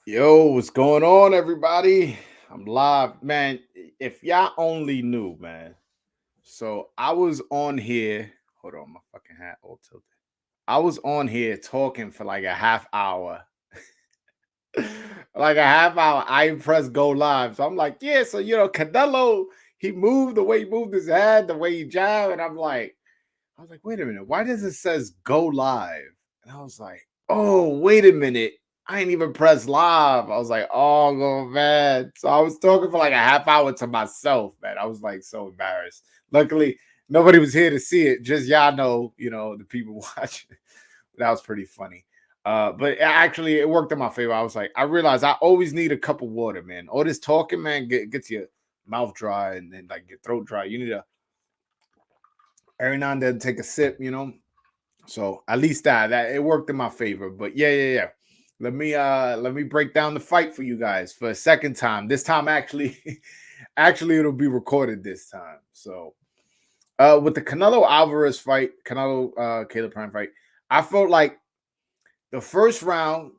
Yo, what's going on, everybody? I'm live, man. If y'all only knew, man. So I was on here. Hold on, my fucking hat all tilted. I was on here talking for like a half hour. Like a half hour. I pressed go live. So I'm like, yeah, so Canelo, he moved the way he moved his head, the way he jabbed. And I was like, wait a minute, why does it says go live? And I was like, oh, wait a minute. I ain't even pressed live. I was like, oh, go man. So I was talking for like a half hour to myself, man. I was like so embarrassed. Luckily, nobody was here to see it. Just y'all know, the people watching. That was pretty funny. Actually, it worked in my favor. I was like, I realized I always need a cup of water, man. All this talking, man, gets your mouth dry and then like your throat dry. You need to every now and then take a sip. So at least that it worked in my favor. But yeah. Let me break down the fight for you guys for a second time. This time actually actually it'll be recorded this time. So with the Canelo Alvarez fight, Canelo Caleb-Plant fight, I felt like the first round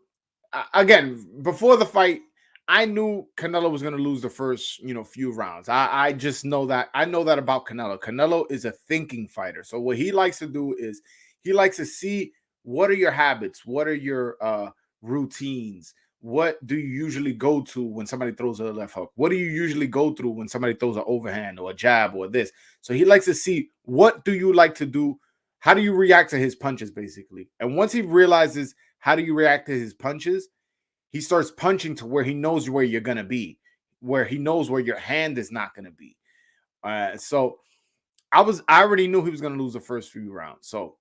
again, before the fight, I knew Canelo was going to lose the first, few rounds. I just know that. I know that about Canelo. Canelo is a thinking fighter. So what he likes to do is he likes to see what are your habits, what are your routines, what do you usually go to when somebody throws a left hook? What do you usually go through when somebody throws an overhand or a jab or this? So he likes to see what do you like to do? How do you react to his punches, basically? And once he realizes how do you react to his punches, he starts punching to where he knows where you're going to be, where he knows where your hand is not going to be. So I already knew he was going to lose the first few rounds. So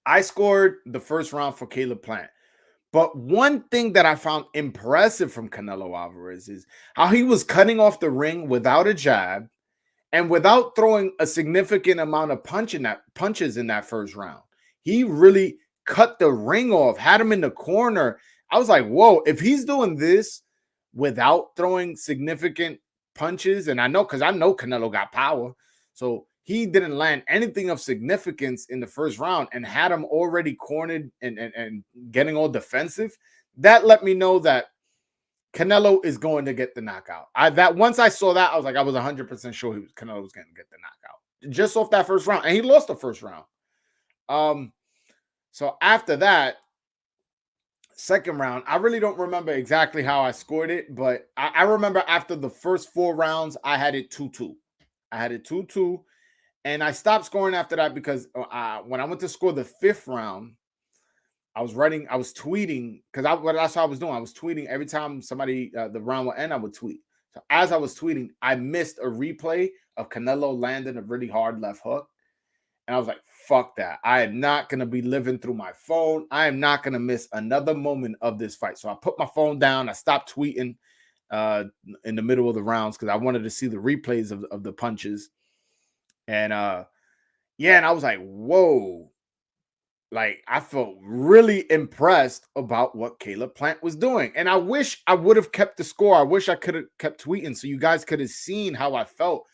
I scored the first round for Caleb-Plant. But one thing that I found impressive from Canelo Alvarez is how he was cutting off the ring without a jab and without throwing a significant amount of punches in that first round. He really cut the ring off, had him in the corner. I was like, whoa, if he's doing this without throwing significant punches, and I know because I know Canelo got power. So he didn't land anything of significance in the first round and had him already cornered and getting all defensive. That let me know that Canelo is going to get the knockout. Once I saw that, I was like, I was 100% sure Canelo was going to get the knockout just off that first round, and he lost the first round. So after that, second round, I really don't remember exactly how I scored it, but I remember after the first 4 rounds, I had it 2-2. I had it 2-2, and I stopped scoring after that because when I went to score the fifth round, I was tweeting because that's how I was doing. I was tweeting every time somebody the round would end. I would tweet. So as I was tweeting, I missed a replay of Canelo landing a really hard left hook, and I was like, "Fuck that! I am not gonna be living through my phone. I am not gonna miss another moment of this fight." So I put my phone down. I stopped tweeting in the middle of the rounds because I wanted to see the replays of the punches, and yeah, and I was like, "Whoa." Like I felt really impressed about what Caleb-Plant was doing. And I wish I would have kept the score. I wish I could have kept tweeting so you guys could have seen how I felt,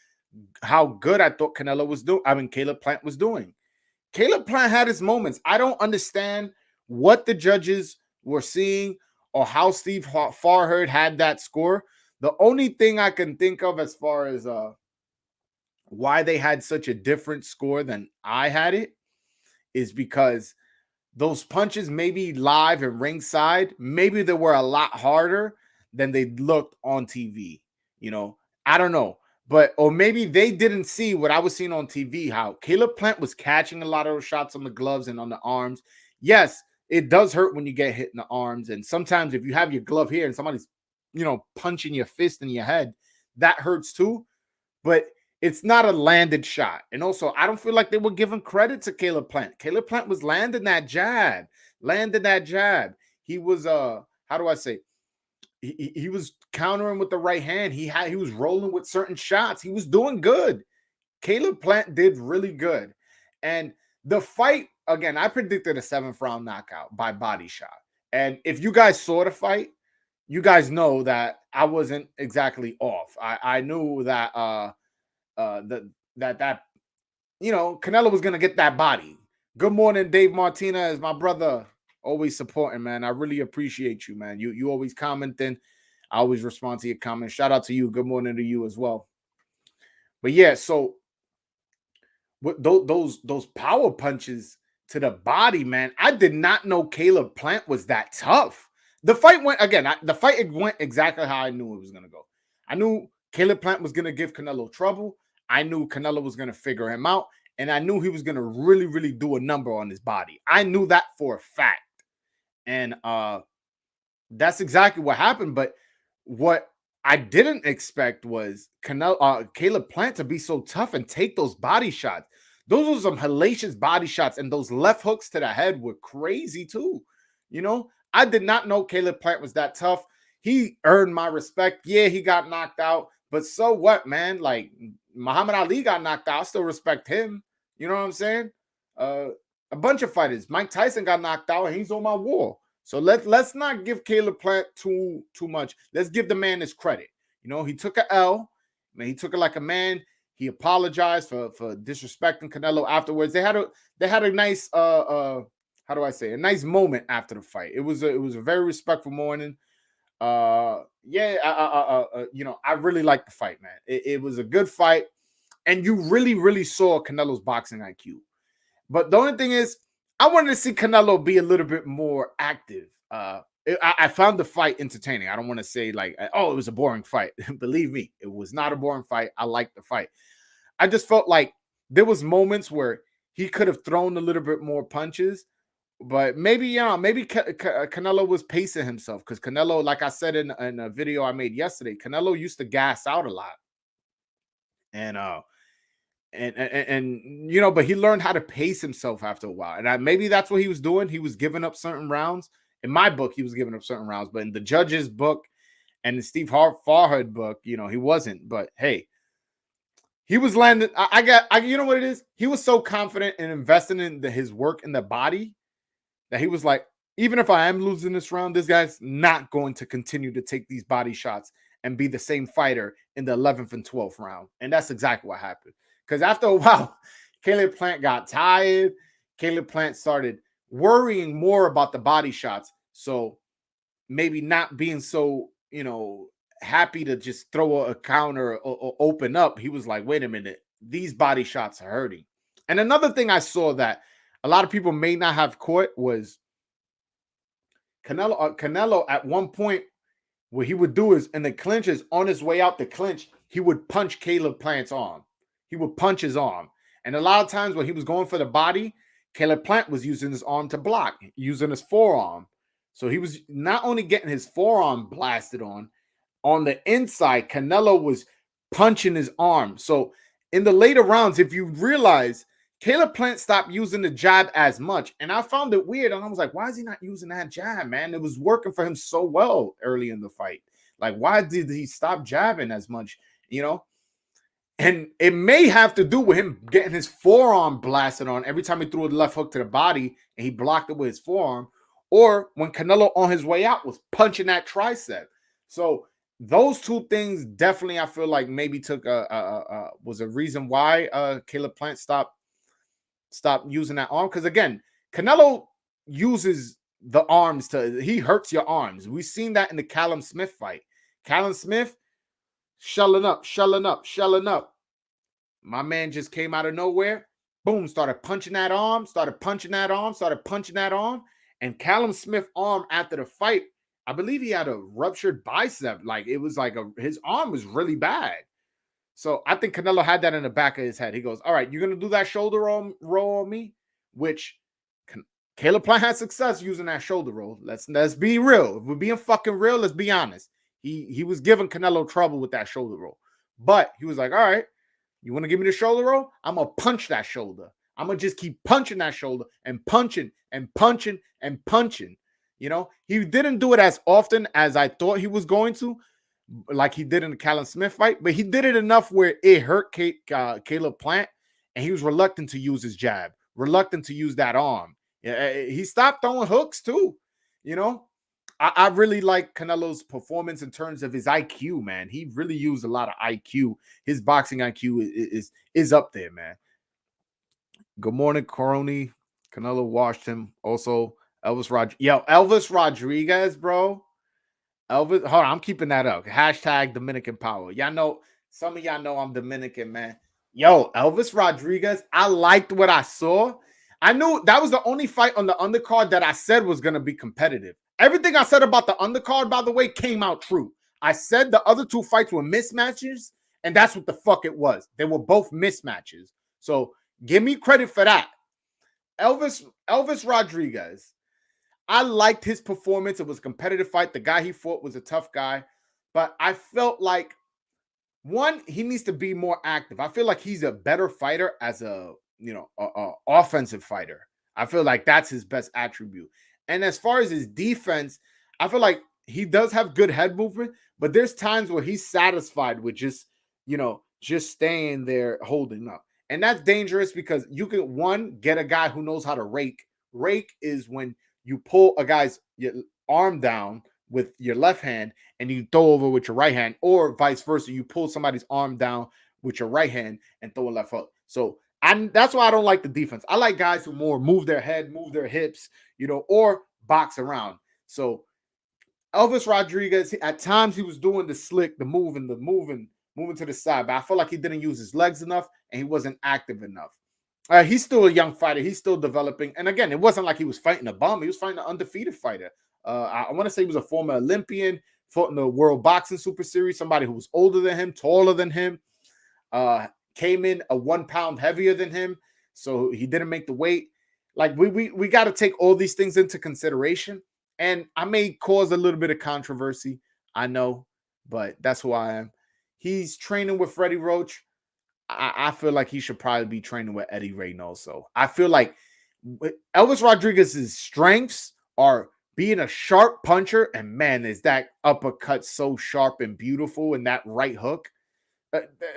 how good I thought Caleb-Plant was doing. Caleb-Plant had his moments. I don't understand what the judges were seeing or how Steve Farherd had that score. The only thing I can think of as far as why they had such a different score than I had it is because those punches, maybe live and ringside, maybe they were a lot harder than they looked on TV. I don't know. But, or maybe they didn't see what I was seeing on TV, how Caleb-Plant was catching a lot of those shots on the gloves and on the arms. Yes, it does hurt when you get hit in the arms. And sometimes if you have your glove here and somebody's, punching your fist in your head, that hurts too. But it's not a landed shot. And also, I don't feel like they were giving credit to Caleb-Plant. Caleb-Plant was landing that jab. He was how do I say? He was countering with the right hand. He was rolling with certain shots. He was doing good. Caleb-Plant did really good. And the fight, again, I predicted a 7th round knockout by body shot. And if you guys saw the fight, you guys know that I wasn't exactly off. I knew that that Canelo was gonna get that body. Good morning, Dave Martinez, my brother. Always supporting, man. I really appreciate you, man. You always commenting. I always respond to your comments. Shout out to you. Good morning to you as well. But yeah, so with those power punches to the body, man. I did not know Caleb-Plant was that tough. The fight went again. The fight went exactly how I knew it was gonna go. I knew Caleb-Plant was gonna give Canelo trouble. I knew Canelo was gonna figure him out, and I knew he was gonna really, really do a number on his body. I knew that for a fact, and that's exactly what happened. But what I didn't expect was Caleb-Plant to be so tough and take those body shots. Those were some hellacious body shots, and those left hooks to the head were crazy too. You know, I did not know Caleb-Plant was that tough. He earned my respect. Yeah, he got knocked out, but so what, man? Like Muhammad Ali got knocked out. I still respect him. You know what I'm saying? A bunch of fighters. Mike Tyson got knocked out, and he's on my wall. So let's not give Caleb-Plant too much. Let's give the man his credit. You know, he took a L. Man, he took it like a man. He apologized for disrespecting Canelo afterwards. They had a nice how do I say, a nice moment after the fight. It was a very respectful morning. You know, I really liked the fight, man. It was a good fight, and you really saw Canelo's boxing IQ. But the only thing is, I wanted to see Canelo be a little bit more active. I found the fight entertaining. I don't want to say like, oh, it was a boring fight. Believe me, it was not a boring fight. I liked the fight. I just felt like there was moments where he could have thrown a little bit more punches, but maybe Canelo was pacing himself, because Canelo, like I said in a video I made yesterday, Canelo used to gas out a lot, and you know, but he learned how to pace himself after a while, and maybe that's what he was doing. He was giving up certain rounds. In my book, he was giving up certain rounds, but in the judge's book and the Steve Farhood book, you know, he wasn't. But hey, he was landing. You know what it is? He was so confident in investing in his work in the body that he was like, even if I am losing this round, this guy's not going to continue to take these body shots and be the same fighter in the 11th and 12th round. And that's exactly what happened. Because after a while, Caleb-Plant got tired. Caleb-Plant started worrying more about the body shots. So maybe not being so, you know, happy to just throw a counter or open up. He was like, wait a minute, these body shots are hurting. And another thing I saw that a lot of people may not have caught was Canelo at one point, what he would do is in the clinches, on his way out the clinch, he would punch Caleb-Plant's arm. He would punch his arm. And a lot of times when he was going for the body, Caleb-Plant was using his arm to block, using his forearm. So he was not only getting his forearm blasted on the inside, Canelo was punching his arm. So in the later rounds, if you realize, Caleb-Plant stopped using the jab as much. And I found it weird. And I was like, why is he not using that jab, man? It was working for him so well early in the fight. Like, why did he stop jabbing as much, you know? And it may have to do with him getting his forearm blasted on every time he threw a left hook to the body and he blocked it with his forearm. Or when Canelo on his way out was punching that tricep. So those two things definitely, I feel like maybe took was a reason why Caleb-Plant stopped using that arm. Because again, Canelo uses the arms he hurts your arms. We've seen that in the Callum Smith fight. Callum Smith shelling up. My man just came out of nowhere. Boom, started punching that arm. And Callum Smith's arm after the fight, I believe he had a ruptured bicep. Like, it was like his arm was really bad. So I think Canelo had that in the back of his head. He goes, all right, you're going to do that shoulder roll on me, which Caleb-Plant had success using that shoulder roll. Let's be real. If we're being fucking real, let's be honest. He was giving Canelo trouble with that shoulder roll. But he was like, all right, you want to give me the shoulder roll? I'm going to punch that shoulder. I'm going to just keep punching that shoulder and punching and punching and punching. You know, he didn't do it as often as I thought he was going to, like he did in the Callum Smith fight, but he did it enough where it hurt Caleb-Plant, and he was reluctant to use his jab, reluctant to use that arm. He stopped throwing hooks too. You know, I really like Canelo's performance in terms of his IQ, man. He really used a lot of IQ. His boxing IQ is up there, man. Good morning, Coroni. Canelo washed him. Also, Elvis Rodriguez, bro. Elvis, hold on, I'm keeping that up. Hashtag Dominican Power. Y'all know, some of y'all know I'm Dominican, man. Yo, Elvis Rodriguez, I liked what I saw. I knew that was the only fight on the undercard that I said was going to be competitive. Everything I said about the undercard, by the way, came out true. I said the other two fights were mismatches, and that's what the fuck it was. They were both mismatches. So give me credit for that. Elvis Rodriguez, I liked his performance. It was a competitive fight. The guy he fought was a tough guy. But I felt like, one, he needs to be more active. I feel like he's a better fighter as a offensive fighter. I feel like that's his best attribute. And as far as his defense, I feel like he does have good head movement, but there's times where he's satisfied with just staying there holding up. And that's dangerous because you can, one, get a guy who knows how to rake. Rake is when you pull a guy's arm down with your left hand and you throw over with your right hand, or vice versa. You pull somebody's arm down with your right hand and throw a left hook. So that's why I don't like the defense. I like guys who more move their head, move their hips, or box around. So Elvis Rodriguez, at times he was doing the slick, the moving to the side, but I felt like he didn't use his legs enough and he wasn't active enough. He's still a young fighter. He's still developing. And again, it wasn't like he was fighting a bum. He was fighting an undefeated fighter. I want to say he was a former Olympian, fought in the World Boxing Super Series, somebody who was older than him, taller than him, came in a 1 pound heavier than him. So he didn't make the weight. Like we got to take all these things into consideration. And I may cause a little bit of controversy. I know, but that's who I am. He's training with Freddie Roach. I feel like he should probably be training with Eddie Reynoso. I feel like Elvis Rodriguez's strengths are being a sharp puncher, and man, is that uppercut so sharp and beautiful, and that right hook.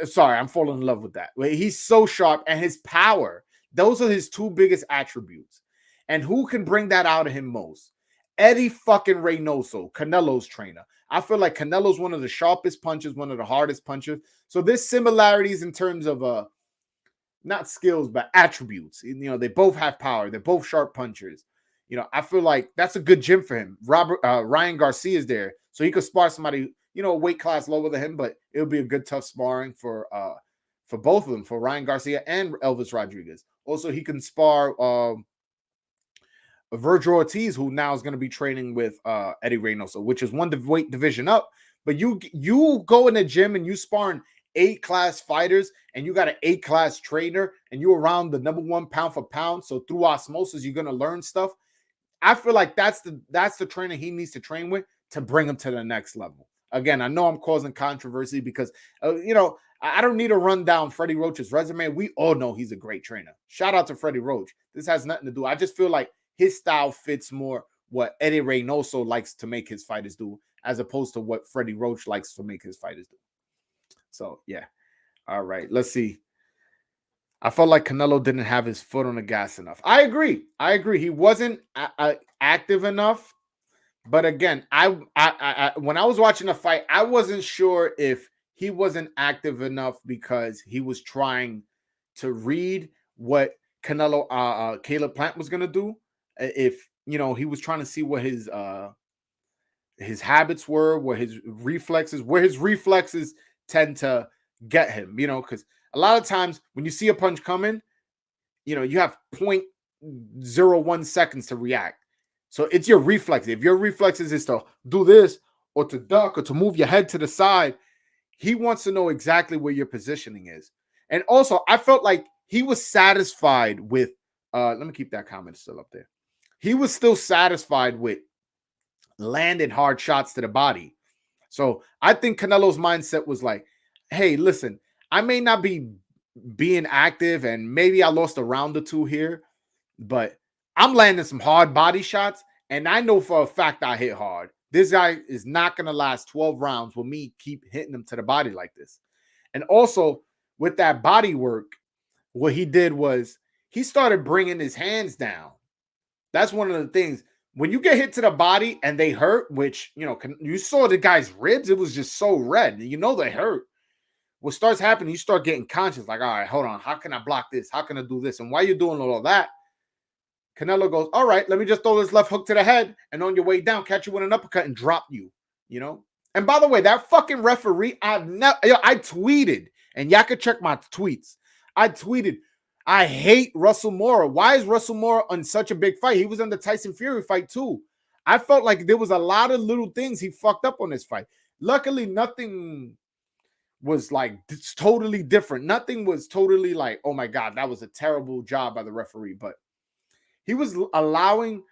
Sorry, I'm falling in love with that. He's so sharp, and his power. Those are his two biggest attributes. And who can bring that out of him most? Eddie fucking Reynoso, Canelo's trainer. I feel like Canelo's one of the sharpest punchers, one of the hardest punchers. So there's similarities in terms of not skills, but attributes. They both have power. They're both sharp punchers. I feel like that's a good gym for him. Ryan Garcia is there, so he could spar somebody, a weight class lower than him, but it would be a good tough sparring for both of them, for Ryan Garcia and Elvis Rodriguez. Also, he can spar Virgil Ortiz, who now is going to be training with Eddie Reynoso, which is one weight division up. But you go in the gym and you sparring 8-class fighters, and you got an 8-class trainer, and you're around the number one pound for pound. So through osmosis, you're going to learn stuff. I feel like that's the trainer he needs to train with to bring him to the next level. Again, I know I'm causing controversy because, I don't need to run down Freddie Roach's resume. We all know he's a great trainer. Shout out to Freddie Roach. This has nothing to do. I just feel like his style fits more what Eddie Reynoso likes to make his fighters do, as opposed to what Freddie Roach likes to make his fighters do. So, yeah. All right. Let's see. I felt like Canelo didn't have his foot on the gas enough. I agree. He wasn't active enough. But again, I when I was watching the fight, I wasn't sure if he wasn't active enough because he was trying to read what Canelo-Plant was going to do. If, he was trying to see what his habits were, where his reflexes tend to get him, because a lot of times when you see a punch coming, you have 0.01 seconds to react. So it's your reflex. If your reflexes is to do this or to duck or to move your head to the side, he wants to know exactly where your positioning is. And also, I felt like he was satisfied with, let me keep that comment still up there. He was still satisfied with landing hard shots to the body. So I think Canelo's mindset was like, hey, listen, I may not be being active and maybe I lost a round or two here, but I'm landing some hard body shots, and I know for a fact I hit hard. This guy is not going to last 12 rounds with me keep hitting him to the body like this. And also, with that body work, what he did was he started bringing his hands down. That's one of the things. When you get hit to the body and they hurt, which, you saw the guy's ribs, it was just so red. They hurt. What starts happening, you start getting conscious, like, all right, hold on. How can I block this? How can I do this? And while you're doing all of that, Canelo goes, all right, let me just throw this left hook to the head, and on your way down, catch you with an uppercut and drop you, you know? And by the way, that fucking referee, I tweeted, and y'all can check my tweets. I tweeted, I hate Russell Mora. Why is Russell Mora on such a big fight? He was in the Tyson Fury fight too. I felt like there was a lot of little things he fucked up on this fight. Luckily, nothing was like totally different. Nothing was totally like, oh my God, that was a terrible job by the referee. But he was allowing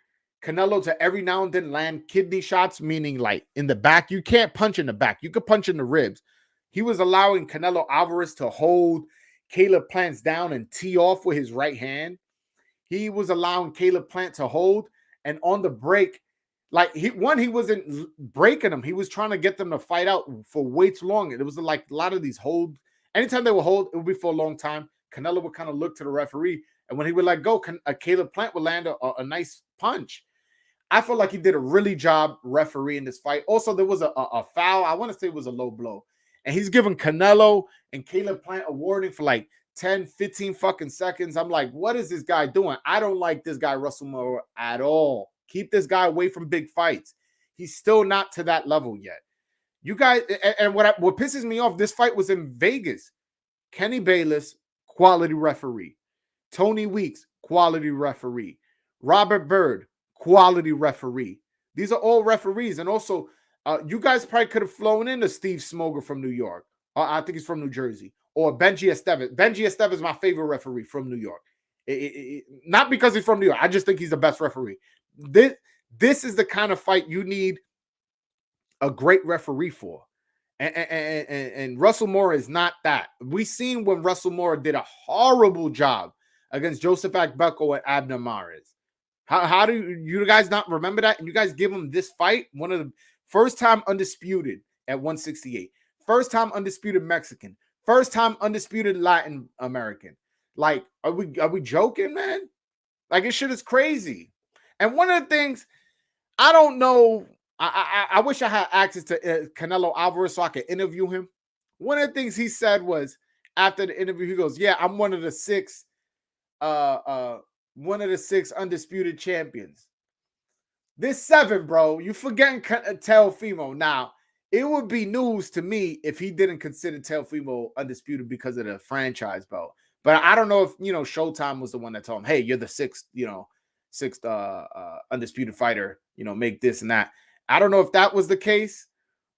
Canelo to every now and then land kidney shots, meaning like in the back. You can't punch in the back. You could punch in the ribs. He was allowing Canelo Alvarez to hold Caleb-Plant down and tee off with his right hand. He was allowing Caleb-Plant to hold, and on the break, like he wasn't breaking them. He was trying to get them to fight out for way too long. It was like a lot of these hold. Anytime they would hold, it would be for a long time. Canelo would kind of look to the referee, and when he would let go, Caleb-Plant would land a nice punch. I felt like he did a really job refereeing this fight. Also, there was a foul. I want to say it was a low blow. And he's giving Canelo and Caleb-Plant a warning for like 10, 15 fucking seconds. I'm like, what is this guy doing? I don't like this guy, Russell Mora, at all. Keep this guy away from big fights. He's still not to that level yet. You guys, and what pisses me off, this fight was in Vegas. Kenny Bayless, quality referee. Tony Weeks, quality referee. Robert Byrd, quality referee. These are all referees. And also, you guys probably could have flown into Steve Smoger from New York. I think he's from New Jersey. Or Benji Estevez. Benji Estevez is my favorite referee from New York. Not because he's from New York. I just think he's the best referee. This is the kind of fight you need a great referee for. And Russell Mora is not that. We seen when Russell Mora did a horrible job against Joseph Akbeko and Abner Mares. How do you guys not remember that? And you guys give him this fight, one of the first time undisputed at 168, first time undisputed Mexican, first time undisputed Latin American. Like, are we joking, man? Like, this shit is crazy. And one of the things, I don't know, I wish I had access to Canelo Alvarez so I could interview him. One of the things he said was, after the interview, he goes, yeah, I'm one of the six undisputed champions. There's 7, bro. You forgetting Teofimo. Now, it would be news to me if he didn't consider Teofimo undisputed because of the franchise belt. But I don't know if, Showtime was the one that told him, hey, you're the sixth undisputed fighter, make this and that. I don't know if that was the case,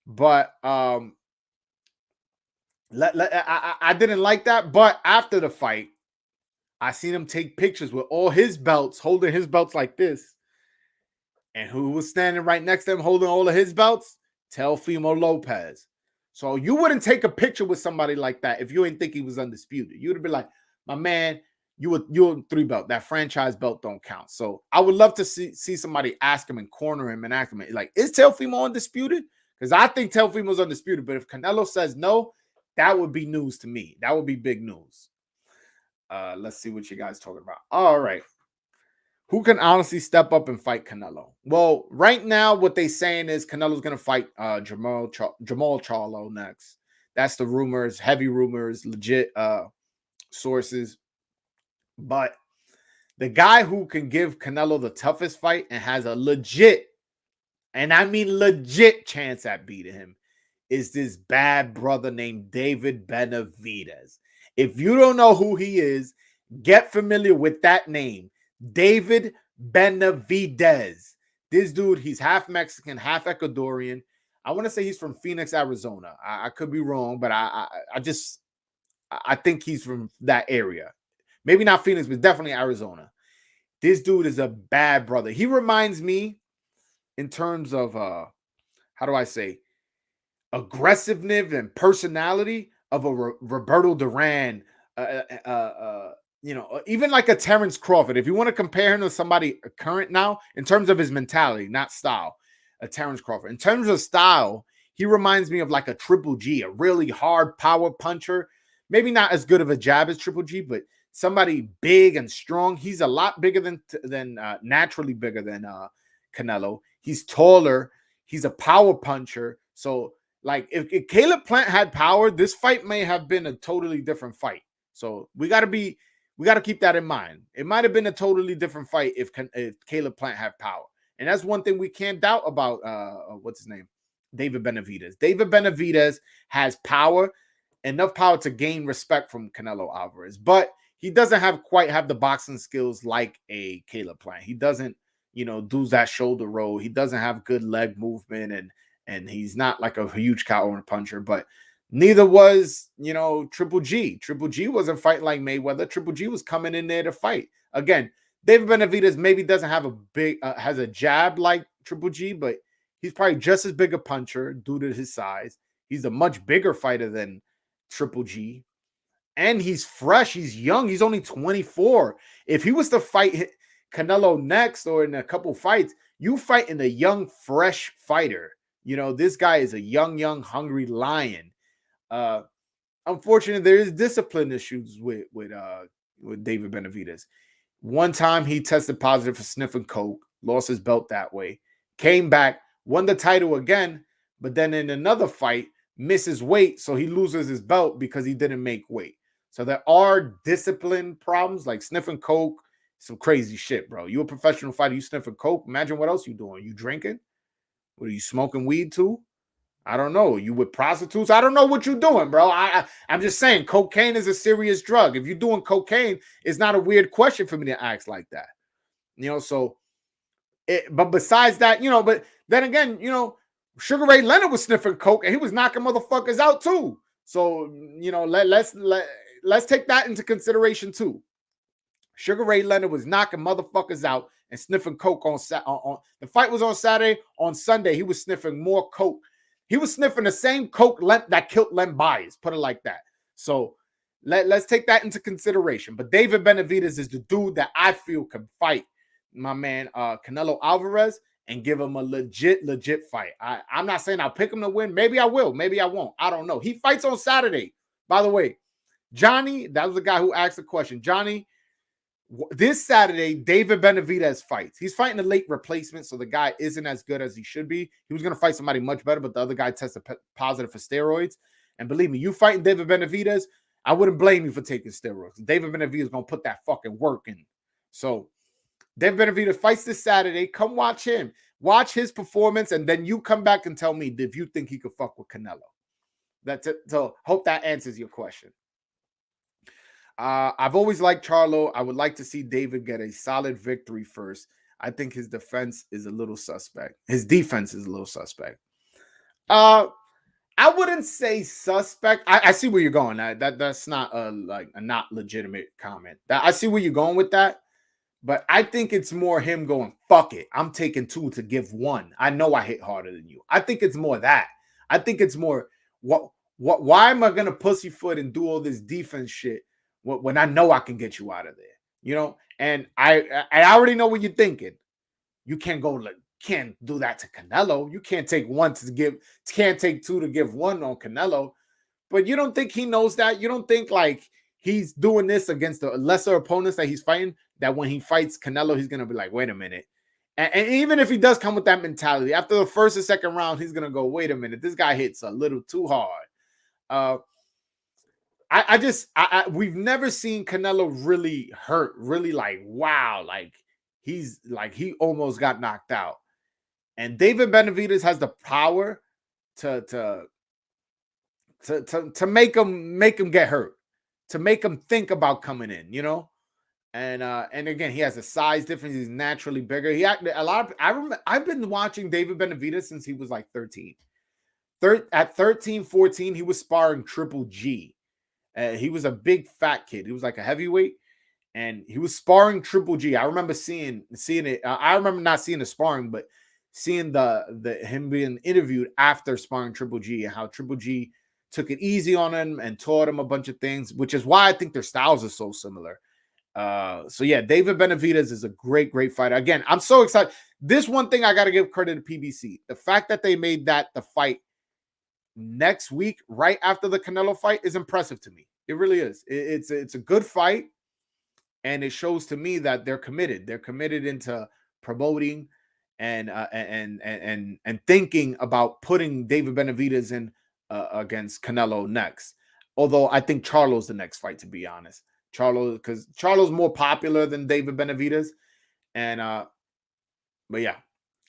but I didn't like that. But after the fight, I seen him take pictures with all his belts, holding his belts like this. And who was standing right next to him holding all of his belts? Teofimo Lopez. So you wouldn't take a picture with somebody like that if you didn't think he was undisputed. You would be like, my man, you're 3 belt. That franchise belt don't count. So I would love to see somebody ask him and corner him and ask him, like, is Teofimo undisputed? Because I think Teofimo's undisputed. But if Canelo says no, that would be news to me. That would be big news. Let's see what you guys talking about. All right. Who can honestly step up and fight Canelo? Well, right now, what they saying is Canelo's going to fight Jamal Charlo next. That's the rumors, heavy rumors, legit sources. But the guy who can give Canelo the toughest fight and has a legit, and I mean legit, chance at beating him is this bad brother named David Benavidez. If you don't know who he is, get familiar with that name. David Benavidez. This dude, he's half Mexican, half Ecuadorian. I want to say he's from Phoenix, Arizona. I could be wrong, but I think he's from that area. Maybe not Phoenix, but definitely Arizona. This dude is a bad brother. He reminds me in terms of, how do I say, aggressiveness and personality of a Roberto Duran, even like a Terrence Crawford. If you want to compare him to somebody current now, in terms of his mentality, not style, a Terrence Crawford. In terms of style, he reminds me of like a Triple G, a really hard power puncher. Maybe not as good of a jab as Triple G, but somebody big and strong. He's a lot bigger than naturally bigger than Canelo. He's taller. He's a power puncher. So, like, if Caleb-Plant had power, this fight may have been a totally different fight. So we got to be We got to keep that in mind. It might have been a totally different fight if Caleb-Plant had power. And that's one thing we can't doubt about what's his name? David Benavidez. David Benavidez has power, enough power to gain respect from Canelo Alvarez, but he doesn't quite have the boxing skills like a Caleb-Plant. He doesn't, do that shoulder roll. He doesn't have good leg movement, and he's not like a huge counter puncher, but neither was, Triple G. Triple G wasn't fighting like Mayweather. Triple G was coming in there to fight. Again, David Benavidez maybe doesn't have a big, has a jab like Triple G, but he's probably just as big a puncher due to his size. He's a much bigger fighter than Triple G. And he's fresh. He's young. He's only 24. If he was to fight Canelo next or in a couple fights, you fight in a young, fresh fighter. This guy is a young, hungry lion. Unfortunately, there is discipline issues with David Benavidez. One time he tested positive for sniffing coke, lost his belt that way, came back, won the title again, but then in another fight, misses weight, so he loses his belt because he didn't make weight. So there are discipline problems like sniffing coke, some crazy shit, bro. You a professional fighter, you sniffing coke. Imagine what else you doing. You drinking? What are you smoking weed too? I don't know. You with prostitutes? I don't know what you're doing, bro. I'm just saying cocaine is a serious drug. If you're doing cocaine, it's not a weird question for me to ask like that. So but besides that, but then again, Sugar Ray Leonard was sniffing coke and he was knocking motherfuckers out too. So, let's take that into consideration too. Sugar Ray Leonard was knocking motherfuckers out and sniffing coke on the fight was on Saturday. On Sunday, he was sniffing more coke. He was sniffing the same coke that killed Len Bias, put it like that. So let's take that into consideration. But David Benavidez is the dude that I feel can fight my man Canelo Alvarez and give him a legit fight. I'm not saying I'll pick him to win. Maybe I will. Maybe I won't. I don't know. He fights on Saturday. By the way, Johnny, that was the guy who asked the question. Johnny, this Saturday, David Benavidez fights. He's fighting a late replacement, so the guy isn't as good as he should be. He was going to fight somebody much better, but the other guy tested positive for steroids. And believe me, you fighting David Benavidez, I wouldn't blame you for taking steroids. David Benavidez is going to put that fucking work in. So David Benavidez fights this Saturday. Come watch him. Watch his performance, and then you come back and tell me if you think he could fuck with Canelo. That's it. So hope that answers your question. I've always liked Charlo. I would like to see David get a solid victory first. I think his defense is a little suspect. His defense is a little suspect. I wouldn't say suspect. I see where you're going. That's not a not legitimate comment. I see where you're going with that. But I think it's more him going, fuck it. I'm taking 2 to give 1. I know I hit harder than you. I think it's more that. I think it's more why am I gonna pussyfoot and do all this defense shit when I know I can get you out of there? And I already know what you're thinking. You can't do that to Canelo. You can't take 1 to give, can't take 2 to give 1 on Canelo. But you don't think he knows that? You don't think like he's doing this against the lesser opponents that he's fighting, that when he fights Canelo, he's going to be like, wait a minute. And even if he does come with that mentality, after the first or second round, he's going to go, wait a minute, this guy hits a little too hard. We've never seen Canelo really hurt, really like, wow, like he almost got knocked out. And David Benavidez has the power to make him get hurt, to make him think about coming in, And again, he has a size difference. He's naturally bigger. I've been watching David Benavidez since he was like 13. At 13, 14, he was sparring Triple G. He was a big fat kid. He was like a heavyweight, and he was sparring Triple G. I remember seeing it. I remember not seeing the sparring, but seeing the him being interviewed after sparring Triple G and how Triple G took it easy on him and taught him a bunch of things, which is why I think their styles are so similar. So yeah, David Benavidez is a great fighter. Again, I'm so excited. This one thing I got to give credit to PBC. The fact that they made that the fight next week, right after the Canelo fight, is impressive to me. It really is. It's a good fight, and it shows to me that they're committed. They're committed into promoting and thinking about putting David Benavidez in against Canelo next. Although I think Charlo's the next fight, to be honest. Charlo, because Charlo's more popular than David Benavidez. And but yeah.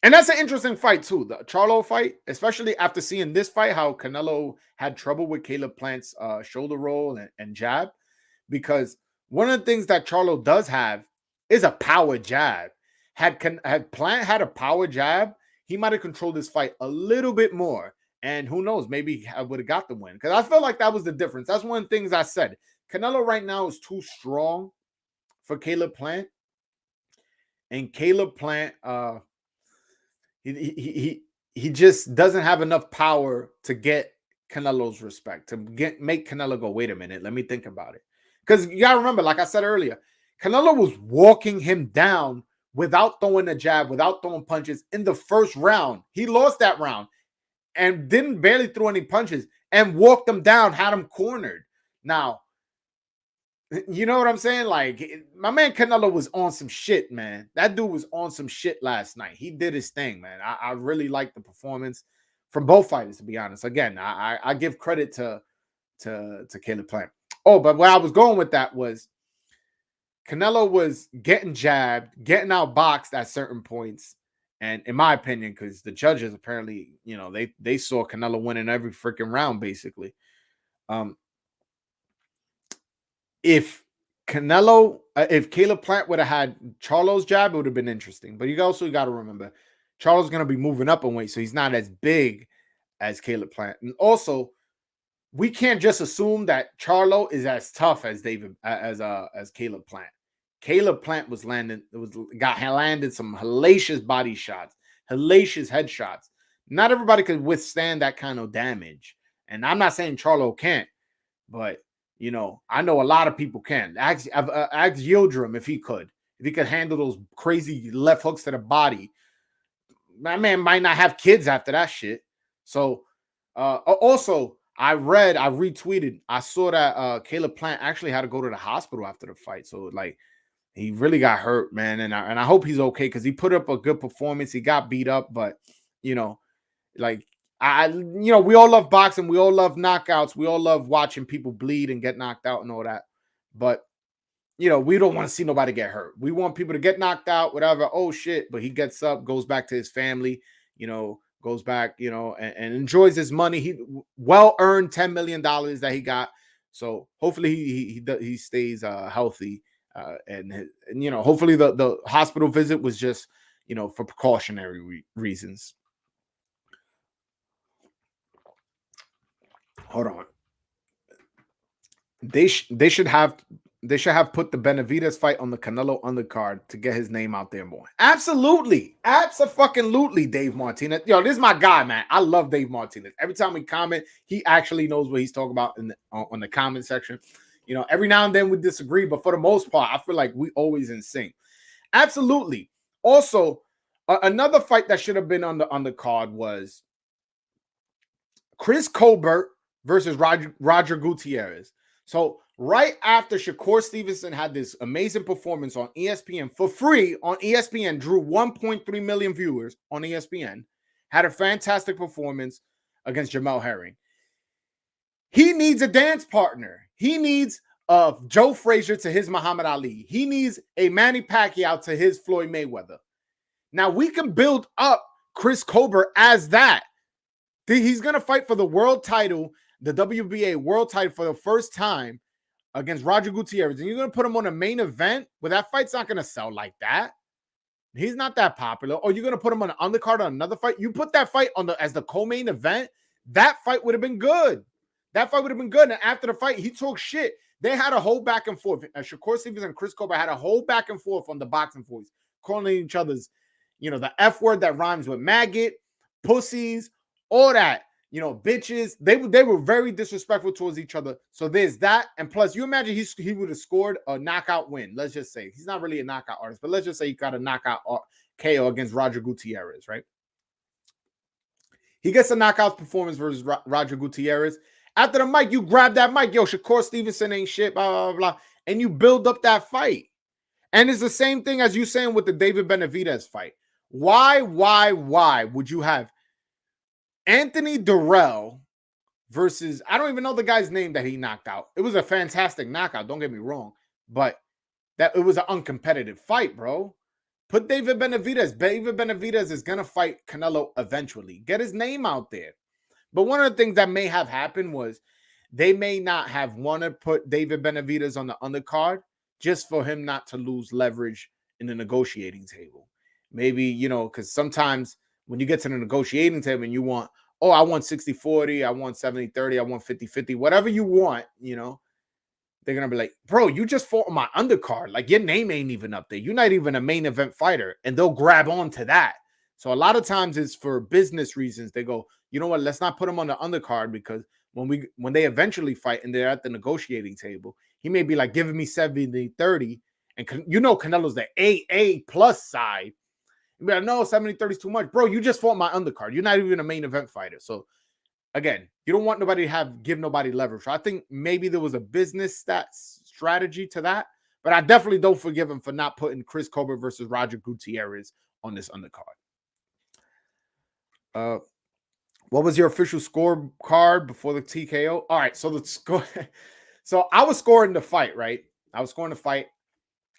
And that's an interesting fight too. The Charlo fight, especially after seeing this fight, how Canelo had trouble with Caleb-Plant's shoulder roll and jab. Because one of the things that Charlo does have is a power jab. Had Plant had a power jab, he might have controlled this fight a little bit more. And who knows, maybe I would have got the win. Because I felt like that was the difference. That's one of the things I said. Canelo right now is too strong for Caleb-Plant. And Caleb-Plant, he just doesn't have enough power to get Canelo's respect, to make Canelo go, wait a minute, let me think about it. Because you gotta remember, like I said earlier, Canelo was walking him down without throwing a jab, without throwing punches in the first round. He lost that round and didn't barely throw any punches and walked him down, had him cornered. Now, you know what I'm saying? Like, my man Canelo was on some shit, man. That dude was on some shit last night. He did his thing, man. I really liked the performance from both fighters, to be honest. Again, I give credit to Caleb-Plant. Oh, but where I was going with that was Canelo was getting jabbed, getting outboxed at certain points. And in my opinion, because the judges apparently, you know, they saw Canelo winning every freaking round, basically. If Caleb-Plant would have had Charlo's jab, it would have been interesting. But you also got to remember, Charlo's going to be moving up in weight, so he's not as big as Caleb-Plant. And also, we can't just assume that Charlo is as tough as Caleb-Plant. Caleb-Plant landed some hellacious body shots, hellacious headshots. Not everybody could withstand that kind of damage. And I'm not saying Charlo can't, but you know, I know a lot of people can. Ask Yildirim if he could handle those crazy left hooks to the body. My man might not have kids after that shit. So, also, I retweeted, I saw that Caleb-Plant actually had to go to the hospital after the fight. So, like, he really got hurt, man. And I hope he's okay because he put up a good performance. He got beat up, but, you know, like, we all love boxing. We all love knockouts. We all love watching people bleed and get knocked out and all that. But, you know, we don't want to see nobody get hurt. We want people to get knocked out, whatever. Oh, shit. But he gets up, goes back to his family, you know, goes back, you know, and enjoys his money. He well-earned $10 million that he got. So hopefully he stays healthy. And, you know, hopefully the hospital visit was just, you know, for precautionary reasons. Hold on. They should have put the Benavidez fight on the Canelo undercard to get his name out there more. Absolutely. Absolutely, Dave Martinez. Yo, this is my guy, man. I love Dave Martinez. Every time we comment, he actually knows what he's talking about on the comment section. You know, every now and then we disagree, but for the most part, I feel like we always in sync. Absolutely. Also, another fight that should have been on the undercard was Chris Colbert versus Roger Gutierrez. So right after Shakur Stevenson had this amazing performance on ESPN for free on ESPN, drew 1.3 million viewers on ESPN, had a fantastic performance against Jamel Herring. He needs a dance partner. He needs Joe Frazier to his Muhammad Ali. He needs a Manny Pacquiao to his Floyd Mayweather. Now we can build up Chris Colbert as that. He's going to fight for the world title, the WBA world title for the first time against Roger Gutierrez. And you're going to put him on a main event? Well, that fight's not going to sell like that. He's not that popular. Or you're going to put him on an undercard on another fight? You put that fight as the co-main event, that fight would have been good. That fight would have been good. And after the fight, he talked shit. They had a whole back and forth. Shakur Stevenson and Chris Colbert had a whole back and forth on the boxing force, calling each other's, you know, the F word that rhymes with maggot, pussies, all that, you know, bitches. They were very disrespectful towards each other. So there's that. And plus, you imagine he would have scored a knockout win. Let's just say he's not really a knockout artist, but let's just say he got a knockout KO against Roger Gutierrez, right? He gets a knockout performance versus Roger Gutierrez. After the mic, you grab that mic. Yo, Shakur Stevenson ain't shit, blah, blah, blah. And you build up that fight. And it's the same thing as you saying with the David Benavidez fight. Why would you have Anthony Durrell versus, I don't even know the guy's name that he knocked out. It was a fantastic knockout. Don't get me wrong. but that it was an uncompetitive fight, bro. Put David Benavidez. David Benavidez is gonna fight Canelo eventually. Get his name out there. But one of the things that may have happened was they may not have wanted to put David Benavidez on the undercard just for him not to lose leverage in the negotiating table. Maybe, you know, because sometimes when you get to the negotiating table and you want, oh, I want 60-40, I want 70-30, I want 50-50, whatever you want, you know, they're going to be like, bro, you just fought on my undercard. Like, your name ain't even up there. You're not even a main event fighter. And they'll grab on to that. So a lot of times it's for business reasons. They go, you know what, let's not put him on the undercard because when they eventually fight and they're at the negotiating table, he may be like giving me 70-30. And you know Canelo's the AA plus side. You'd be like, no, 70-30 is too much. Bro, you just fought my undercard. You're not even a main event fighter. So again, you don't want nobody to give nobody leverage. So I think maybe there was a business strategy to that, but I definitely don't forgive him for not putting Chris Colbert versus Roger Gutierrez on this undercard. What was your official scorecard before the TKO? All right, so the score. So I was scoring the fight, right? I was scoring the fight.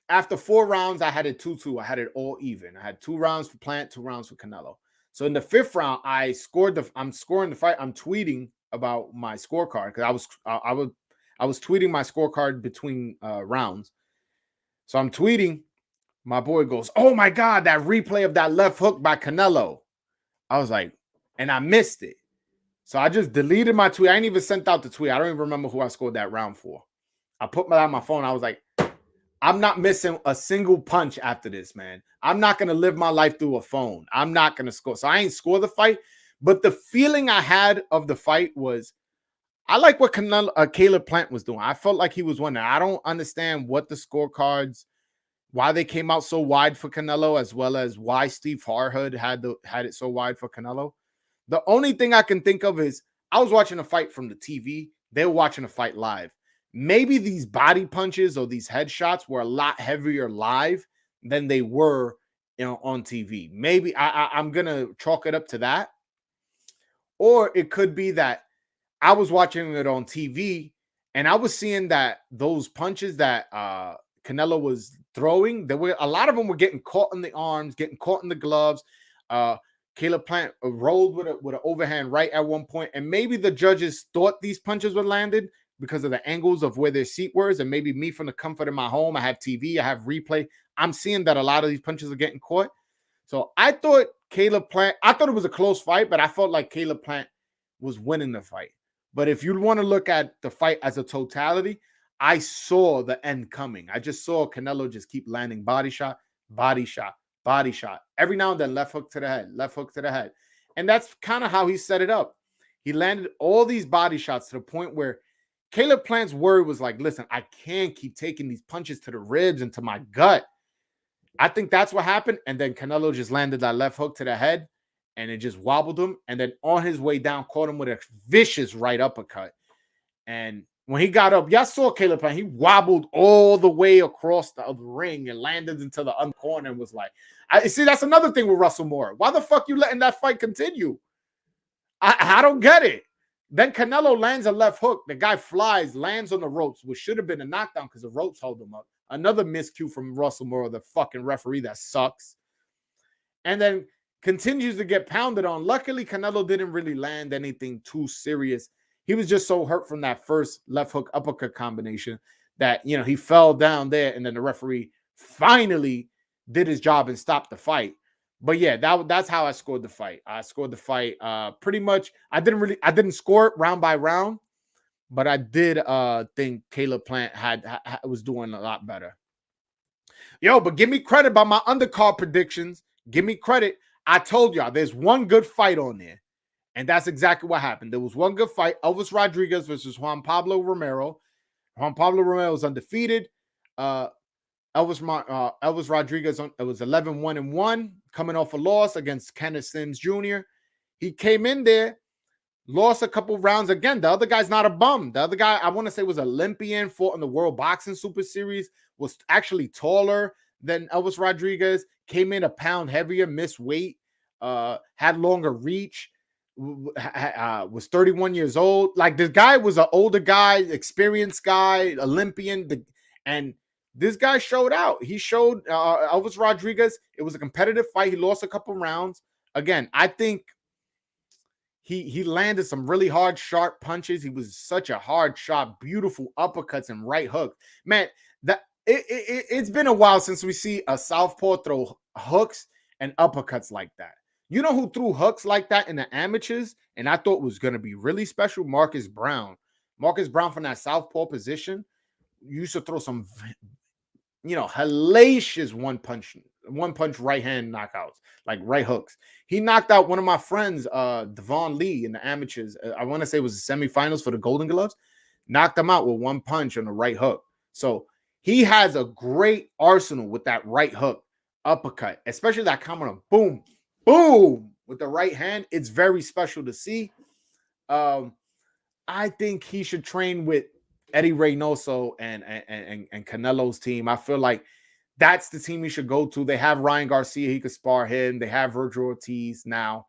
After 4 rounds, I had it 2-2. I had it all even. I had 2 rounds for Plant, 2 rounds for Canelo. So in the 5th round, I'm scoring the fight. I'm tweeting about my scorecard because I was tweeting my scorecard between rounds. So I'm tweeting. My boy goes, "Oh my God, that replay of that left hook by Canelo." I was like, and I missed it. So I just deleted my tweet. I ain't even sent out the tweet. I don't even remember who I scored that round for. I put that on my phone. I was like, I'm not missing a single punch after this, man. I'm not going to live my life through a phone. I'm not going to score. So I ain't score the fight. But the feeling I had of the fight was, I like what Canelo-Plant was doing. I felt like he was winning. I don't understand what the scorecards, why they came out so wide for Canelo, as well as why Steve Harhood had it so wide for Canelo. The only thing I can think of is I was watching a fight from the TV. They were watching a fight live. Maybe these body punches or these headshots were a lot heavier live than they were, you know, on TV. Maybe I'm going to chalk it up to that. Or it could be that I was watching it on TV and I was seeing that those punches that Canelo was throwing, there were a lot of them were getting caught in the arms, getting caught in the gloves. Canelo-Plant rolled with an overhand right at one point, and maybe the judges thought these punches were landed because of the angles of where their seat was, and maybe me from the comfort of my home, I have TV, I have replay. I'm seeing that a lot of these punches are getting caught. So I thought Canelo-Plant, I thought it was a close fight, but I felt like Canelo-Plant was winning the fight. But if you want to look at the fight as a totality, I saw the end coming. I just saw Canelo just keep landing body shot, body shot, body shot. Every now and then, left hook to the head, left hook to the head. And that's kind of how he set it up. He landed all these body shots to the point where Canelo-Plant's worry was like, listen, I can't keep taking these punches to the ribs and to my gut. I think that's what happened. And then Canelo just landed that left hook to the head and it just wobbled him. And then on his way down, caught him with a vicious right uppercut. And when he got up, y'all saw Canelo-Plant, he wobbled all the way across the ring and landed into the other corner and was like, see, that's another thing with Russell Moore. Why the fuck you letting that fight continue? I don't get it. Then Canelo lands a left hook. The guy flies, lands on the ropes, which should have been a knockdown because the ropes hold him up. Another miscue from Russell Moore, the fucking referee that sucks. And then continues to get pounded on. Luckily, Canelo didn't really land anything too serious. He was just so hurt from that first left hook uppercut combination that, you know, he fell down there and then the referee finally did his job and stopped the fight. But yeah, that's how I scored the fight. I scored the fight pretty much. I didn't score it round by round, but I did think Canelo-Plant was doing a lot better. Yo, but give me credit about my undercard predictions. Give me credit. I told y'all there's one good fight on there. And that's exactly what happened. There was one good fight, Elvis Rodriguez versus Juan Pablo Romero. Juan Pablo Romero was undefeated. Elvis Rodriguez, it was 11-1-1, coming off a loss against Kenneth Sims Jr. He came in there, lost a couple rounds again. The other guy's not a bum. The other guy, I want to say, was Olympian, fought in the World Boxing Super Series, was actually taller than Elvis Rodriguez, came in a pound heavier, missed weight, had longer reach, was 31 years old. Like, this guy was an older guy, experienced guy, Olympian, and This guy showed out. He showed Elvis Rodriguez. It was a competitive fight. He lost a couple rounds. Again, I think he landed some really hard, sharp punches. He was such a hard shot, beautiful uppercuts and right hook. Man, it's been a while since we see a southpaw throw hooks and uppercuts like that. You know who threw hooks like that in the amateurs, and I thought was going to be really special? Marcus Brown. Marcus Brown from that southpaw position used to throw some, hellacious one punch right hand knockouts, like right hooks. He knocked out one of my friends, Devon Lee, in the amateurs. I want to say it was the semifinals for the Golden Gloves. Knocked him out with one punch on the right hook. So he has a great arsenal with that right hook uppercut, especially that coming of boom, boom with the right hand. It's very special to see. I think he should train with Eddie Reynoso and Canelo's team. I feel like that's the team he should go to. They have Ryan Garcia. He could spar him. They have Virgil Ortiz now.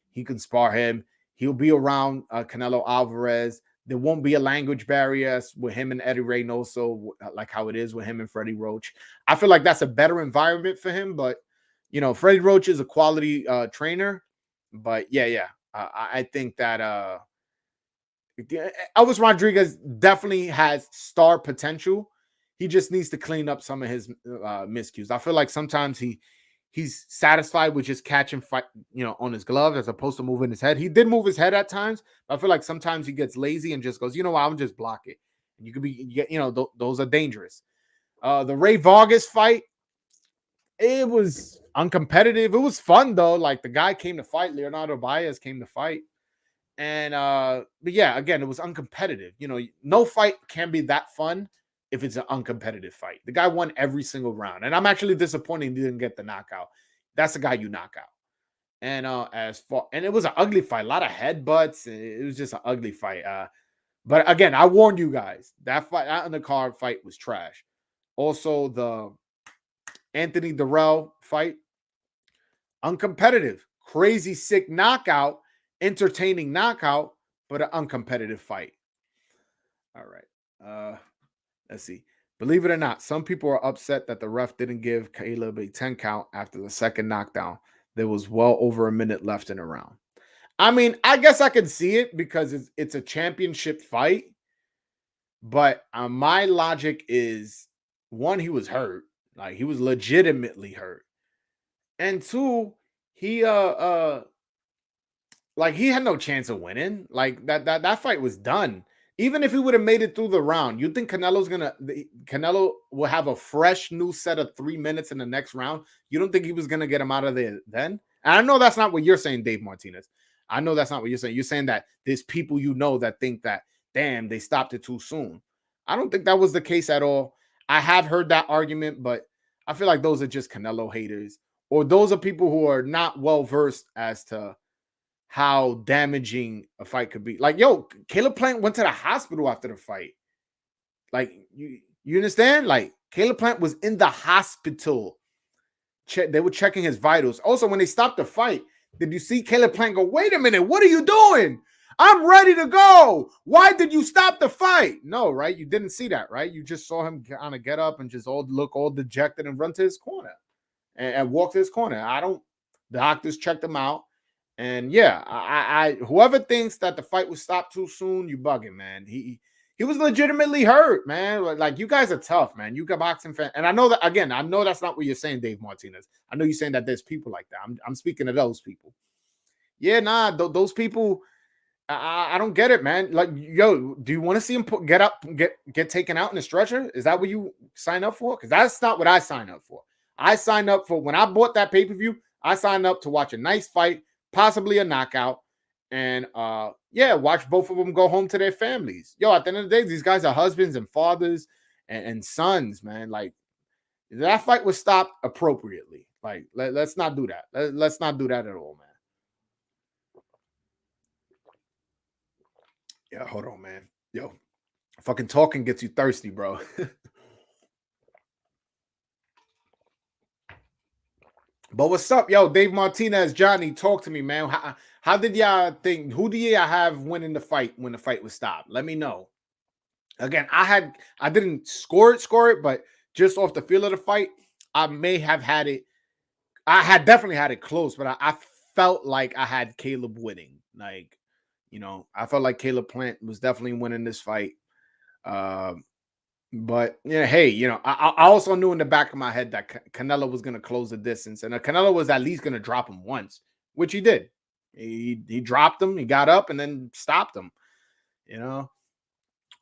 He can spar him. He'll be around Canelo Alvarez. There won't be a language barrier with him and Eddie Reynoso, like how it is with him and Freddie Roach. I feel like that's a better environment for him. But, Freddie Roach is a quality trainer. But, yeah. I think that Elvis Rodriguez definitely has star potential. He just needs to clean up some of his miscues. I feel like sometimes he's satisfied with just catching fight, on his glove as opposed to moving his head. He did move his head at times, but I feel like sometimes he gets lazy and just goes, I'm just block it. And you could be, those are dangerous. The Ray Vargas fight, it was uncompetitive. It was fun though. Like the guy came to fight. Leonardo Baez came to fight. And but yeah, again, it was uncompetitive. No fight can be that fun if it's an uncompetitive fight. The guy won every single round, and I'm actually disappointed he didn't get the knockout. That's the guy you knock out. And and it was an ugly fight, a lot of headbutts. It was just an ugly fight. But again, I warned you guys, that undercard fight was trash. Also, the Anthony Durrell fight, uncompetitive, crazy sick knockout. Entertaining knockout, but an uncompetitive fight. All right. Let's see. Believe it or not, some people are upset that the ref didn't give Caleb a 10 count after the second knockdown. There was well over a minute left in the round. I mean, I guess I can see it because it's a championship fight. But my logic is, one, he was hurt. Like, he was legitimately hurt. And two, he he had no chance of winning. Like that fight was done. Even if he would have made it through the round, you think Canelo will have a fresh new set of 3 minutes in the next round? You don't think he was gonna get him out of there then? And I know that's not what you're saying, Dave Martinez. I know that's not what you're saying. You're saying that there's people that think that, damn, they stopped it too soon. I don't think that was the case at all. I have heard that argument, but I feel like those are just Canelo haters, or those are people who are not well versed as to how damaging a fight could be. Like, Caleb-Plant went to the hospital after the fight. Like, you understand? Like, Caleb-Plant was in the hospital. They were checking his vitals. Also, when they stopped the fight, did you see Caleb-Plant go, wait a minute, what are you doing? I'm ready to go. Why did you stop the fight? No, right? You didn't see that, right? You just saw him kind of get up and just look all dejected and run to his corner and walk to his corner. The doctors checked him out. And yeah, I whoever thinks that the fight was stopped too soon, you bugging, man. He was legitimately hurt, man. Like, you guys are tough, man. You got boxing fans, and I know that, again. I know that's not what you're saying, Dave Martinez. I know you're saying that there's people like that. I'm speaking of those people. Yeah, nah, those people. I don't get it, man. Like, do you want to see him get up, get taken out in a stretcher? Is that what you sign up for? Because that's not what I signed up for. I signed up for, when I bought that pay-per-view, I signed up to watch a nice fight, possibly a knockout, and watch both of them go home to their families. At the end of the day, these guys are husbands and fathers and sons, man. Like, that fight was stopped appropriately. Like, let's not do that. Let's not do that at all, man. Yeah, hold on, man. Fucking talking gets you thirsty, bro. But what's up, Dave Martinez, Johnny, talk to me, man. How did y'all think? Who do y'all have winning the fight when the fight was stopped? Let me know. Again, I didn't score it, but just off the feel of the fight, I may have had it. I had definitely had it close, but I felt like I had Caleb winning. Like, I felt like Canelo-Plant was definitely winning this fight. But yeah, hey, I also knew in the back of my head that Canelo was going to close the distance, and Canelo was at least going to drop him once, which he did. He dropped him, he got up, and then stopped him.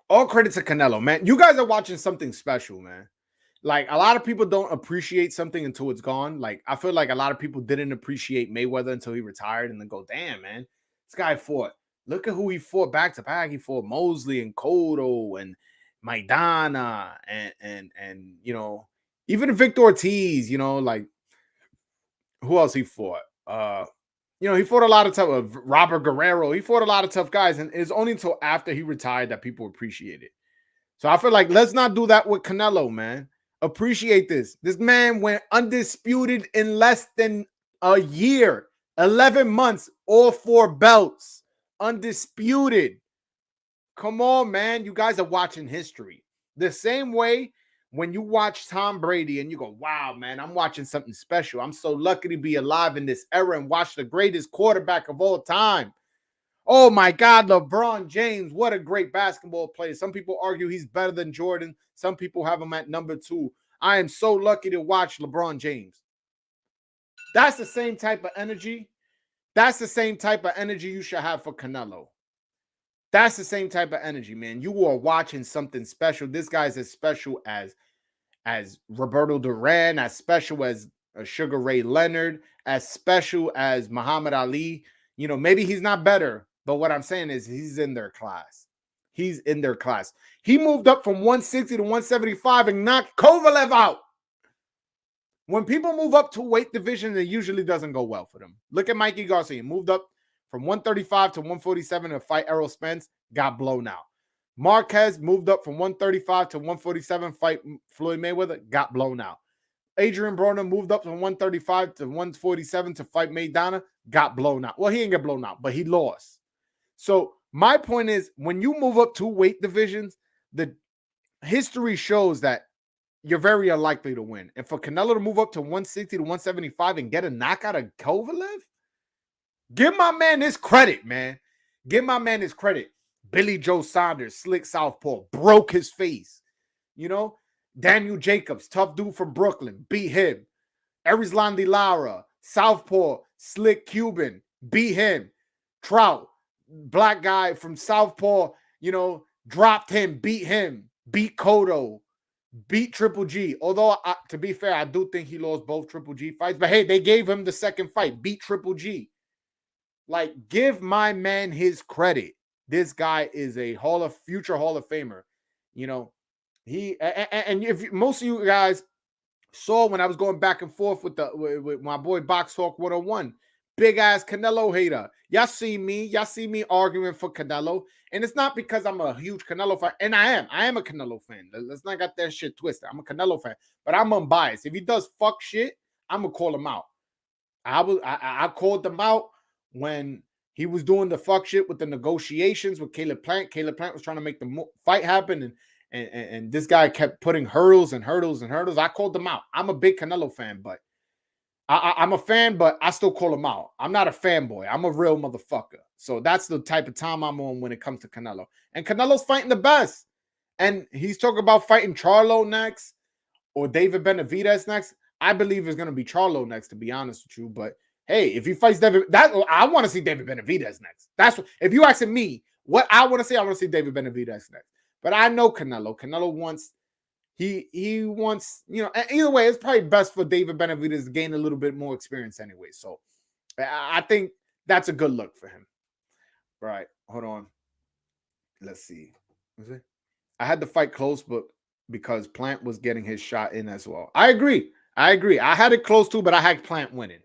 All credit to Canelo, man. You guys are watching something special, man. Like, a lot of people don't appreciate something until it's gone. Like, I feel like a lot of people didn't appreciate Mayweather until he retired, and then go, damn, man, this guy fought. Look at who he fought back to back. He fought Mosley and Cotto and Maidana and even Victor Ortiz, like, who else he fought? He fought a lot of tough Robert Guerrero. He fought a lot of tough guys, and it's only until after he retired that people appreciate it. So I feel like let's not do that with Canelo, man. Appreciate this. This man went undisputed in less than a year, 11 months, all 4 belts, undisputed. Come on, man. You guys are watching history. The same way when you watch Tom Brady and you go, wow, man, I'm watching something special. I'm so lucky to be alive in this era and watch the greatest quarterback of all time. Oh, my God, LeBron James, what a great basketball player. Some people argue he's better than Jordan. Some people have him at number 2. I am so lucky to watch LeBron James. That's the same type of energy. That's the same type of energy you should have for Canelo. That's the same type of energy, man. You are watching something special. This guy's as special as Roberto Duran, as special as Sugar Ray Leonard, as special as Muhammad Ali. Maybe he's not better, but what I'm saying is he's in their class. He's in their class. He moved up from 160 to 175 and knocked Kovalev out. When people move up to weight division, it usually doesn't go well for them. Look at Mikey Garcia. He moved up from 135 to 147 to fight Errol Spence, got blown out. Marquez moved up from 135 to 147, fight Floyd Mayweather, got blown out. Adrian Broner moved up from 135 to 147 to fight Maidana, got blown out. Well, he didn't get blown out, but he lost. So my point is, when you move up 2 weight divisions, the history shows that you're very unlikely to win. And for Canelo to move up to 160 to 175 and get a knockout of Kovalev, give my man his credit, man. Give my man his credit. Billy Joe Saunders, slick southpaw, broke his face. Daniel Jacobs, tough dude from Brooklyn, beat him. Erislan De Lara, southpaw, slick Cuban, beat him. Trout, black guy from southpaw, dropped him, beat Cotto, beat Triple G. Although, to be fair, I do think he lost both Triple G fights. But hey, they gave him the second fight, beat Triple G. Like, give my man his credit. This guy is a future Hall of Famer. He and if most of you guys saw when I was going back and forth with my boy Box Talk 101, big ass Canelo hater. Y'all see me arguing for Canelo, and it's not because I'm a huge Canelo fan, and I am a Canelo fan. Let's not get that shit twisted. I'm a Canelo fan, but I'm unbiased. If he does fuck shit, I'm gonna call him out. I called him out when he was doing the fuck shit with the negotiations with Caleb-Plant. Caleb-Plant was trying to make the fight happen, and this guy kept putting hurdles. I called him out. I'm a big Canelo fan, but I'm a fan, but I still call him out. I'm not a fanboy. I'm a real motherfucker. So that's the type of time I'm on when it comes to Canelo. And Canelo's fighting the best. And he's talking about fighting Charlo next or David Benavidez next. I believe it's going to be Charlo next, to be honest with you. But hey, if he fights I want to see David Benavidez next. That's what, if you asking me what I want to see David Benavidez next. But I know Canelo. Canelo wants, he wants, either way, it's probably best for David Benavidez to gain a little bit more experience anyway. So I think that's a good look for him. Right. Hold on. Let's see. I had the fight close, but because Plant was getting his shot in as well. I agree. I had it close too, but I had Plant winning.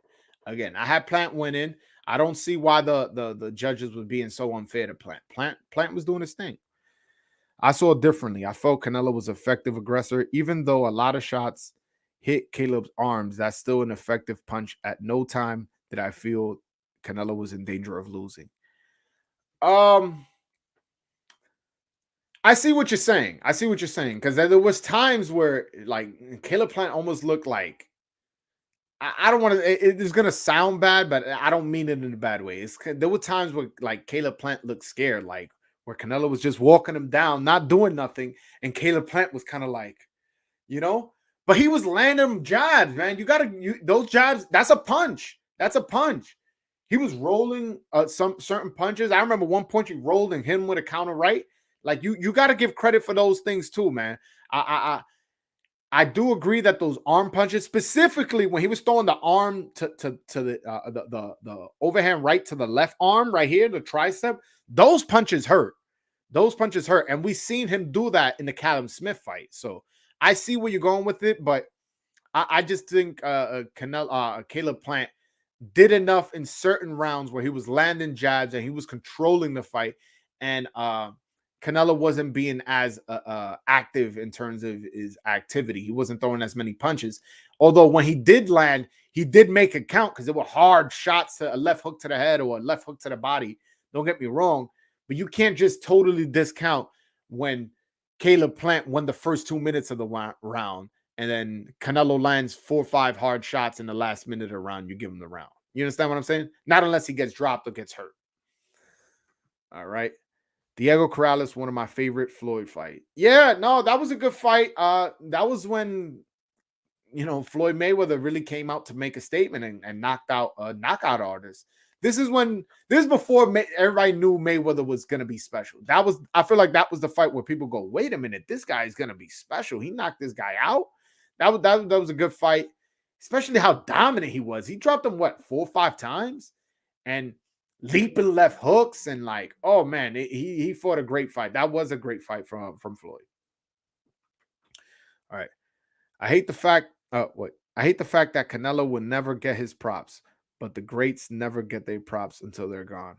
Again, I had Plant winning. I don't see why the judges were being so unfair to Plant. Plant was doing his thing. I saw it differently. I felt Canelo was an effective aggressor. Even though a lot of shots hit Caleb's arms, that's still an effective punch. At no time did I feel Canelo was in danger of losing. I I see what you're saying. I see what you're saying because there was times where like Caleb-Plant almost looked like I don't want to. It's gonna sound bad, but I don't mean it in a bad way. There were times where like Caleb-Plant looked scared, like where Canelo was just walking him down, not doing nothing, and Caleb-Plant was kind of like, you know, but he was landing jabs, man. You gotta those jabs. That's a punch. That's a punch. He was rolling some certain punches. I remember one punch he rolled and hit him with a counter right. Like you got to give credit for those things too, man. I do agree that those arm punches, specifically when he was throwing the arm to the overhand right to the left arm right here, the tricep, those punches hurt. Those punches hurt, and we seen him do that in the Callum Smith fight. So I see where you're going with it, but I just think Caleb-Plant did enough in certain rounds where he was landing jabs and he was controlling the fight, and Canelo wasn't being as active in terms of his activity. He wasn't throwing as many punches. Although when he did land, he did make it count because there were hard shots to a left hook to the head or a left hook to the body. Don't get me wrong, but you can't just totally discount when Caleb-Plant won the first 2 minutes of the round and then Canelo lands 4 or 5 hard shots in the last minute of the round. You give him the round. You understand what I'm saying? Not unless he gets dropped or gets hurt. All right. Diego Corrales, one of my favorite Floyd fight. Yeah, no, that was a good fight. That was when, you know, Floyd Mayweather really came out to make a statement and knocked out a knockout artist. This is before everybody knew Mayweather was going to be special. I feel like that was the fight where people go, wait a minute, this guy is going to be special. He knocked this guy out. That was a good fight, especially how dominant he was. He dropped him, 4 or 5 times? And leaping left hooks and like, oh man, he fought a great fight. That was a great fight from Floyd. All right. I hate the fact that Canelo will never get his props, but the greats never get their props until they're gone.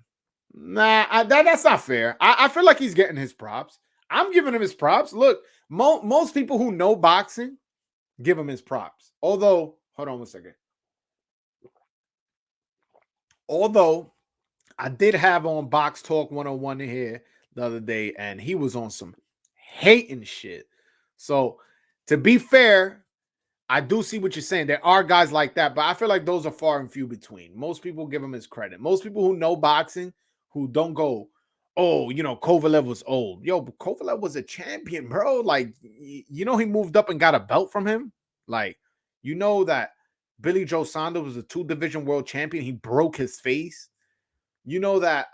Nah, that's not fair. I feel like he's getting his props. I'm giving him his props. Look, most people who know boxing give him his props. Although, hold on one second. Although I did have on Box Talk 101 here the other day, and he was on some hating shit. So, to be fair, I do see what you're saying. There are guys like that, but I feel like those are far and few between. Most people give him his credit. Most people who know boxing, who don't go, oh, you know, Kovalev was old. Yo, but Kovalev was a champion, bro. Like, you know, he moved up and got a belt from him. Like, you know that Billy Joe Saunders was a 2-division world champion. He broke his face. You know that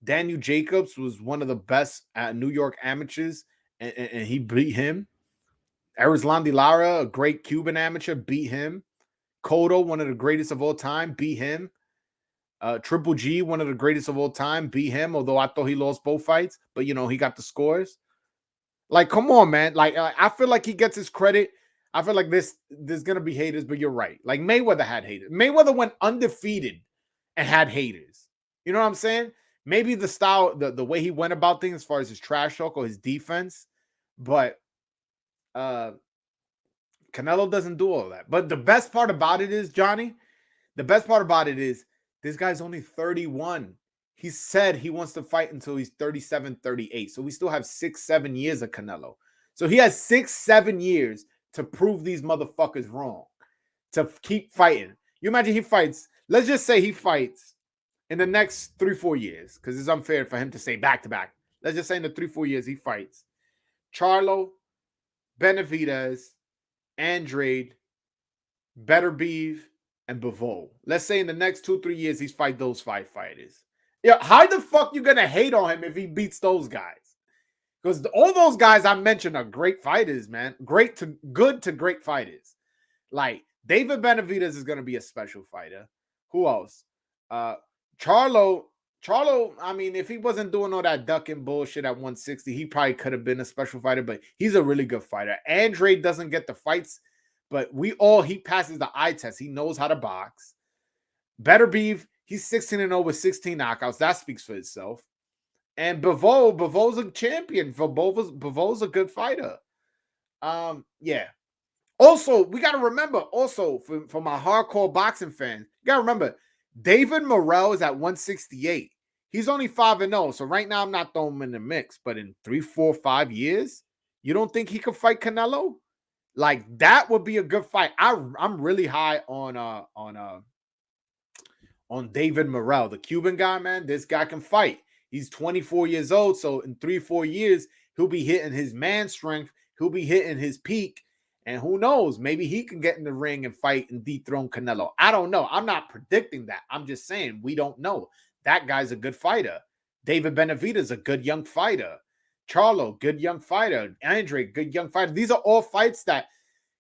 Daniel Jacobs was one of the best New York amateurs, and he beat him. Erislandy Lara, a great Cuban amateur, beat him. Cotto, one of the greatest of all time, beat him. Triple G, one of the greatest of all time, beat him, although I thought he lost both fights, but, you know, he got the scores. Like, come on, man. Like, I feel like he gets his credit. I feel like there's going to be haters, but you're right. Like, Mayweather had haters. Mayweather went undefeated and had haters. You know what I'm saying? Maybe the style, the way he went about things as far as his trash talk or his defense, but Canelo doesn't do all that. But the best part about it is, Johnny, this guy's only 31. He said he wants to fight until he's 37, 38. So we still have 6-7 years of Canelo. So he has 6-7 years to prove these motherfuckers wrong, to keep fighting. You imagine he fights, let's just say he fights in the next 3-4 years, because it's unfair for him to say back-to-back. Let's just say in the 3-4 years he fights Charlo, Benavidez, Andrade, Beterbiev, and Bivol. Let's say in the next 2-3 years he's fight those 5 fighters. Yeah, how the fuck you gonna hate on him if he beats those guys? Because all those guys I mentioned are great fighters, man. Good to great fighters. Like, David Benavidez is gonna be a special fighter. Who else? Charlo, I mean, if he wasn't doing all that ducking bullshit at 160, he probably could have been a special fighter, but he's a really good fighter. Andrade doesn't get the fights, but he passes the eye test. He knows how to box. Beterbiev, he's 16-0 with 16 knockouts. That speaks for itself. And Bivol's a champion. Bivol's a good fighter. Yeah. Also, we got to remember, also, for my hardcore boxing fans, you got to remember, David Morrell is at 168. He's only 5-0. So right now I'm not throwing him in the mix. But in 3, 4, 5 years, you don't think he could fight Canelo? Like that would be a good fight. I'm really high on David Morrell, the Cuban guy, man. This guy can fight. He's 24 years old. So in 3, 4 years, he'll be hitting his man strength. He'll be hitting his peak. And who knows? Maybe he can get in the ring and fight and dethrone Canelo. I don't know. I'm not predicting that. I'm just saying we don't know. That guy's a good fighter. David Benavidez, a good young fighter. Charlo, good young fighter. Andre, good young fighter. These are all fights that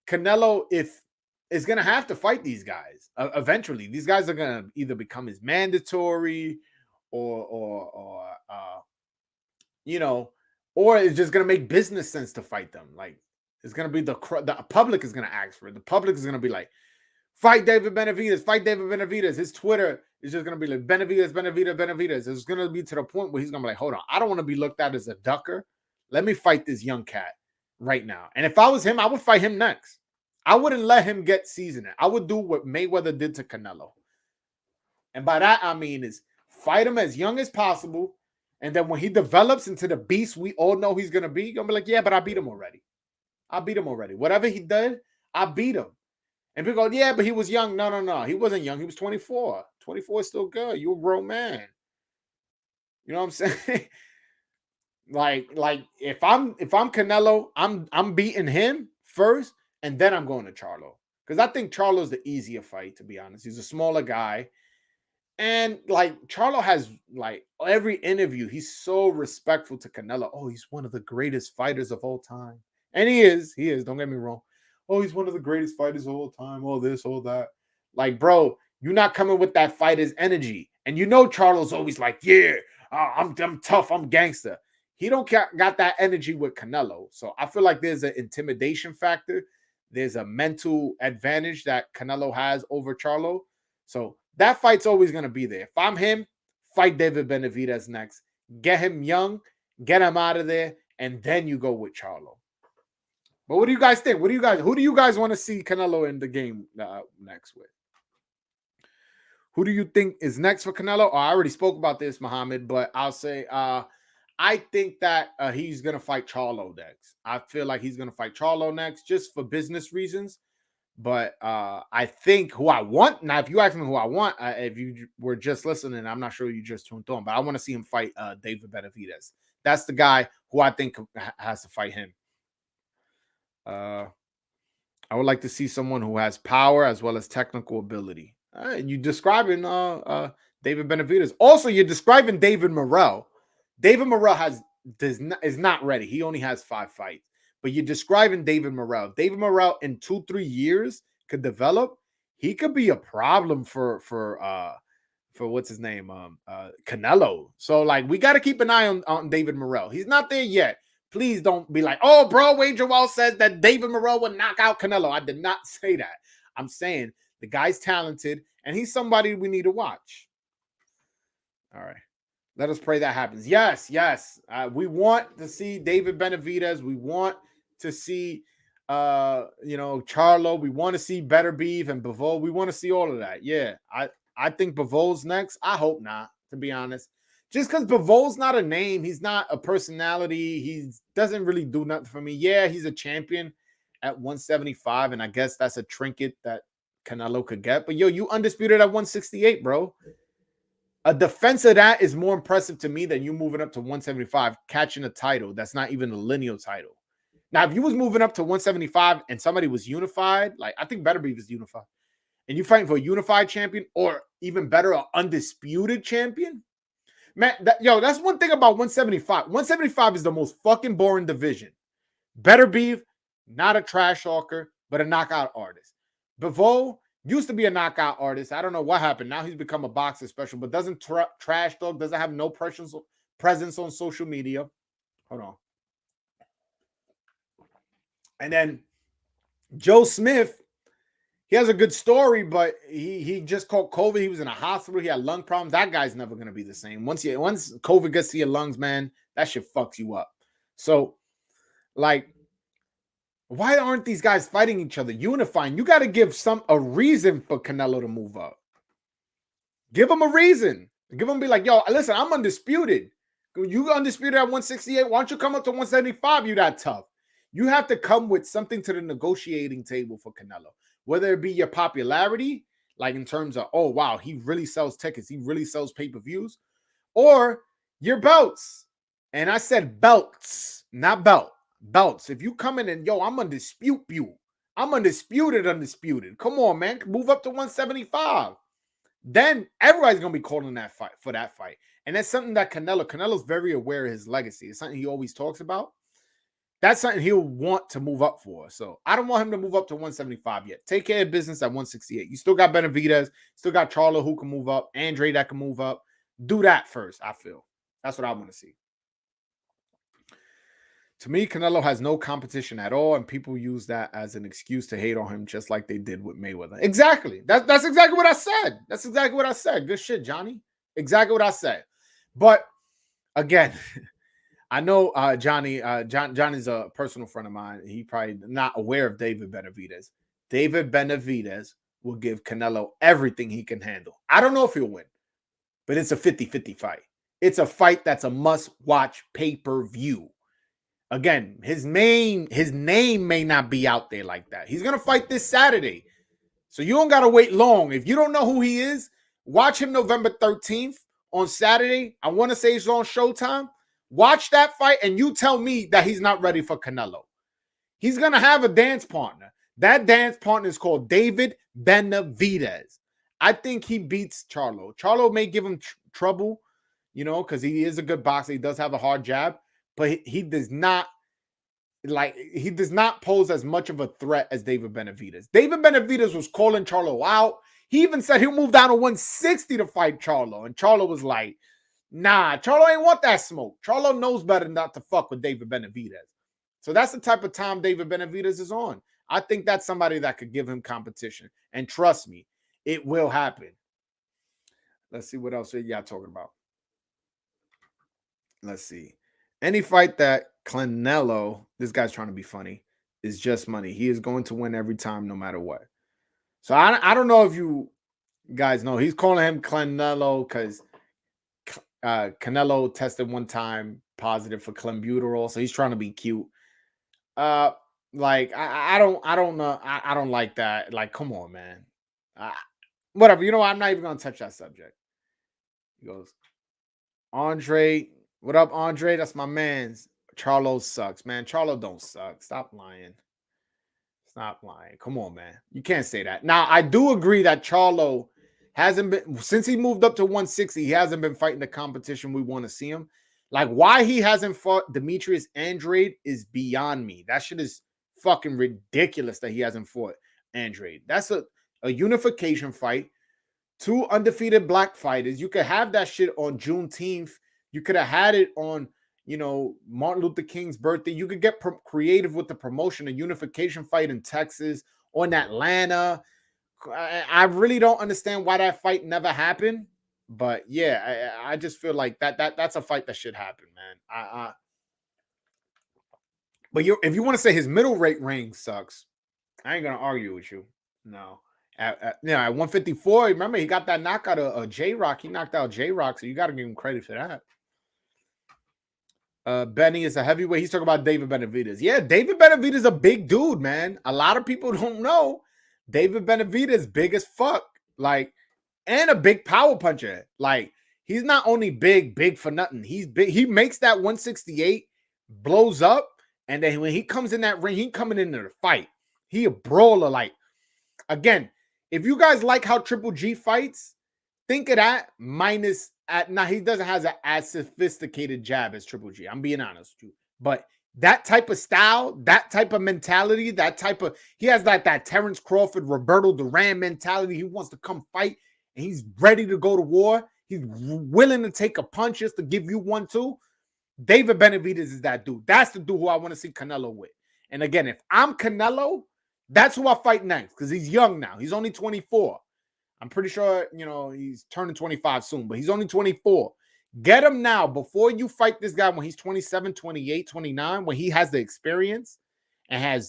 Canelo, if is going to have to fight these guys eventually. These guys are going to either become his mandatory or or it's just going to make business sense to fight them. Like it's going to be the public is going to ask for it. The public is going to be like, fight David Benavidez, fight David Benavidez. His Twitter is just going to be like Benavidez. It's going to be to the point where he's going to be like, hold on, I don't want to be looked at as a ducker. Let me fight this young cat right now. And if I was him, I would fight him next. I wouldn't let him get seasoning. I would do what Mayweather did to Canelo. And by that, I mean is fight him as young as possible. And then when he develops into the beast we all know he's going to be, you're going to be like, yeah, but I beat him already. Whatever he did, I beat him. And people go, yeah, but he was young. No. He wasn't young. He was 24. 24 is still good. You're a grown man. You know what I'm saying? like if I'm Canelo, I'm beating him first, and then I'm going to Charlo. Because I think Charlo's the easier fight, to be honest. He's a smaller guy. And like Charlo has like every interview, he's so respectful to Canelo. Oh, he's one of the greatest fighters of all time. And he is. Don't get me wrong. Oh, he's one of the greatest fighters of all time. All this, all that. Like, bro, you're not coming with that fighter's energy. And you know Charlo's always like, yeah, I'm tough. I'm gangster. He don't got that energy with Canelo. So I feel like there's an intimidation factor. There's a mental advantage that Canelo has over Charlo. So that fight's always going to be there. If I'm him, fight David Benavidez next. Get him young, get him out of there, and then you go with Charlo. But what do you guys think? Who do you guys want to see Canelo in the game next with? Who do you think is next for Canelo? Oh, I already spoke about this, Muhammad, but I'll say I think that he's going to fight Charlo next. I feel like he's going to fight Charlo next just for business reasons. But I think who I want, now if you ask me who I want, if you were just listening, I'm not sure you just tuned on, but I want to see him fight David Benavidez. That's the guy who I think has to fight him. I would like to see someone who has power as well as technical ability. You describing David Benavidez. Also, you're describing David Morrell. David Morrell is not ready. He only has 5 fights. But you're describing David Morrell. David Morrell in 2-3 years could develop. He could be a problem for what's his name? Canelo. So like we got to keep an eye on David Morrell. He's not there yet. Please don't be like, oh, bro, Wade Joel says that David Morrell would knock out Canelo. I did not say that. I'm saying the guy's talented and he's somebody we need to watch. All right. Let us pray that happens. Yes. We want to see David Benavidez. We want to see, Charlo. We want to see Better Beef and Bivol. We want to see all of that. Yeah, I think Bivol's next. I hope not, to be honest. Just because Bivol's not a name. He's not a personality. He doesn't really do nothing for me. Yeah, he's a champion at 175, and I guess that's a trinket that Canelo could get. But, you undisputed at 168, bro. A defense of that is more impressive to me than you moving up to 175, catching a title that's not even a lineal title. Now, if you was moving up to 175 and somebody was unified, like I think Better Beef is unified, and you fighting for a unified champion or even better, an undisputed champion, man, that's one thing about 175. 175 is the most fucking boring division. Better Beef, not a trash talker, but a knockout artist. Bivol used to be a knockout artist. I don't know what happened. Now he's become a boxer special, but doesn't trash talk, doesn't have no presence on social media. Hold on. And then Joe Smith, he has a good story, but he just caught COVID. He was in a hospital. He had lung problems. That guy's never going to be the same. Once COVID gets to your lungs, man, that shit fucks you up. So, like, why aren't these guys fighting each other, unifying? You got to give a reason for Canelo to move up. Give him a reason. Give him be like, yo, listen, I'm undisputed. You undisputed at 168. Why don't you come up to 175? You that tough. You have to come with something to the negotiating table for Canelo, whether it be your popularity, like in terms of, oh, wow, he really sells tickets. He really sells pay-per-views, or your belts. And I said belts, not belt. Belts. If you come in and, yo, I'm undisputed you. I'm undisputed. Come on, man. Move up to 175. Then everybody's gonna be calling that fight for that fight. And that's something that Canelo's very aware of his legacy. It's something he always talks about. That's something he'll want to move up for. So I don't want him to move up to 175 yet. Take care of business at 168. You still got Benavidez, still got Charlo who can move up, Andre that can move up. Do that first, I feel. That's what I want to see. To me, Canelo has no competition at all, and people use that as an excuse to hate on him, just like they did with Mayweather. Exactly. That's exactly what I said. That's exactly what I said. Good shit, Johnny. Exactly what I said. But again, I know Johnny's a personal friend of mine. He probably not aware of David Benavidez. David Benavidez will give Canelo everything he can handle. I don't know if he'll win, but it's a 50-50 fight. It's a fight that's a must-watch pay-per-view. Again, his name may not be out there like that. He's going to fight this Saturday. So you don't got to wait long. If you don't know who he is, watch him November 13th on Saturday. I want to say it's on Showtime. Watch that fight and you tell me that he's not ready for Canelo. He's going to have a dance partner. That dance partner is called David Benavidez. I think he beats Charlo. Charlo may give him trouble, because he is a good boxer. He does have a hard jab. But he does not pose as much of a threat as David Benavidez. David Benavidez was calling Charlo out. He even said he'll move down to 160 to fight Charlo. And Charlo was like, nah, Charlo ain't want that smoke. Charlo knows better not to fuck with David Benavidez. So that's the type of time David Benavidez is on. I think that's somebody that could give him competition. And trust me, it will happen. Let's see what else y'all talking about. Let's see. Any fight that Canelo, this guy's trying to be funny, is just money. He is going to win every time, no matter what. So I don't know if you guys know. He's calling him Canelo because Canelo tested one time positive for clenbuterol, so he's trying to be cute. I don't know. I don't like that. Like, come on, man. Whatever. You know what? I'm not even going to touch that subject. He goes, Andre. What up, Andre? That's my man's. Charlo sucks, man. Charlo don't suck. Stop lying. Stop lying. Come on, man. You can't say that. Now, I do agree that Charlo hasn't been, since he moved up to 160, he hasn't been fighting the competition we want to see him. Like, why he hasn't fought Demetrius Andrade is beyond me. That shit is fucking ridiculous that he hasn't fought Andrade. That's a unification fight. 2 undefeated black fighters. You could have that shit on Juneteenth. You could have had it on, Martin Luther King's birthday. You could get creative with the promotion, a unification fight in Texas or in Atlanta. I really don't understand why that fight never happened. But yeah, I just feel like that's a fight that should happen, man. But if you want to say his middle rate range sucks, I ain't gonna argue with you. No. At 154, remember he got that knockout of J-Rock. He knocked out J-Rock, so you got to give him credit for that. Benny is a heavyweight. He's talking about David Benavidez. Yeah, David Benavidez is a big dude, man. A lot of people don't know David Benavidez big as fuck. Like, and a big power puncher. Like, he's not only big for nothing. He's big. He makes that 168, blows up, and then when he comes in that ring, he coming into the fight. He a brawler. Like, again, if you guys like how Triple G fights, think of that minus now he doesn't have as sophisticated jab as Triple G. I'm being honest with you. But that type of style, that type of mentality, he has like that Terrence Crawford, Roberto Duran mentality. He wants to come fight and he's ready to go to war. He's willing to take a punch just to give you one, too. David Benavidez is that dude. That's the dude who I want to see Canelo with. And again, if I'm Canelo, that's who I fight next because he's young now. He's only 24. I'm pretty sure, he's turning 25 soon, but he's only 24. Get him now before you fight this guy when he's 27, 28, 29, when he has the experience and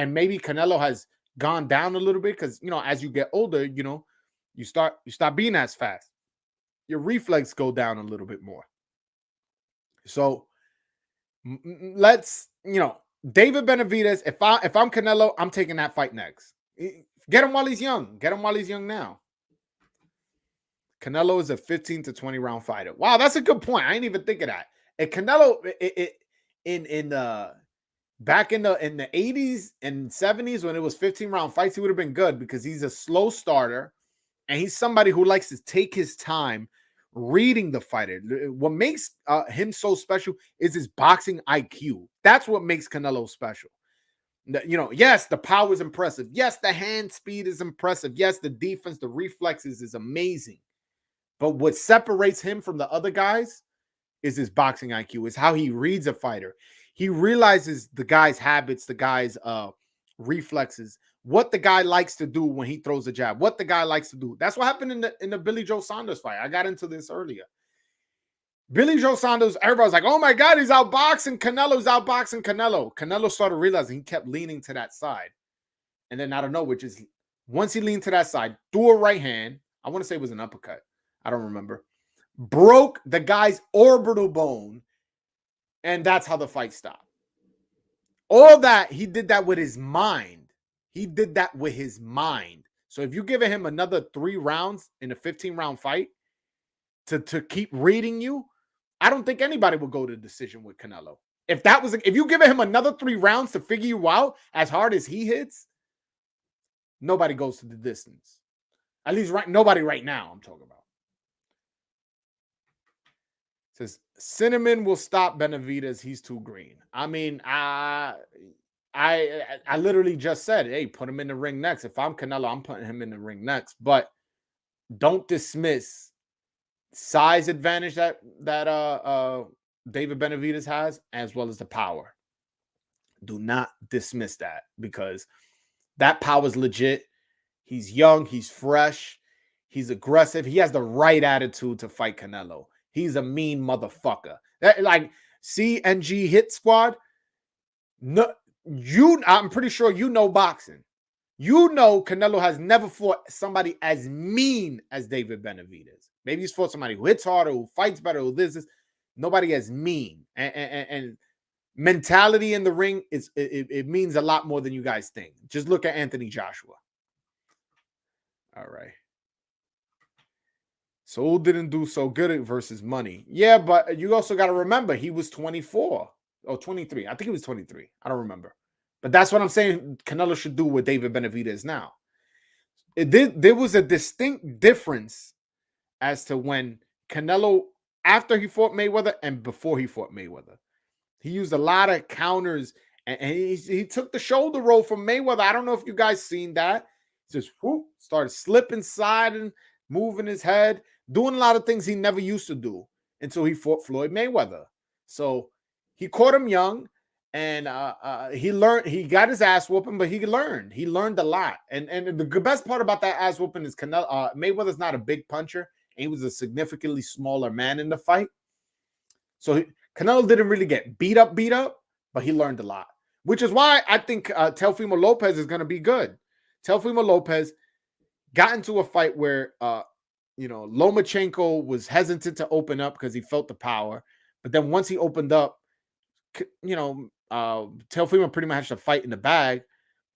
maybe Canelo has gone down a little bit because, as you get older, you start being as fast. your reflex go down a little bit more. So let's, David Benavidez, if I'm Canelo, I'm taking that fight next. Get him while he's young. Get him while he's young now. Canelo is a 15 to 20 round fighter. Wow, that's a good point. I didn't even think of that. And Canelo back in the 80s and 70s when it was 15 round fights, he would have been good because he's a slow starter and he's somebody who likes to take his time reading the fighter. What makes him so special is his boxing IQ. That's what makes Canelo special. Yes, the power is impressive. Yes, the hand speed is impressive. Yes, the defense, the reflexes is amazing. But what separates him from the other guys is his boxing IQ, is how he reads a fighter. He realizes the guy's habits, the guy's reflexes, what the guy likes to do when he throws a jab, what the guy likes to do. That's what happened in the Billy Joe Saunders fight. I got into this earlier. Billy Joe Saunders, everybody's like, oh my God, he's outboxing Canelo. He's outboxing Canelo. Canelo started realizing he kept leaning to that side. And then out of nowhere, once he leaned to that side, threw a right hand. I want to say it was an uppercut. I don't remember. Broke the guy's orbital bone. And that's how the fight stopped. All that, he did that with his mind. He did that with his mind. So if you give him another 3 rounds in a 15-round fight to keep reading you, I don't think anybody will go to decision with Canelo. If you give him another 3 rounds to figure you out as hard as he hits, nobody goes to the distance. At least nobody right now I'm talking about. Says Cinnamon will stop Benavidez. He's too green. I mean, I literally just said, hey, put him in the ring next. If I'm Canelo, I'm putting him in the ring next. But don't dismiss size advantage that David Benavidez has, as well as the power. Do not dismiss that because that power is legit. He's young. He's fresh. He's aggressive. He has the right attitude to fight Canelo. He's a mean motherfucker. Like CNG Hit Squad. No, I'm pretty sure you know boxing. You know Canelo has never fought somebody as mean as David Benavidez. Maybe he's fought somebody who hits harder, who fights better, who this is. Nobody as mean. And mentality in the ring it means a lot more than you guys think. Just look at Anthony Joshua. All right. Soul didn't do so good versus Money. Yeah, but you also got to remember he was 24 or 23. I think he was 23. I don't remember. But that's what I'm saying Canelo should do what David Benavidez now. There was a distinct difference as to when Canelo, after he fought Mayweather and before he fought Mayweather. He used a lot of counters and he took the shoulder roll from Mayweather. I don't know if you guys seen that. He just started slipping, sliding, moving his head, doing a lot of things he never used to do until he fought Floyd Mayweather. So he caught him young and he learned, he got his ass whooping, but he learned a lot. And the best part about that ass whooping is Mayweather's not a big puncher. And he was a significantly smaller man in the fight. So Canelo didn't really get beat up, but he learned a lot, which is why I think Teofimo Lopez is going to be good. Teofimo Lopez got into a fight where, Lomachenko was hesitant to open up because he felt the power. But then once he opened up, Teofimo pretty much had to fight in the bag,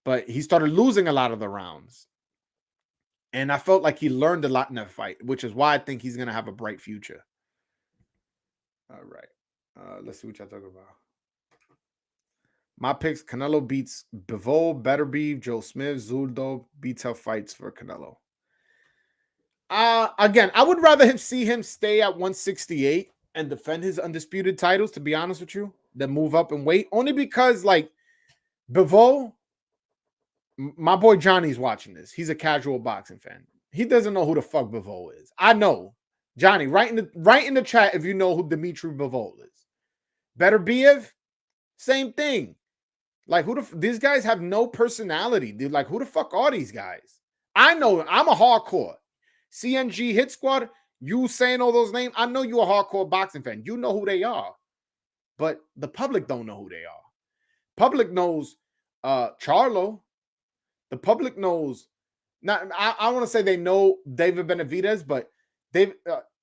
but he started losing a lot of the rounds. And I felt like he learned a lot in that fight, which is why I think he's going to have a bright future. All right. Let's see what y'all talking about. My picks, Canelo beats Bivol, Beterbiev, Joe Smith, Zuldo, be tough fights for Canelo. Again, I would rather see him stay at 168 and defend his undisputed titles, to be honest with you, than move up and wait. Only because, Bivol, my boy Johnny's watching this. He's a casual boxing fan. He doesn't know who the fuck Bivol is. I know. Johnny, write in the chat if you know who Dimitri Bivol is. Beterbiev, same thing. These guys have no personality, dude. Like, who the fuck are these guys? I know. I'm a hardcore. CNG Hit Squad, you saying all those names, I know you're a hardcore boxing fan. You know who they are. But the public don't know who they are. Public knows Charlo. The public knows, I want to say they know David Benavidez, but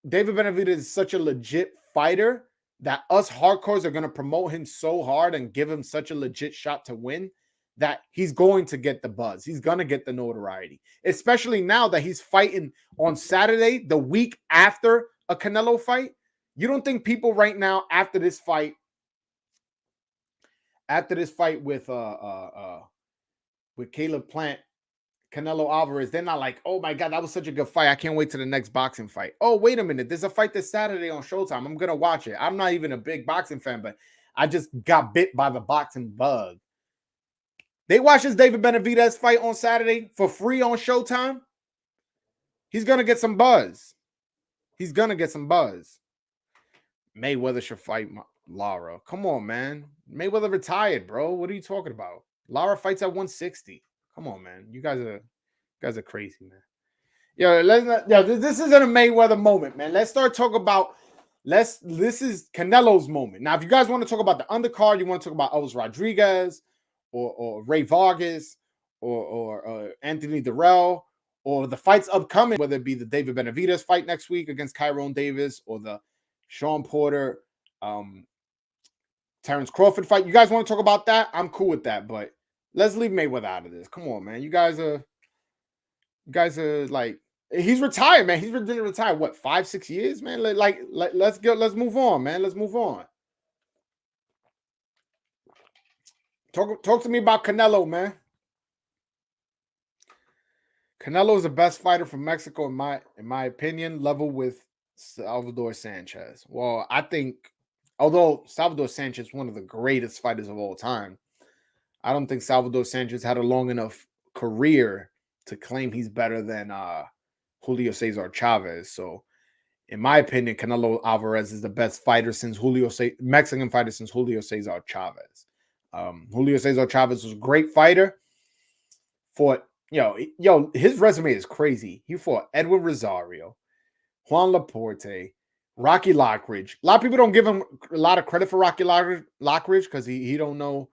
David Benavidez is such a legit fighter that us hardcores are going to promote him so hard and give him such a legit shot to win that he's going to get the buzz. He's going to get the notoriety, especially now that he's fighting on Saturday, the week after a Canelo fight. You don't think people right now after this fight with Caleb-Plant, Canelo Alvarez, they're not like, oh my God, that was such a good fight. I can't wait to the next boxing fight. Oh, wait a minute. There's a fight this Saturday on Showtime. I'm going to watch it. I'm not even a big boxing fan, but I just got bit by the boxing bug. They watch this David Benavidez fight on Saturday for free on Showtime. He's going to get some buzz. He's going to get some buzz. Mayweather should fight Lara. Come on, man. Mayweather retired, bro. What are you talking about? Lara fights at 160. Come on, man. You guys are crazy, man. This isn't a Mayweather moment, man. Let's start talking about this is Canelo's moment. Now, if you guys want to talk about the undercard, you want to talk about Elvis Rodriguez or Ray Vargas or Anthony Durrell or the fights upcoming, whether it be the David Benavidez fight next week against Kyron Davis or the Sean Porter, Terrence Crawford fight. You guys want to talk about that? I'm cool with that, but let's leave Mayweather out of this. Come on, man. You guys are like, he's retired, man. He's been retired, what, 5-6 years, man? Let's move on, man. Let's move on. Talk to me about Canelo, man. Canelo is the best fighter from Mexico, in my opinion, level with Salvador Sanchez. Well, I think, although Salvador Sanchez is one of the greatest fighters of all time, I don't think Salvador Sanchez had a long enough career to claim he's better than Julio Cesar Chavez. So, in my opinion, Canelo Alvarez is the best fighter since Mexican fighter since Julio Cesar Chavez. Julio Cesar Chavez was a great fighter. Fought, his resume is crazy. He fought Edwin Rosario, Juan Laporte, Rocky Lockridge. A lot of people don't give him a lot of credit for Rocky Lockridge because he don't know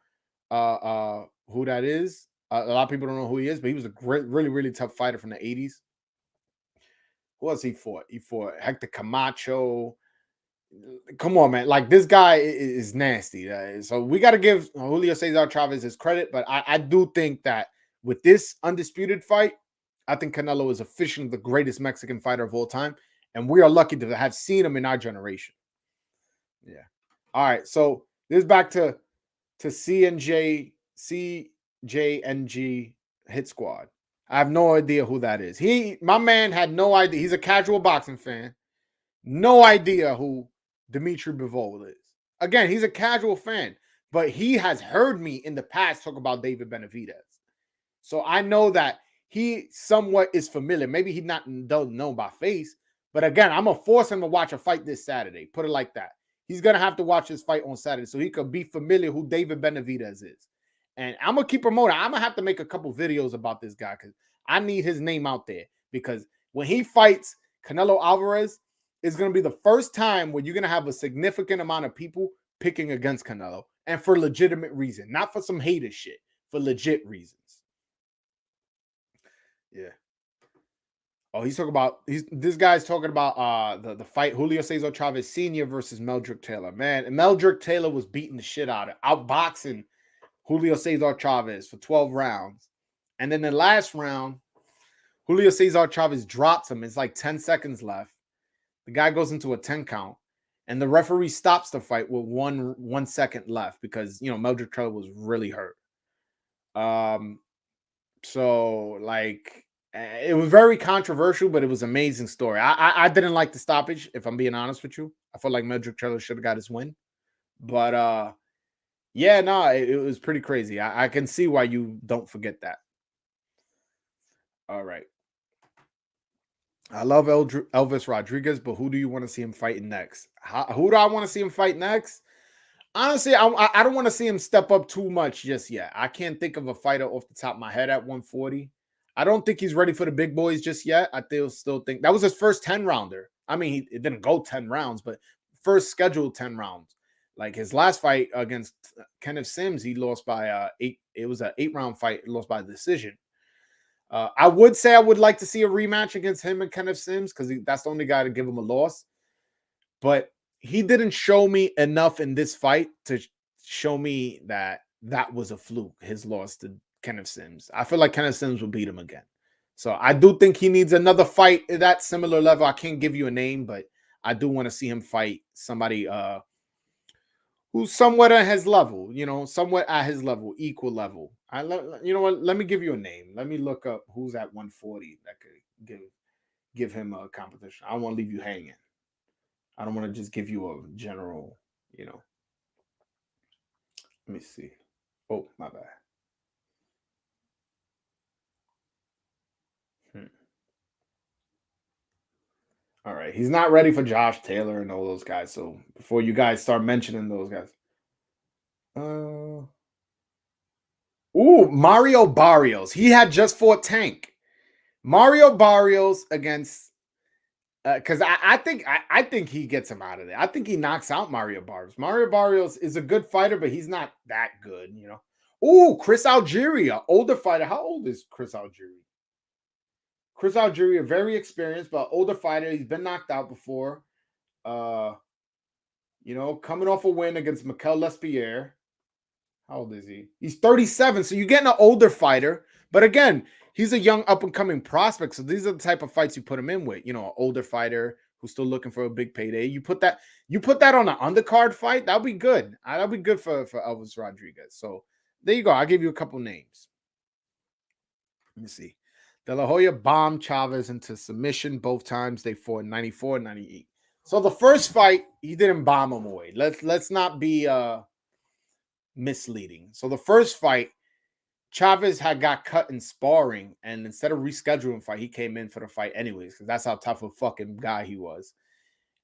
who that is. A lot of people don't know who he is, but he was a great, really, really tough fighter from the 80s. Who else he fought? He fought Hector Camacho. Come on, man. Like, this guy is nasty. So we got to give Julio Cesar Chavez his credit, but I do think that with this undisputed fight, I think Canelo is officially the greatest Mexican fighter of all time, and we are lucky to have seen him in our generation. Yeah. All right, so this is back to CJNG Hit Squad. I have no idea who that is. My man had no idea. He's a casual boxing fan. No idea who Dimitri Bivol is. Again, he's a casual fan, but he has heard me in the past talk about David Benavidez. So I know that he somewhat is familiar. Maybe he don't know by face, but again, I'm going to force him to watch a fight this Saturday. Put it like that. He's going to have to watch this fight on Saturday so he could be familiar who David Benavidez is. And I'm going to keep promoting. I'm going to have to make a couple videos about this guy because I need his name out there, because when he fights Canelo Alvarez, it's going to be the first time where you're going to have a significant amount of people picking against Canelo, and for legitimate reason, not for some hater shit, for legit reasons. Yeah. Oh, this guy's talking about the fight Julio Cesar Chavez Sr. versus Meldrick Taylor. Man, and Meldrick Taylor was beating the shit out of, outboxing Julio Cesar Chavez for 12 rounds. And then the last round, Julio Cesar Chavez drops him. It's like 10 seconds left. The guy goes into a 10 count, and the referee stops the fight with 1 second left because, Meldrick Taylor was really hurt. So, like, it was very controversial, but it was an amazing story. I didn't like the stoppage, if I'm being honest with you. I felt like Meldrick Taylor should have got his win. But, it was pretty crazy. I can see why you don't forget that. All right. I love Elvis Rodriguez, but who do you want to see him fighting next? Who do I want to see him fight next? Honestly, I don't want to see him step up too much just yet. I can't think of a fighter off the top of my head at 140. I don't think he's ready for the big boys just yet. I still think that was his first 10-rounder. I mean, it didn't go 10 rounds, but first scheduled 10 rounds. Like his last fight against Kenneth Sims, he lost by 8. It was an 8-round fight. He lost by decision. I would say I would like to see a rematch against him and Kenneth Sims because that's the only guy to give him a loss. But he didn't show me enough in this fight to show me that was a fluke, his loss to Kenneth Sims. I feel like Kenneth Sims will beat him again. So I do think he needs another fight at that similar level. I can't give you a name, but I do want to see him fight somebody who's somewhat at his level, somewhat at his level, equal level. You know what? Let me give you a name. Let me look up who's at 140 that could give him a competition. I don't want to leave you hanging. I don't want to just give you a general, Let me see. Oh, my bad. All right. He's not ready for Josh Taylor and all those guys. So before you guys start mentioning those guys. Mario Barrios. He had just fought Tank. Mario Barrios against because I think he gets him out of there. I think he knocks out Mario Barrios. Mario Barrios is a good fighter, but he's not that good, Chris Algieri, older fighter. How old is Chris Algieri? Chris Algieri, very experienced, but older fighter. He's been knocked out before. Coming off a win against Mikel Lespierre. How old is he? He's 37. So you're getting an older fighter. But again, he's a young up-and-coming prospect. So these are the type of fights you put him in with. An older fighter who's still looking for a big payday. You put that on an undercard fight, that'll be good. That'll be good for Elvis Rodriguez. So there you go. I'll give you a couple names. Let me see. De La Hoya bombed Chavez into submission both times. They fought 94 and 98. So the first fight, he didn't bomb him away. Let's not be misleading. So the first fight, Chavez got cut in sparring, and instead of rescheduling fight, he came in for the fight anyways, because that's how tough a fucking guy he was.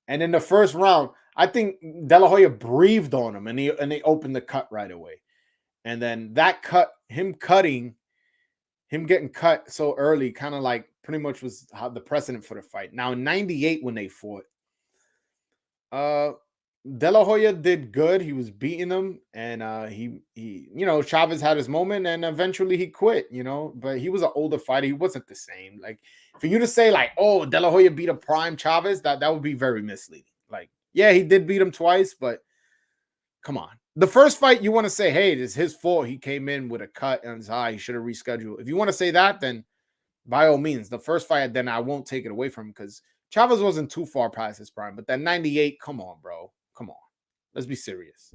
And in the first round, I think De La Hoya breathed on him, and they opened the cut right away. And then that cut, him getting cut so early, kind of like pretty much was how the precedent for the fight. Now in 98 when they fought, De La Hoya did good. He was beating him, and he Chavez had his moment, and eventually he quit. But he was an older fighter. He wasn't the same. Like for you to say like, oh, De La Hoya beat a prime Chavez, that would be very misleading. Like, yeah, he did beat him twice, but come on. The first fight, you want to say, hey, it's his fault. He came in with a cut and his eye. He should have rescheduled. If you want to say that, then by all means. The first fight, then I won't take it away from him because Chavez wasn't too far past his prime. But that 98, come on, bro. Come on. Let's be serious.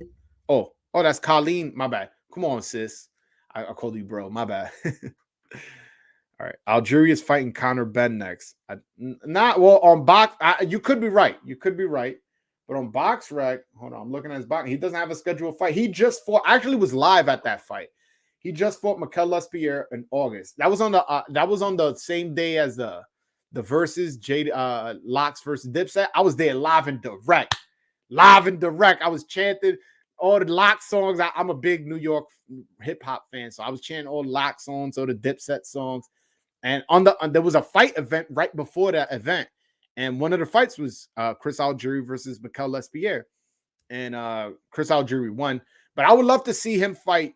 Oh, that's Colleen. My bad. Come on, sis. I called you bro. My bad. All right. Algieri is fighting Conor Benn next. On box. You could be right. But on BoxRec, hold on, I'm looking at his box. He doesn't have a scheduled fight. He just fought. Actually, was live at that fight. He just fought Mikel Lespierre in August. That was on the same day as the versus Locks versus Dipset. I was there live and direct. I was chanting all the Lock songs. I'm a big New York hip hop fan, so I was chanting all the Lock songs, all the Dipset songs. And there was a fight event right before that event. And one of the fights was Chris Algieri versus Mikel Lespierre. And Chris Algieri won. But I would love to see him fight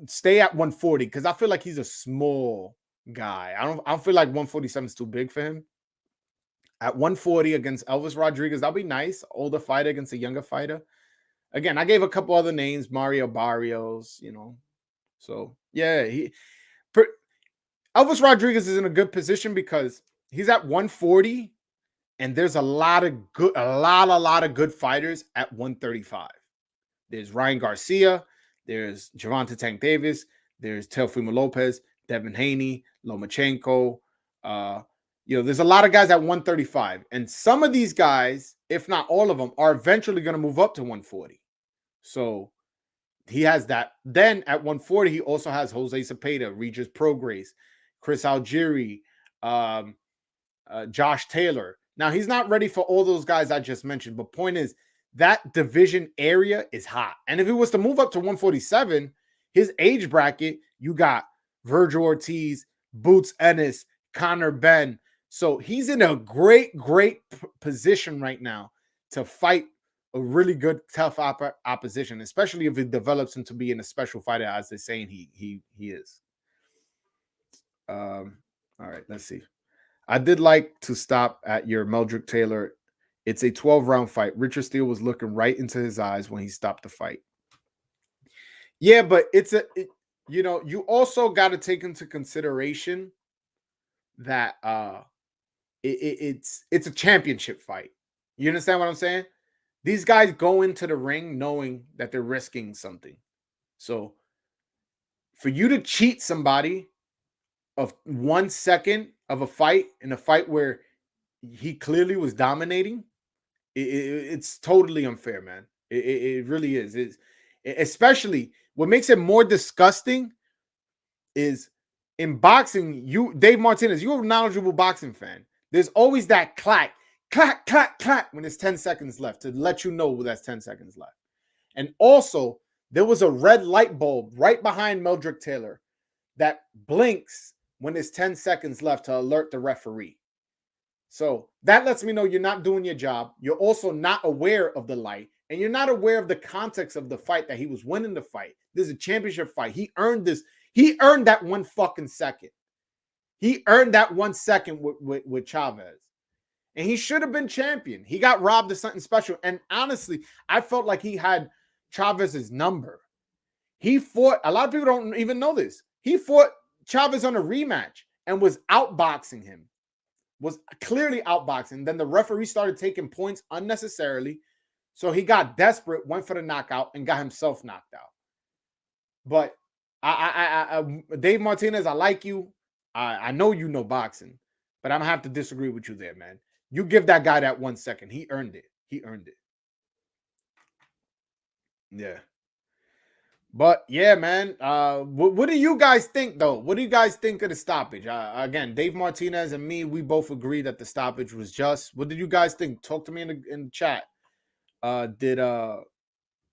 stay at 140 because I feel like he's a small guy. I don't feel like 147 is too big for him. At 140 against Elvis Rodriguez, that'll be nice. Older fighter against a younger fighter. Again, I gave a couple other names, Mario Barrios, So yeah, Elvis Rodriguez is in a good position because he's at 140, and there's a lot of good fighters at 135. There's Ryan Garcia, there's Gervonta Tank Davis, there's Teofimo Lopez, Devin Haney, Lomachenko. There's a lot of guys at 135, and some of these guys, if not all of them, are eventually going to move up to 140. So he has that. Then at 140, he also has Jose Cepeda, Regis Prograis, Chris Algieri, Josh Taylor. Now, he's not ready for all those guys I just mentioned, but point is, that division area is hot. And if he was to move up to 147, his age bracket, you got Virgil Ortiz, Boots Ennis, Conor Benn. So he's in a great position right now to fight a really good, tough opposition, especially if it develops into being a special fighter, as they're saying he is. All right, let's see. I did like to stop at your Meldrick Taylor. It's a 12-round fight. Richard Steele was looking right into his eyes when he stopped the fight. Yeah, but you also got to take into consideration that it's a championship fight. You understand what I'm saying? These guys go into the ring knowing that they're risking something. So for you to cheat somebody of 1 second of a fight, in a fight where he clearly was dominating, it's totally unfair, man. It really is. It's, especially what makes it more disgusting is in boxing, Dave Martinez, you're a knowledgeable boxing fan. There's always that clack, clack, clack, clack when there's 10 seconds left to let you know that's 10 seconds left. And also, there was a red light bulb right behind Meldrick Taylor that blinks when there's 10 seconds left to alert the referee. So that lets me know you're not doing your job. You're also not aware of the light, and you're not aware of the context of the fight, that he was winning the fight. This is a championship fight. He earned this. He earned that 1 fucking second. He earned that 1 second with Chavez. And he should have been champion. He got robbed of something special. And honestly, I felt like he had Chavez's number. He fought, a lot of people don't even know this. He fought Chavez on a rematch and was outboxing him. Was clearly outboxing. Then the referee started taking points unnecessarily. So he got desperate, went for the knockout, and got himself knocked out. But Dave Martinez, I like you. I know you know boxing, but I'm gonna have to disagree with you there, man. You give that guy that 1 second. He earned it. He earned it. Yeah. But yeah, man. What do you guys think, though? What do you guys think of the stoppage? Again, Dave Martinez and me, we both agree that the stoppage was just. What did you guys think? Talk to me in the chat. Was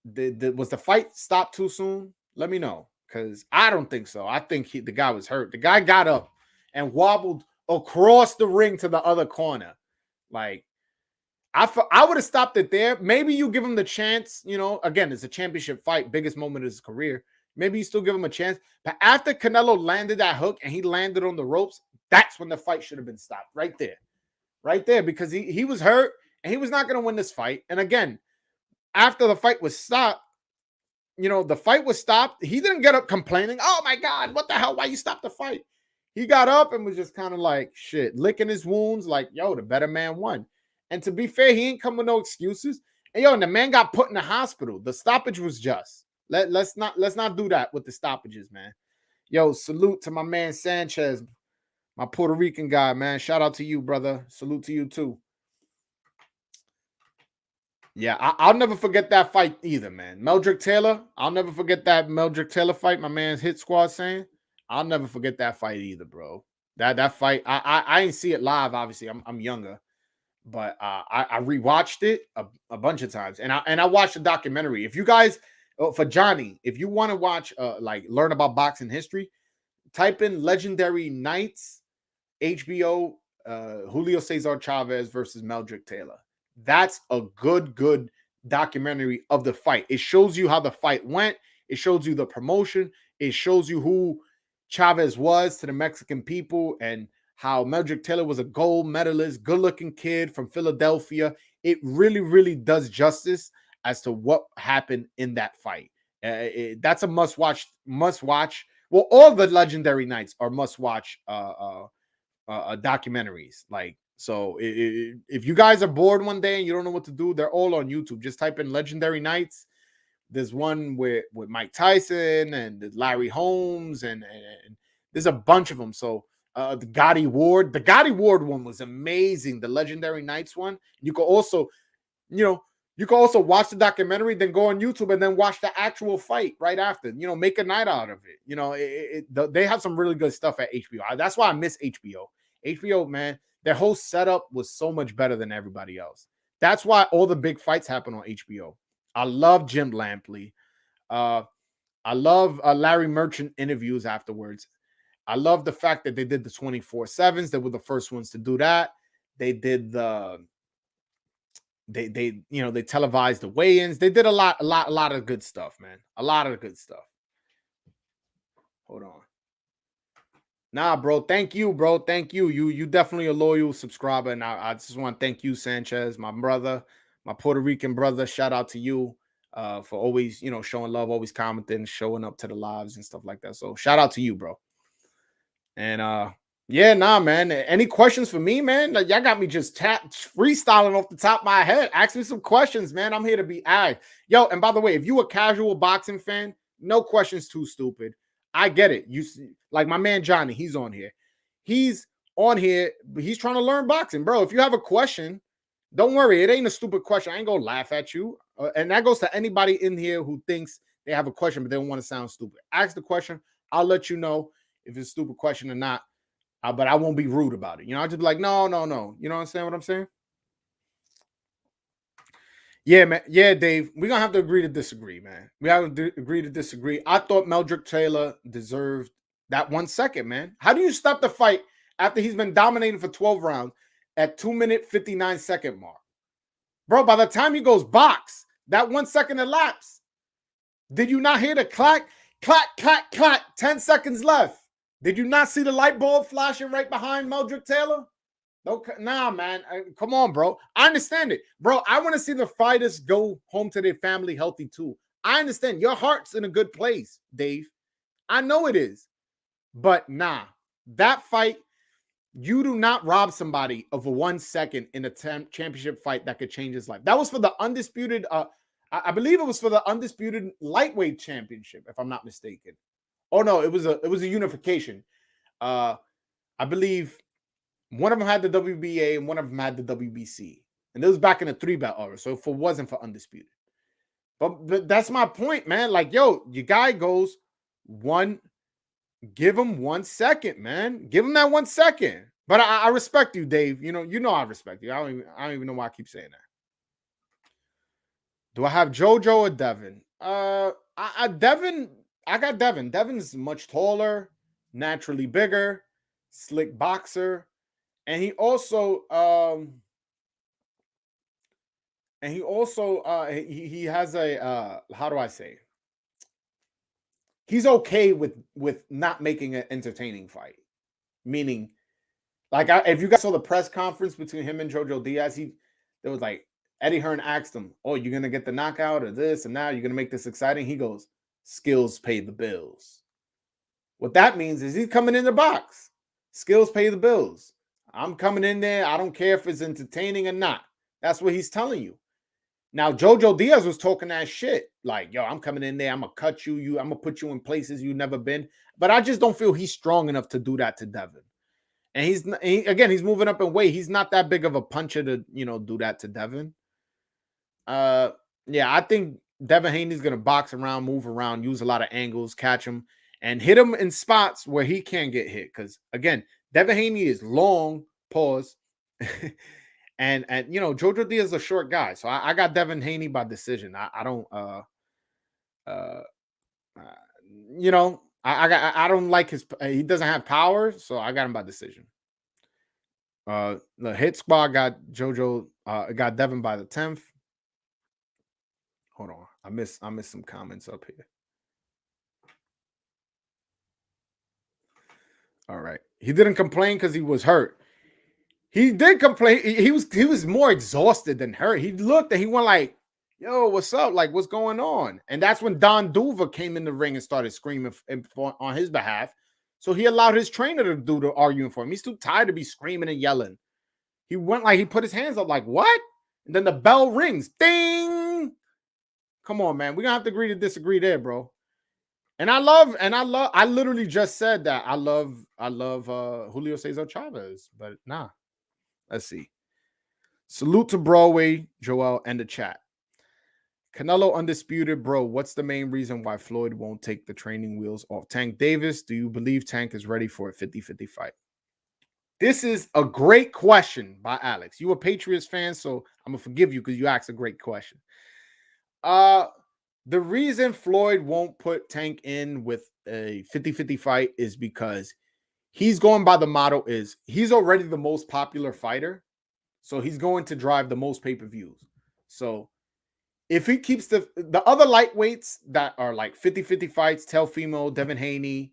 the fight stopped too soon? Let me know, because I don't think so. I think the guy was hurt. The guy got up and wobbled across the ring to the other corner. Like, I would have stopped it there. Maybe you give him the chance. Again, it's a championship fight, biggest moment of his career. Maybe you still give him a chance. But after Canelo landed that hook and he landed on the ropes, that's when the fight should have been stopped. Right there. Right there. Because he was hurt and he was not going to win this fight. And again, after the fight was stopped, the fight was stopped. He didn't get up complaining, oh my God, what the hell? Why you stopped the fight? He got up and was just kind of like, shit, licking his wounds like, yo, the better man won. And to be fair, he ain't come with no excuses. And the man got put in the hospital. The stoppage was just. Let's not do that with the stoppages, man. Yo, salute to my man Sanchez, my Puerto Rican guy, man. Shout out to you, brother. Salute to you too. Yeah, I'll never forget that fight either, man. Meldrick Taylor, I'll never forget that Meldrick Taylor fight. My man's Hit Squad saying, I'll never forget that fight either, bro. That fight, I didn't see it live. Obviously, I'm younger, but I rewatched it a bunch of times, and I watched the documentary. If you guys, for Johnny, if you want to watch learn about boxing history, type in Legendary Nights, HBO, Julio Cesar Chavez versus Meldrick Taylor. That's a good documentary of the fight. It shows you how the fight went. It shows you the promotion. It shows you who Chavez was to the Mexican people and how Meldrick Taylor was a gold medalist, good-looking kid from Philadelphia. It really, really does justice as to what happened in that fight. That's a must-watch. Well, all the Legendary Nights are must-watch documentaries. So if you guys are bored one day and you don't know what to do, they're all on YouTube. Just type in Legendary Nights. There's one with Mike Tyson and Larry Holmes, and there's a bunch of them. So the Gotti Ward one was amazing. The Legendary Nights one. You can also, watch the documentary, then go on YouTube and then watch the actual fight right after. Make a night out of it. They have some really good stuff at HBO. That's why I miss HBO. HBO, man. Their whole setup was so much better than everybody else. That's why all the big fights happen on HBO. I love Jim Lampley. I love Larry Merchant interviews afterwards. I love the fact that they did the 24/7s. They were the first ones to do that. They did the They they televised the weigh-ins. They did a lot of good stuff, man. A lot of good stuff. Hold on. Nah, bro. Thank you, bro. Thank you. You definitely a loyal subscriber. And I just want to thank you, Sanchez, my brother, my Puerto Rican brother. Shout out to you for always, showing love, always commenting, showing up to the lives and stuff like that. So shout out to you, bro. And yeah, nah, man. Any questions for me, man? Like, y'all got me just freestyling off the top of my head. Ask me some questions, man. I'm here to be asked. Yo, and by the way, if you a casual boxing fan, no questions too stupid. I get it. You see, like my man Johnny, he's on here. He's on here, but he's trying to learn boxing, bro. If you have a question, don't worry. It ain't a stupid question. I ain't gonna laugh at you. And that goes to anybody in here who thinks they have a question, but they don't want to sound stupid. Ask the question. I'll let you know if it's a stupid question or not. But I won't be rude about it. I'll just be like, no. You know what I'm saying? Yeah, man. Yeah, Dave. We're gonna have to agree to disagree, man. We have to agree to disagree. I thought Meldrick Taylor deserved that 1 second, man. How do you stop the fight after he's been dominating for 12 rounds at 2-minute 59-second mark? Bro, by the time he goes box, that 1 second elapsed. Did you not hear the clack, clack, clack, clack? 10 seconds left. Did you not see the light bulb flashing right behind Meldrick Taylor? Okay, nah, man. Come on, bro. I understand it. Bro, I want to see the fighters go home to their family healthy too. I understand. Your heart's in a good place, Dave. I know it is. But nah, that fight, you do not rob somebody of a 1 second in a championship fight that could change his life. That was for the undisputed, I believe it was for the undisputed lightweight championship, if I'm not mistaken. Oh no, it was a unification. I believe one of them had the WBA and one of them had the WBC. And it was back in the 3-belt era. So it wasn't for undisputed. But that's my point, man. Like, yo, your guy goes give him 1 second, man. Give him that 1 second. But I respect you, Dave. You know I respect you. I don't even know why I keep saying that. Do I have JoJo or Devin? Devin, I got Devin. Devin's much taller, naturally bigger, slick boxer. And he also he has a how do I say? He's okay with not making an entertaining fight. Meaning, like if you guys saw the press conference between him and Jojo Diaz, there was like Eddie Hearn asked him, "Oh, you're gonna get the knockout or this and now you're gonna make this exciting?" He goes, "Skills pay the bills." What that means is he's coming in the box. Skills pay the bills. I'm coming in there. I don't care if it's entertaining or not. That's what he's telling you. Now, Jojo Diaz was talking that shit. Like, yo, I'm coming in there. I'm going to cut you. I'm going to put you in places you've never been. But I just don't feel he's strong enough to do that to Devin. And he's moving up in weight. He's not that big of a puncher to, do that to Devin. Yeah, I think Devin Haney's going to box around, move around, use a lot of angles, catch him, and hit him in spots where he can get hit. Because, again, Devin Haney is long, pause. and Jojo Diaz is a short guy. So I got Devin Haney by decision. I don't I don't like his he doesn't have power, so I got him by decision. The hit squad got Jojo got Devin by the 10th. Hold on. I missed some comments up here. All right. He didn't complain because he was hurt. He did complain. He was more exhausted than hurt. He looked and he went like, yo, what's up? Like, what's going on? And that's when Don Duva came in the ring and started screaming on his behalf. So he allowed his trainer to do the arguing for him. He's too tired to be screaming and yelling. He went like, he put his hands up like, what? And then the bell rings. Ding! Come on, man. We're going to have to agree to disagree there, bro. And I literally just said that I love Julio Cesar Chavez, but nah. Let's see. Salute to Broadway, Joel, and the chat. Canelo undisputed, bro. What's the main reason why Floyd won't take the training wheels off Tank Davis? Do you believe Tank is ready for a 50-50 fight? This is a great question by Alex. You a Patriots fan, so I'm gonna forgive you because you asked a great question. The reason Floyd won't put Tank in with a 50-50 fight is because he's going by the motto is he's already the most popular fighter. So he's going to drive the most pay-per-views. So if he keeps the other lightweights that are like 50-50 fights, Teofimo, Devin Haney,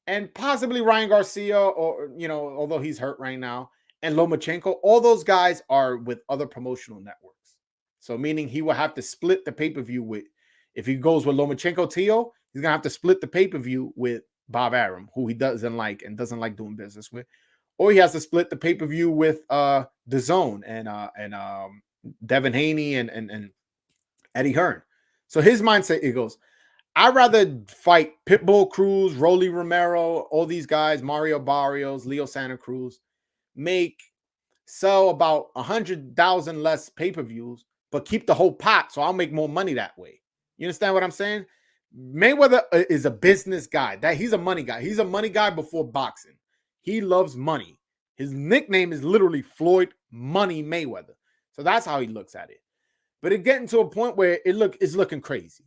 and possibly Ryan Garcia, or, although he's hurt right now, and Lomachenko, all those guys are with other promotional networks. So meaning he will have to split the pay-per-view with, if he goes with Lomachenko Tio, he's going to have to split the pay-per-view with Bob Arum, who he doesn't like and doesn't like doing business with. Or he has to split the pay-per-view with DAZN and Devin Haney and Eddie Hearn. So his mindset, it goes, I'd rather fight Pitbull Cruz, Rolly Romero, all these guys, Mario Barrios, Leo Santa Cruz, sell about 100,000 less pay-per-views, but keep the whole pot, so I'll make more money that way. You understand what I'm saying? Mayweather is a business guy. He's a money guy. He's a money guy before boxing. He loves money. His nickname is literally Floyd Money Mayweather. So that's how he looks at it. But it's getting to a point where it's looking crazy.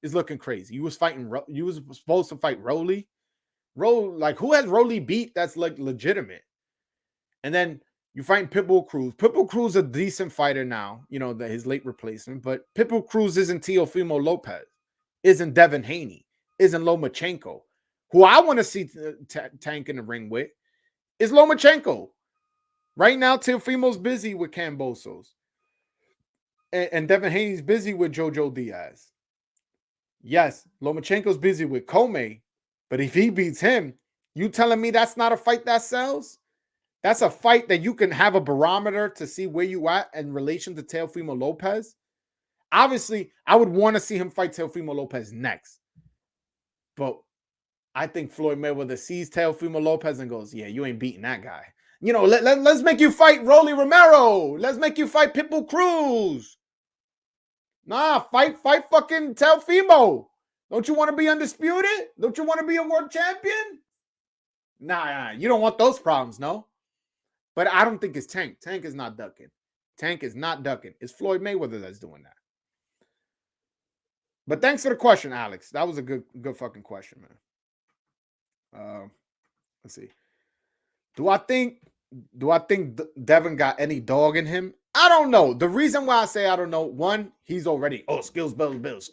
It's looking crazy. You was supposed to fight Rolly. Like, who has Rolly beat that's like legitimate? And then you fight Pitbull Cruz. Pitbull Cruz is a decent fighter now, his late replacement. But Pitbull Cruz isn't Teofimo Lopez, isn't Devin Haney, isn't Lomachenko. Who I want to see Tank in the ring with is Lomachenko. Right now, Teofimo's busy with Cambosos. And Devin Haney's busy with Jojo Diaz. Yes, Lomachenko's busy with Comey, but if he beats him, you telling me that's not a fight that sells? That's a fight that you can have a barometer to see where you at in relation to Teofimo Lopez. Obviously, I would want to see him fight Teofimo Lopez next. But I think Floyd Mayweather sees Teofimo Lopez and goes, yeah, you ain't beating that guy. Let's make you fight Rolly Romero. Let's make you fight Pitbull Cruz. Nah, fight fucking Teofimo. Don't you want to be undisputed? Don't you want to be a world champion? Nah, you don't want those problems, no? But I don't think it's Tank. Tank is not ducking. Tank is not ducking. It's Floyd Mayweather that's doing that. But thanks for the question, Alex. That was a good fucking question, man. Let's see. Do I think Devin got any dog in him? I don't know. The reason why I say I don't know, one, he's already, skills pay the bills.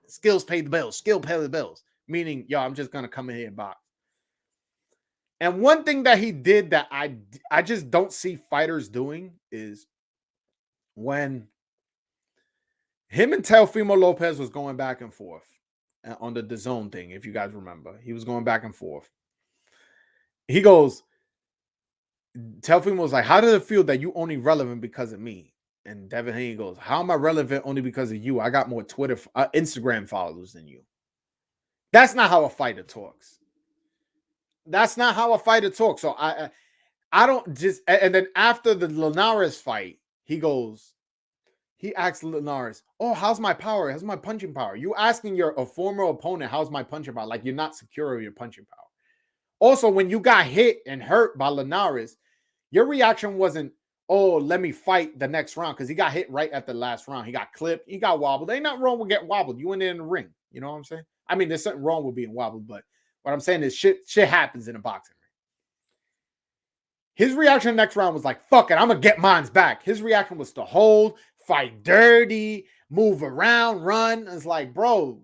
Skills pay the bills. Skill pay the bills. Meaning, I'm just going to come in here and box. And one thing that he did that I just don't see fighters doing is when him and Teofimo Lopez was going back and forth on the DAZN thing, if you guys remember. He was going back and forth. He goes, Teofimo was like, how did it feel that you only relevant because of me? And Devin Haney goes, how am I relevant only because of you? I got more Instagram followers than you. That's not how a fighter talks. That's not how a fighter talks. So I don't just, and then after the Linares fight, he asks Linares, how's my power? How's my punching power? You asking a former opponent, how's my punching power? Like, you're not secure of your punching power. Also, when you got hit and hurt by Linares, your reaction wasn't, let me fight the next round, because he got hit right at the last round. He got clipped. He got wobbled. Ain't nothing wrong with getting wobbled. You went in the ring. You know what I'm saying? I mean, there's something wrong with being wobbled, but what I'm saying is shit happens in a boxing ring. His reaction next round was like, fuck it, I'm going to get mines back. His reaction was to hold, fight dirty, move around, run. It's like, bro,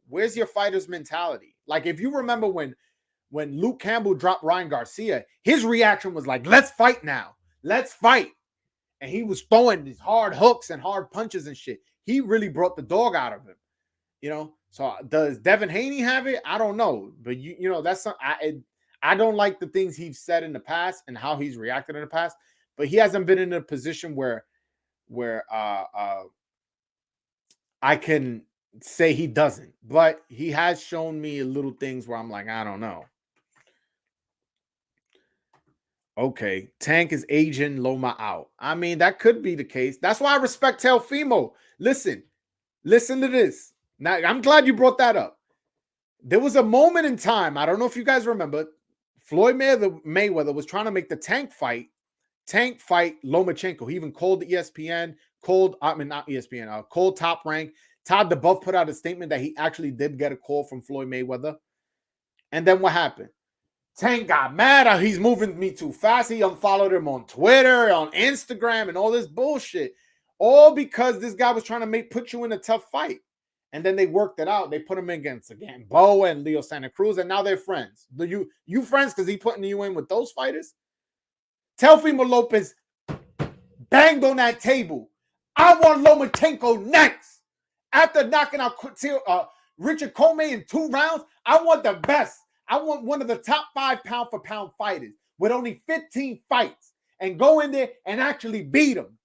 where's your fighter's mentality? Like, if you remember when Luke Campbell dropped Ryan Garcia, his reaction was like, let's fight now. Let's fight. And he was throwing these hard hooks and hard punches and shit. He really brought the dog out of him. So does Devin Haney have it? I don't know. But, that's something I don't like the things he's said in the past and how he's reacted in the past. But he hasn't been in a position where I can say he doesn't. But he has shown me little things where I'm like, I don't know. Okay, Tank is aging Loma out. I mean, that could be the case. That's why I respect Teofimo. Listen to this. Now, I'm glad you brought that up. There was a moment in time, I don't know if you guys remember, Floyd Mayweather was trying to make the Tank fight Lomachenko. He even called ESPN, called Top Rank. Todd DeBuff put out a statement that he actually did get a call from Floyd Mayweather. And then what happened? Tank got mad. He's moving me too fast. He unfollowed him on Twitter, on Instagram, and all this bullshit. All because this guy was trying to put you in a tough fight. And then they worked it out. They put him against again Bo and Leo Santa Cruz, and now they're friends. You friends because he putting you in with those fighters? Teofimo Lopez banged on that table. I want Lomachenko next. After knocking out Richard Comey in 2 rounds, I want the best. I want one of the top 5 pound-for-pound fighters with only 15 fights and go in there and actually beat him.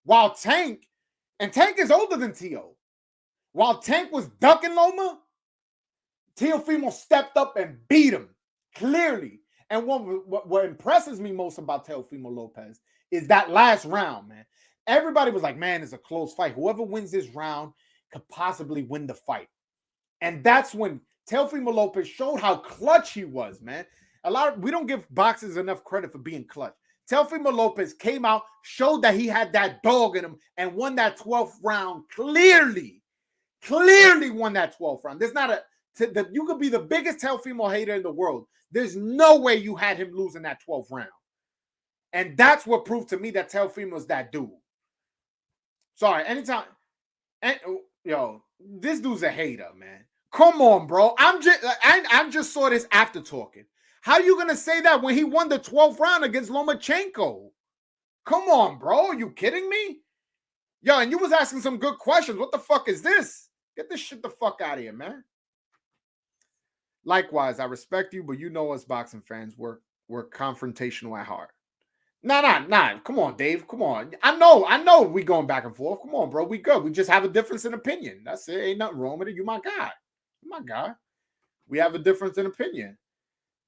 While Tank is older than Tio. While Tank was ducking Loma, Teofimo stepped up and beat him clearly. And what impresses me most about Teofimo Lopez is that last round, man. Everybody was like, man, it's a close fight. Whoever wins this round could possibly win the fight. And that's when Teofimo Lopez showed how clutch he was, man. We don't give boxers enough credit for being clutch. Teofimo Lopez came out, showed that he had that dog in him, and won that 12th round clearly. Clearly won that 12th round. There's not you could be the biggest Teofimo hater in the world. There's no way you had him losing that 12th round. And that's what proved to me that Teofimo's that dude. Sorry, anytime. And this dude's a hater, man. Come on, bro. I just saw this after talking. How you gonna say that when he won the 12th round against Lomachenko? Come on, bro. Are you kidding me? Yo, and you was asking some good questions. What the fuck is this? Get this shit the fuck out of here, man. Likewise, I respect you, but you know us boxing fans, we're confrontational at heart. Nah. Come on, Dave. Come on. I know we going back and forth. Come on, bro. We good. We just have a difference in opinion. That's it. Ain't nothing wrong with it. You my guy. You my guy. We have a difference in opinion.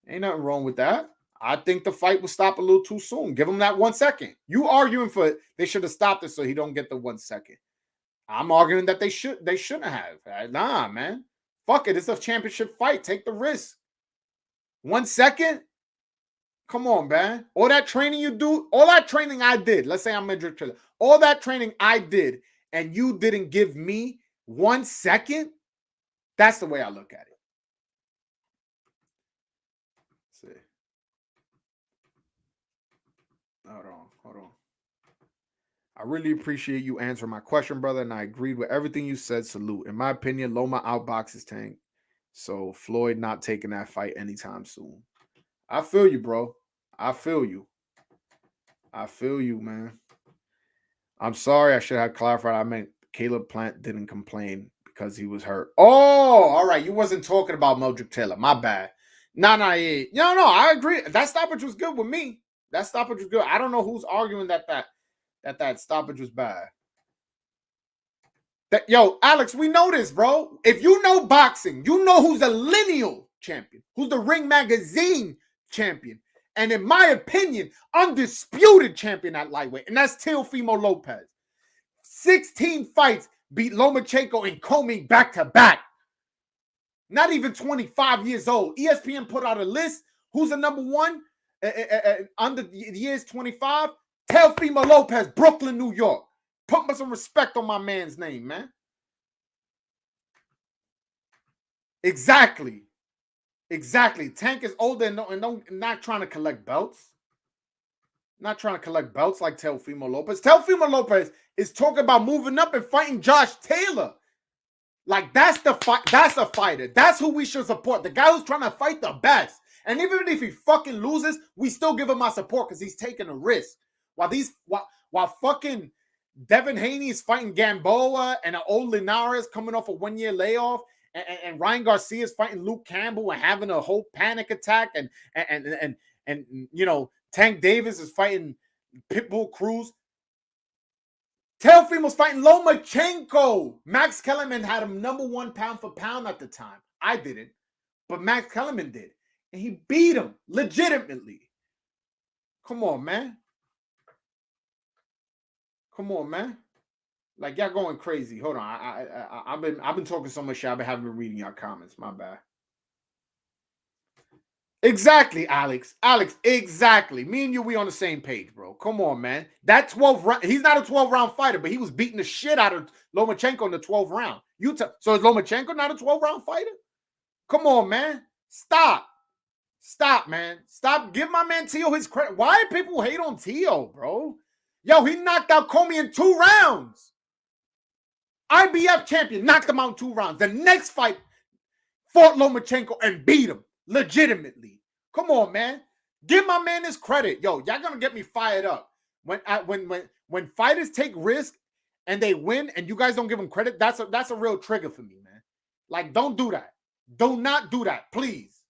Ain't nothing wrong with that. I think the fight will stop a little too soon. Give him that 1 second. You arguing for it. They should have stopped it so he don't get the 1 second. I'm arguing that they shouldn't have. Nah, man. Fuck it. It's a championship fight. Take the risk. 1 second? Come on, man. All that training you do, all that training I did. Let's say I'm Meldrick. All that training I did, and you didn't give me 1 second? That's the way I look at it. Let's see. Hold on. I really appreciate you answering my question, brother, and I agreed with everything you said. Salute. In my opinion, Loma outboxes Tank, so Floyd not taking that fight anytime soon. I feel you, bro. I feel you, man. I'm sorry. I should have clarified. I meant Canelo-Plant didn't complain because he was hurt. Oh, all right. You wasn't talking about Meldrick Taylor. My bad. Yeah. No, I agree. That stoppage was good with me. That stoppage was good. I don't know who's arguing that stoppage was bad. Yo, Alex, we know this, bro. If you know boxing, you know who's the lineal champion, who's the Ring Magazine champion, and in my opinion, undisputed champion at lightweight, and that's Teofimo Lopez. 16 fights, beat Lomachenko and Comey back to back. Not even 25 years old. ESPN put out a list. Who's the number one under the years 25? Teofimo Lopez, Brooklyn, New York. Put some respect on my man's name, man. Exactly. Tank is older and not trying to collect belts. Not trying to collect belts like Teofimo Lopez. Teofimo Lopez is talking about moving up and fighting Josh Taylor. Like, that's the fight. That's a fighter. That's who we should support. The guy who's trying to fight the best. And even if he fucking loses, we still give him our support because he's taking a risk. While fucking Devin Haney is fighting Gamboa and an old Linares coming off a 1 year layoff, and Ryan Garcia is fighting Luke Campbell and having a whole panic attack, and you know, Tank Davis is fighting Pitbull Cruz. Teofimo's fighting Lomachenko. Max Kellerman had him number 1 pound for pound at the time. I didn't, but Max Kellerman did, and he beat him legitimately. Come on, man. Like, y'all going crazy. Hold on. I've been talking so much shit. I haven't been reading y'all comments. My bad. Exactly, Alex. Exactly. Me and you, we on the same page, bro. Come on, man. That 12 round, he's not a 12-round fighter, but he was beating the shit out of Lomachenko in the 12th round. So is Lomachenko not a 12-round fighter? Come on, man. Stop, man. Stop. Give my man Tio his credit. Why do people hate on Tio, bro? Yo, he knocked out Comey in 2 rounds. IBF champion knocked him out in 2 rounds. The next fight, fought Lomachenko and beat him legitimately. Come on, man. Give my man his credit. Yo, y'all gonna get me fired up. When fighters take risk and they win and you guys don't give them credit, that's a real trigger for me, man. Like, don't do that. Do not do that, please.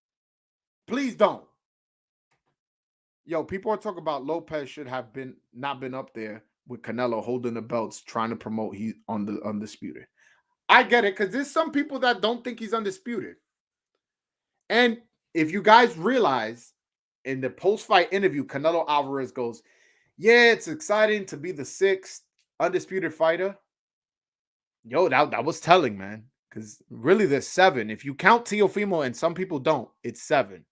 Please don't. Yo, people are talking about Lopez should have not been up there with Canelo holding the belts, trying to promote he's on the undisputed. I get it, because there's some people that don't think he's undisputed. And if you guys realize, in the post-fight interview, Canelo Alvarez goes, yeah, it's exciting to be the 6th undisputed fighter. Yo, that was telling, man. Because really there's 7. If you count Teofimo, and some people don't, it's 7.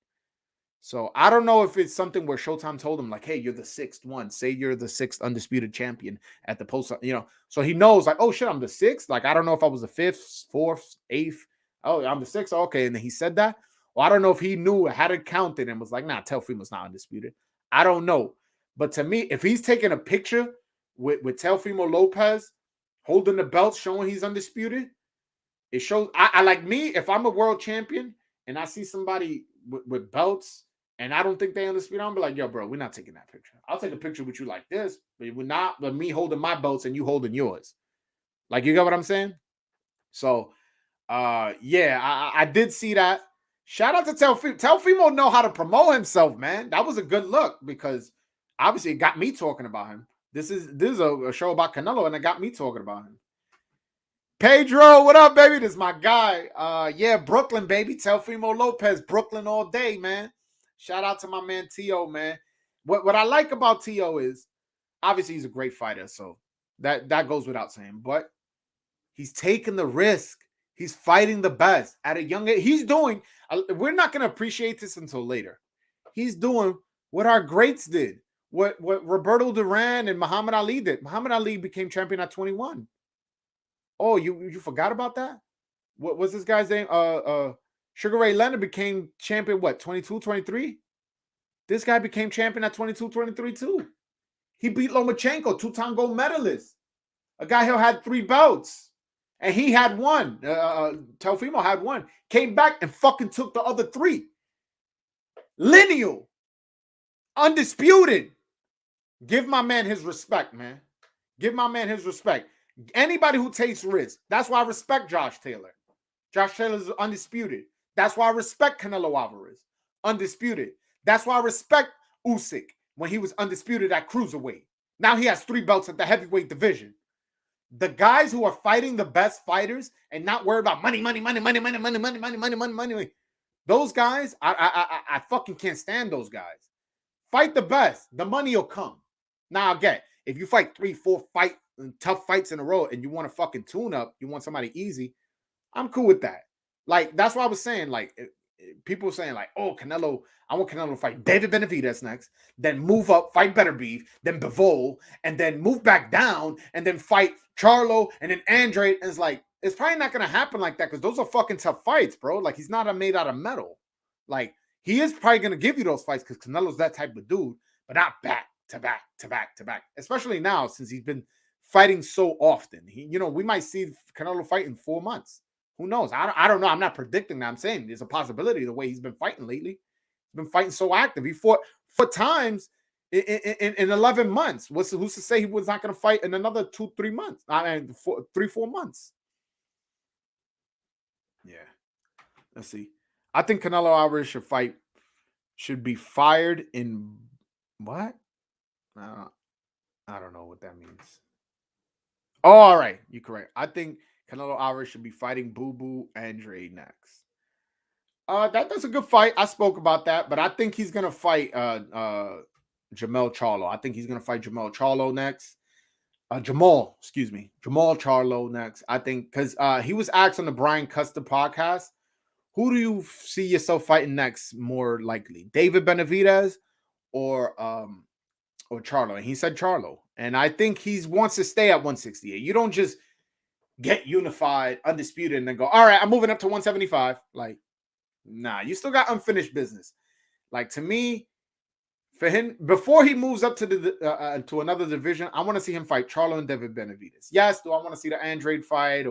So I don't know if it's something where Showtime told him, like, hey, you're the 6th one. Say you're the 6th undisputed champion at the post, So he knows, like, oh, shit, I'm the 6th. Like, I don't know if I was the 5th, 4th, 8th. Oh, I'm the 6th. Okay, and then he said that. Well, I don't know if he knew, had it counted, and was like, nah, Teofimo's not undisputed. I don't know. But to me, if he's taking a picture with Teofimo Lopez holding the belt, showing he's undisputed, it shows. I like me, if I'm a world champion and I see somebody with belts and I don't think they undisputed, I'm be like, yo, bro, we're not taking that picture. I'll take a picture with you like this, but we're not, but me holding my belts and you holding yours. Like, you get what I'm saying? So, yeah, I did see that. Shout out to Teofimo. Teofimo know how to promote himself, man. That was a good look, because obviously it got me talking about him. This is a show about Canelo, and it got me talking about him. Pedro, what up, baby? This is my guy. Yeah, Brooklyn, baby. Teofimo Lopez, Brooklyn all day, man. Shout out to my man T.O., man. What I like about T.O. is, obviously he's a great fighter, so that goes without saying. But he's taking the risk. He's fighting the best at a young age. He's doing, we're not going to appreciate this until later. He's doing what our greats did, what Roberto Duran and Muhammad Ali did. Muhammad Ali became champion at 21. Oh, you forgot about that? What was this guy's name? Sugar Ray Leonard became champion, what, 22, 23? This guy became champion at 22, 23 too. He beat Lomachenko, 2-time gold medalist. A guy who had 3 belts. And he had 1. Teofimo had 1. Came back and fucking took the other 3. Lineal. Undisputed. Give my man his respect, man. Give my man his respect. Anybody who takes risks. That's why I respect Josh Taylor. Josh Taylor is undisputed. That's why I respect Canelo Alvarez. Undisputed. That's why I respect Usyk when he was undisputed at cruiserweight. Now he has 3 belts at the heavyweight division. The guys who are fighting the best fighters and not worried about money. Those guys, I fucking can't stand those guys. Fight the best. The money will come. Now, again, if you fight 3, 4 tough fights in a row and you want to fucking tune up, you want somebody easy, I'm cool with that. Like, that's what I was saying. Like, people saying, like, oh, Canelo, I want Canelo to fight David Benavidez next, then move up, fight Better Beef, then Bivol, and then move back down, and then fight Charlo, and then Andre. And it's like, it's probably not going to happen like that, because those are fucking tough fights, bro. Like, he's not made out of metal. Like, he is probably going to give you those fights because Canelo's that type of dude, but not back to back to back to back, especially now since he's been fighting so often. We might see Canelo fight in 4 months. Who knows? I don't know. I'm not predicting that. I'm saying there's a possibility the way he's been fighting lately. He's been fighting so active. He fought 4 times in 11 months. Who's to say he was not going to fight in another 2-3 months? 3-4 months. Yeah. Let's see. I think Canelo Alvarez should be fired in what? I don't know what that means. Oh, all right. You're correct. I think Canelo Alvarez should be fighting Boo Boo Andre next. That's a good fight. I spoke about that, but I think he's gonna fight Jamel Charlo. I think he's gonna fight Jamel Charlo next. Jamal Charlo next. I think because he was asked on the Brian Custer podcast, who do you see yourself fighting next more likely, David Benavidez or Charlo? And he said Charlo. And I think he wants to stay at 168. You don't just get unified, undisputed, and then go, all right, I'm moving up to 175. Like, nah, you still got unfinished business. Like, to me, For him, before he moves up to the to another division, I want to see him fight Charlo and David Benavidez. Yes, do I want to see the Andrade fight,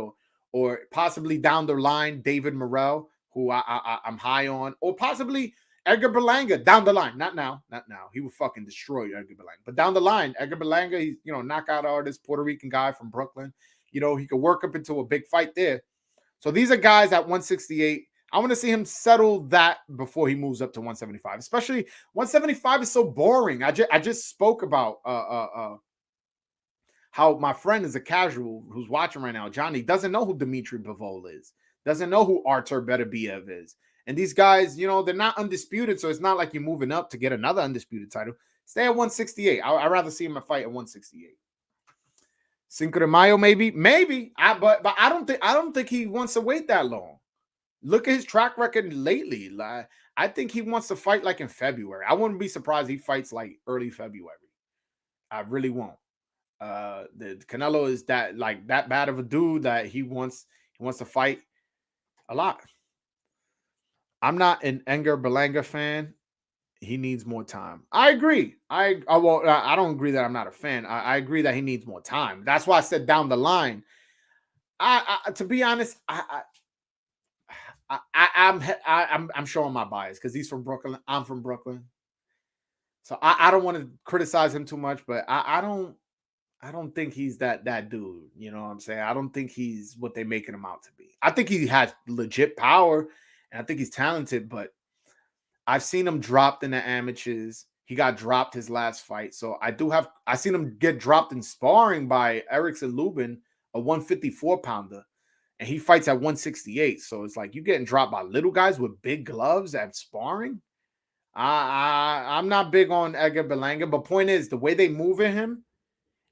or possibly down the line David Morrell, who I'm high on, or possibly Edgar Berlanga down the line. Not now, not now. He would fucking destroy Edgar Berlanga. But down the line, Edgar Berlanga, he's knockout artist, Puerto Rican guy from Brooklyn. He could work up into a big fight there. So these are guys at 168. I want to see him settle that before he moves up to 175. Especially 175 is so boring. I just spoke about how my friend is a casual who's watching right now. Johnny doesn't know who Dmitry Bivol is. Doesn't know who Artur Beterbiev is. And these guys, they're not undisputed, so it's not like you're moving up to get another undisputed title. Stay at 168. I'd rather see him fight at 168. Cinco de Mayo, maybe. But I don't think he wants to wait that long. Look at his track record lately. I think he wants to fight like in February. I wouldn't be surprised he fights like early February. I really won't. The Canelo is that bad of a dude that he wants to fight a lot. I'm not an Edgar Berlanga fan. He needs more time. I agree. I don't agree that I'm not a fan. I agree that he needs more time. That's why I said down the line. To be honest, I'm showing my bias because he's from Brooklyn. I'm from Brooklyn, so I don't want to criticize him too much. But I don't think he's that dude. You know what I'm saying? I don't think he's what they're making him out to be. I think he has legit power, and I think he's talented. But I've seen him dropped in the amateurs. He got dropped his last fight, so I seen him get dropped in sparring by Erickson Lubin, a 154 pounder. And he fights at 168. So it's like you getting dropped by little guys with big gloves at sparring. I'm not big on Edgar Berlanga, but point is the way they move in him,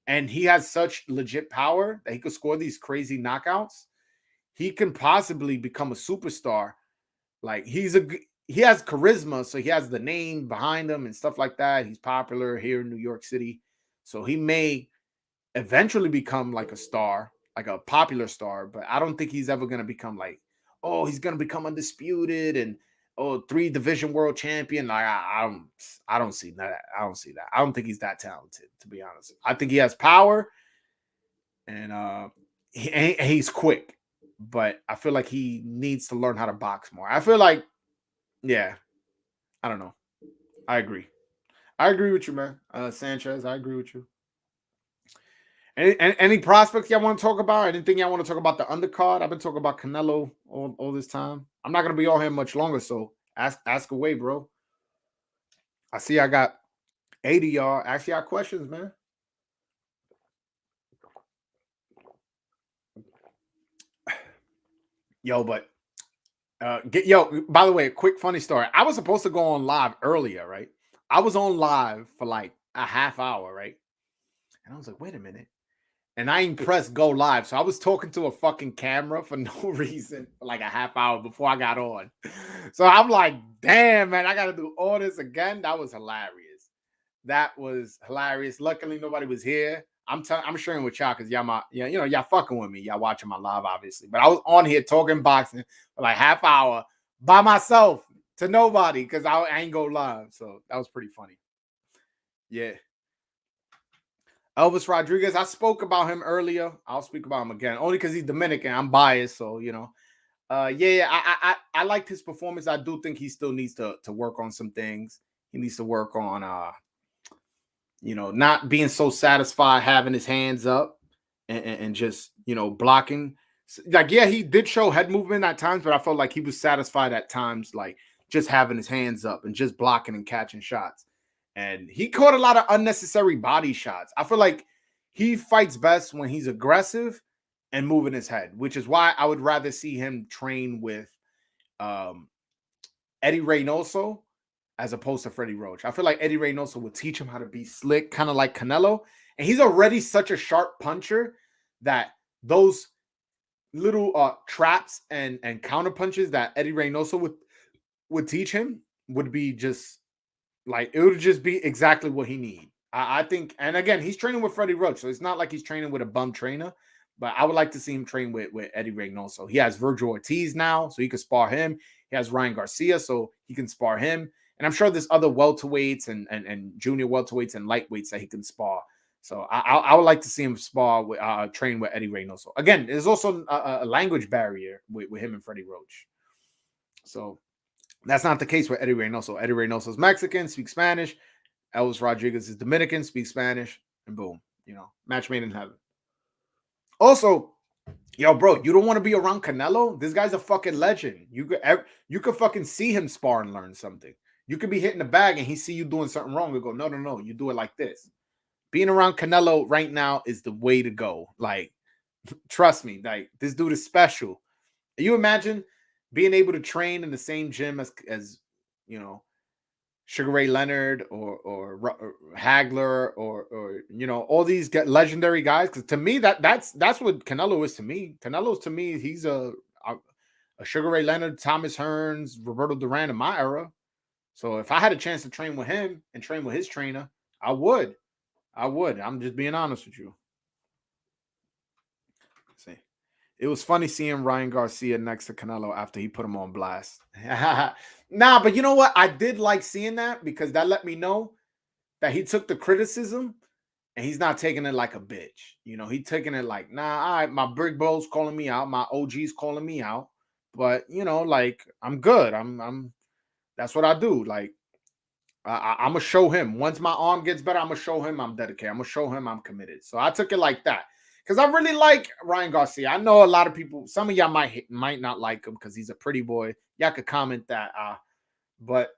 and he has such legit power that he could score these crazy knockouts. He can possibly become a superstar. Like he has charisma, so he has the name behind him and stuff like that. He's popular here in New York City, so he may eventually become like a star, like a popular star, but I don't think he's ever going to become like, he's going to become undisputed and 3 division world champion. Like I don't see that. I don't see that. I don't think he's that talented, to be honest. I think he has power and he's quick, but I feel like he needs to learn how to box more. I feel like, yeah, I don't know. I agree with you, man. Sanchez, I agree with you. Any prospects y'all want to talk about? Anything y'all want to talk about the undercard? I've been talking about Canelo all this time. I'm not going to be on here much longer, so ask away, bro. I see I got 80 y'all. Ask y'all questions, man. Yo, by the way, a quick funny story. I was supposed to go on live earlier, right? I was on live for like a half hour, right? And I was like, wait a minute. And I ain't pressed go live. So I was talking to a fucking camera for no reason for like a half hour before I got on. So I'm like, damn, man, I got to do all this again. That was hilarious. Luckily, nobody was here. I'm sharing with y'all because y'all fucking with me. Y'all watching my live, obviously. But I was on here talking boxing for like half hour by myself to nobody because I ain't go live. So that was pretty funny. Yeah. Elvis Rodriguez, I spoke about him earlier. I'll speak about him again, only because he's Dominican. I'm biased, so I liked his performance. I do think he still needs to work on some things. He needs to work on not being so satisfied having his hands up and just blocking. Like, yeah, he did show head movement at times, but I felt like he was satisfied at times, like just having his hands up and just blocking and catching shots. And he caught a lot of unnecessary body shots. I feel like he fights best when he's aggressive and moving his head, which is why I would rather see him train with Eddie Reynoso as opposed to Freddie Roach. I feel like Eddie Reynoso would teach him how to be slick, kind of like Canelo. And he's already such a sharp puncher that those little traps and counter punches that Eddie Reynoso would teach him would be just like, it would just be exactly what he needs. I think, and again, he's training with Freddie Roach, so it's not like he's training with a bum trainer, but I would like to see him train with Eddie Reynoso. He has Virgil Ortiz now, so he can spar him. He has Ryan Garcia, so he can spar him. And I'm sure there's other welterweights and junior welterweights and lightweights that he can spar. So I would like to see him spar with train with Eddie Reynoso. Again, there's also a language barrier with him and Freddie Roach. So that's not the case with Eddie Reynoso. Eddie Reynoso is Mexican, speaks Spanish. Elvis Rodriguez is Dominican, speaks Spanish, and boom, match made in heaven. Also, yo, bro, you don't want to be around Canelo? This guy's a fucking legend. You could fucking see him spar and learn something. You could be hitting the bag and he see you doing something wrong and go, no, you do it like this. Being around Canelo right now is the way to go. Like, trust me, like this dude is special. You imagine being able to train in the same gym as Sugar Ray Leonard or Hagler or all these legendary guys. Because to me, that's what Canelo is to me. Canelo's to me, he's a Sugar Ray Leonard, Thomas Hearns, Roberto Duran in my era. So if I had a chance to train with him and train with his trainer, I would. I'm just being honest with you. Let's see. It was funny seeing Ryan Garcia next to Canelo after he put him on blast. Nah, but you know what? I did like seeing that because that let me know that he took the criticism and he's not taking it like a bitch. He's taking it like, nah, all right, my big bro's calling me out, my OG's calling me out, but like I'm good. I'm that's what I do. Like I'm gonna show him once my arm gets better. I'm gonna show him I'm dedicated. I'm gonna show him I'm committed. So I took it like that because I really like Ryan Garcia. I know a lot of people. Some of y'all might not like him because he's a pretty boy. Y'all could comment that. But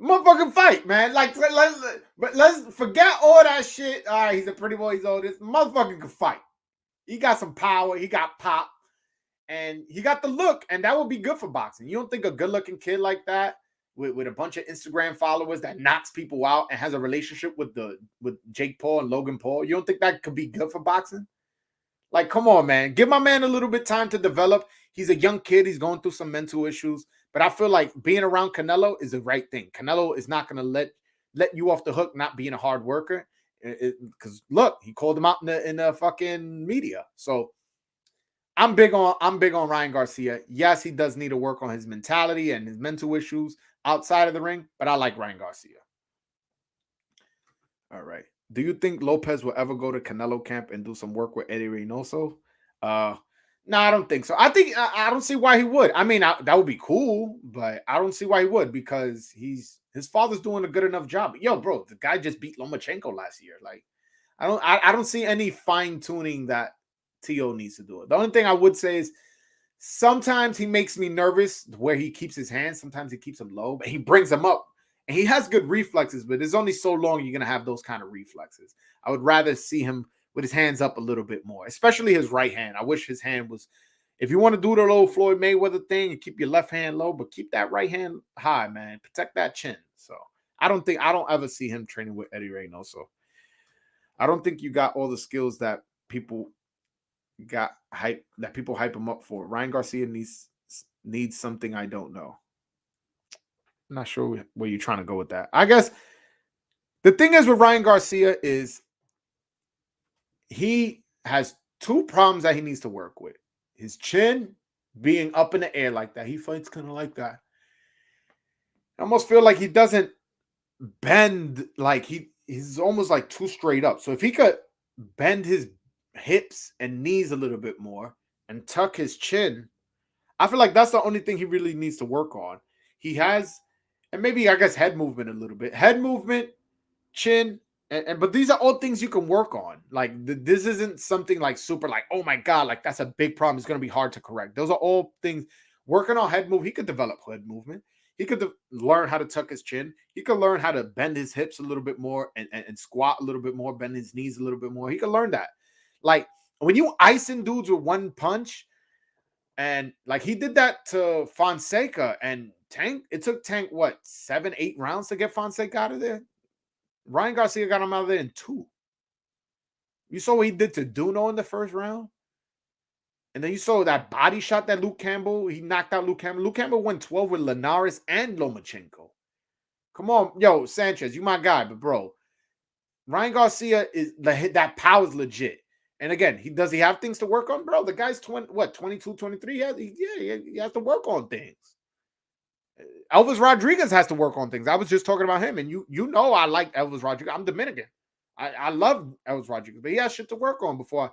motherfucking fight, man. Like, let's forget all that shit. All right, he's a pretty boy. He's all this. Motherfucker can fight. He got some power. He got pop, and he got the look, and that would be good for boxing. You don't think a good-looking kid like that? With a bunch of Instagram followers that knocks people out and has a relationship with Jake Paul and Logan Paul, you don't think that could be good for boxing? Like, come on, man. Give my man a little bit of time to develop. He's a young kid. He's going through some mental issues. But I feel like being around Canelo is the right thing. Canelo is not going to let you off the hook not being a hard worker. Because, look, he called him out in the fucking media. So I'm big on Ryan Garcia. Yes, he does need to work on his mentality and his mental issues outside of the ring, but I like Ryan Garcia. All right. Do you think Lopez will ever go to Canelo camp and do some work with Eddie Reynoso? No, I don't think so. I don't see why he would. I mean, that would be cool, but I don't see why he would because his father's doing a good enough job. Yo, bro, the guy just beat Lomachenko last year. Like, I don't see any fine tuning that T.O. needs to do it. The only thing I would say is sometimes he makes me nervous where he keeps his hands. Sometimes he keeps them low, but he brings them up. And he has good reflexes, but there's only so long you're going to have those kind of reflexes. I would rather see him with his hands up a little bit more, especially his right hand. I wish his hand was, if you want to do the little Floyd Mayweather thing and keep your left hand low, but keep that right hand high, man. Protect that chin. So I don't ever see him training with Eddie Reynoso. I don't think you got all the skills that people hype him up for. Ryan Garcia needs something I don't know. I'm not sure where you're trying to go with that. I guess the thing is with Ryan Garcia is he has two problems that he needs to work with. His chin being up in the air like that. He fights kind of like that. I almost feel like he doesn't bend, like he's almost like too straight up. So if he could bend his hips and knees a little bit more and tuck his chin, I feel like that's the only thing he really needs to work on. He has, and maybe I guess head movement a little bit. Head movement, chin, but these are all things you can work on. Like this isn't something like super like, oh my God, like that's a big problem. It's going to be hard to correct. Those are all things. Working on head move, he could develop head movement. He could learn how to tuck his chin. He could learn how to bend his hips a little bit more and squat a little bit more, bend his knees a little bit more. He could learn that. Like when you icing dudes with one punch, and like he did that to Fonseca and Tank, it took Tank, what, 7-8 rounds to get Fonseca out of there? Ryan Garcia got him out of there in 2. You saw what he did to Duno in the first round? And then you saw that body shot that Luke Campbell, he knocked out Luke Campbell. Luke Campbell went 12 with Linares and Lomachenko. Come on, yo, Sanchez, you my guy, but bro, Ryan Garcia that power's legit. And again, does he have things to work on, bro? The guy's 22, 23. He has to work on things. Elvis Rodriguez has to work on things. I was just talking about him, and you know I like Elvis Rodriguez. I'm Dominican. I love Elvis Rodriguez, but he has shit to work on before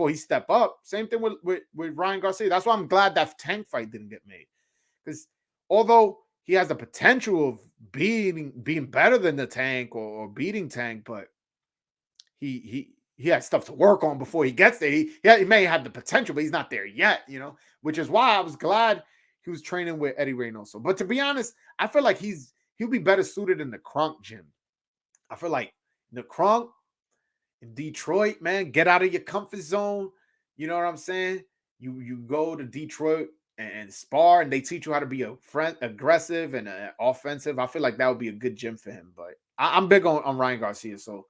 he step up. Same thing with Ryan Garcia. That's why I'm glad that Tank fight didn't get made. Because although he has the potential of being better than the Tank or beating Tank, but he has stuff to work on before he gets there. He may have the potential, but he's not there yet, which is why I was glad he was training with Eddie Reynoso. But to be honest, I feel like he'll be better suited in the Crunk gym. I feel like the Crunk in Detroit, man, get out of your comfort zone. You know what I'm saying? You go to Detroit and spar, and they teach you how to be aggressive and offensive. I feel like that would be a good gym for him. But I'm big on Ryan Garcia. So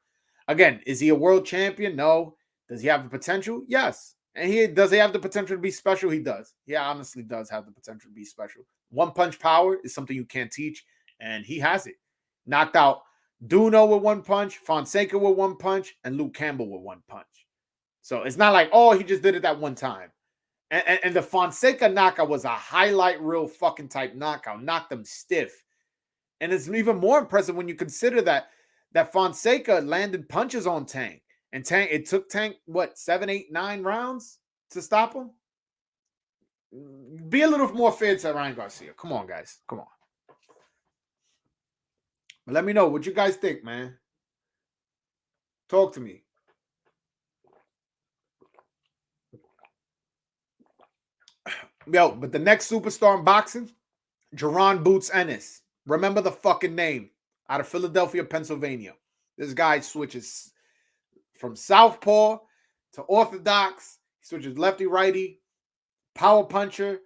again, is he a world champion? No. Does he have the potential? Yes. And does he have the potential to be special? He does. He honestly does have the potential to be special. One punch power is something you can't teach, and he has it. Knocked out Duno with one punch, Fonseca with one punch, and Luke Campbell with one punch. So it's not like, he just did it that one time. And the Fonseca knockout was a highlight reel fucking type knockout. Knocked them stiff. And it's even more impressive when you consider that Fonseca landed punches on Tank. And Tank, it took Tank, 7, 8, 9 rounds to stop him? Be a little more fair to Ryan Garcia. Come on, guys. Come on. But let me know what you guys think, man. Talk to me. Yo, but the next superstar in boxing, Jaron Boots Ennis. Remember the fucking name. Out of Philadelphia, Pennsylvania. This guy switches from southpaw to orthodox. He switches lefty-righty. Power puncher.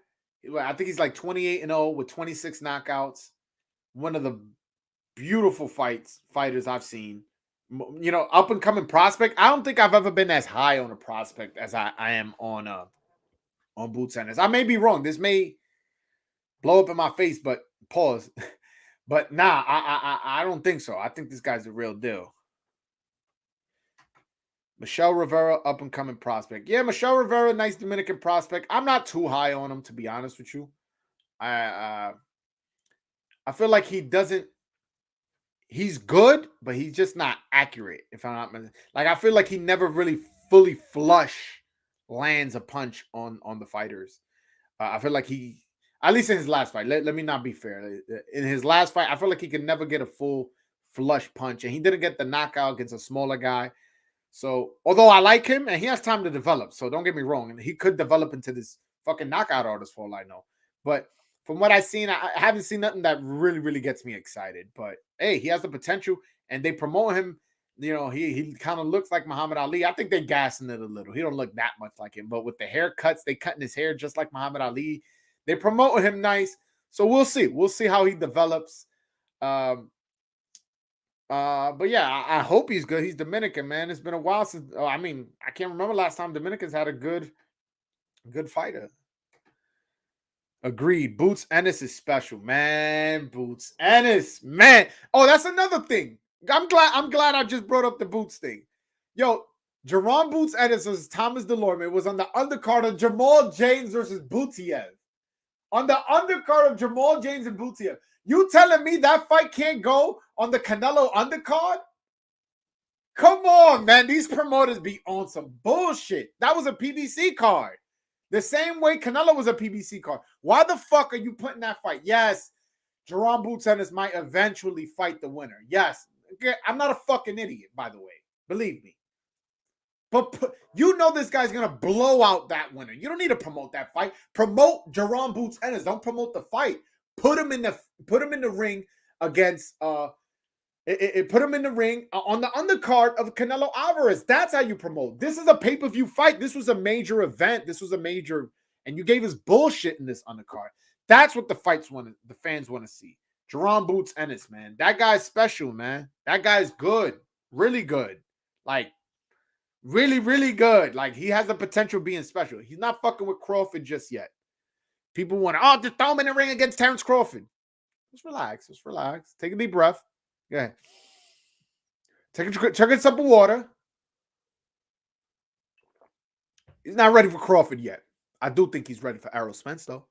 I think he's like 28-0 with 26 knockouts. One of the beautiful fighters I've seen. Up and coming prospect. I don't think I've ever been as high on a prospect as I am on Boots Ennis. I may be wrong. This may blow up in my face, but pause. But nah, I don't think so. I think this guy's a real deal. Michelle Rivera, up and coming prospect. Yeah, Michelle Rivera, nice Dominican prospect. I'm not too high on him, to be honest with you. I feel like he's good, but he's just not accurate. If I'm not like, I feel like he never really fully flush lands a punch on the fighters. I feel like at least in his last fight, let me not be fair. In his last fight, I feel like he could never get a full flush punch, and he didn't get the knockout against a smaller guy. So, although I like him, and he has time to develop, so don't get me wrong, and he could develop into this fucking knockout artist for all I know. But from what I've seen, I haven't seen nothing that really, really gets me excited. But hey, he has the potential, and they promote him. He kind of looks like Muhammad Ali. I think they're gassing it a little. He don't look that much like him, but with the haircuts, they cutting his hair just like Muhammad Ali. They promote him nice, so we'll see. We'll see how he develops. But yeah, I hope he's good. He's Dominican, man. It's been a while since. I can't remember last time Dominicans had a good fighter. Agreed. Boots Ennis is special, man. Boots Ennis, man. Oh, that's another thing. I'm glad I just brought up the Boots thing. Yo, Jaron Boots Ennis versus Thomas DeLorme was on the undercard of Jamal James versus Butiev. On the undercard of Jamal James and Butiev. You telling me that fight can't go on the Canelo undercard? Come on, man. These promoters be on some bullshit. That was a PBC card. The same way Canelo was a PBC card. Why the fuck are you putting that fight? Yes, Jaron Boots Ennis might eventually fight the winner. Yes. I'm not a fucking idiot, by the way. Believe me. But you know this guy's going to blow out that winner. You don't need to promote that fight. Promote Jaron Boots Ennis. Don't promote the fight. Put him in the ring against put him in the ring on the undercard of Canelo Alvarez. That's how you promote. This is a pay-per-view fight. This was a major event. This was a major, and you gave us bullshit in this undercard. That's what the fans want to see. Jaron Boots Ennis, man. That guy's special, man. That guy's good. Really good. Like, really, really good. Like, he has the potential of being special. He's not fucking with Crawford just yet. People want to, just throw him in the ring against Terrence Crawford. Just relax. Just relax. Take a deep breath. Go ahead. Take a sip of water. He's not ready for Crawford yet. I do think he's ready for Errol Spence, though.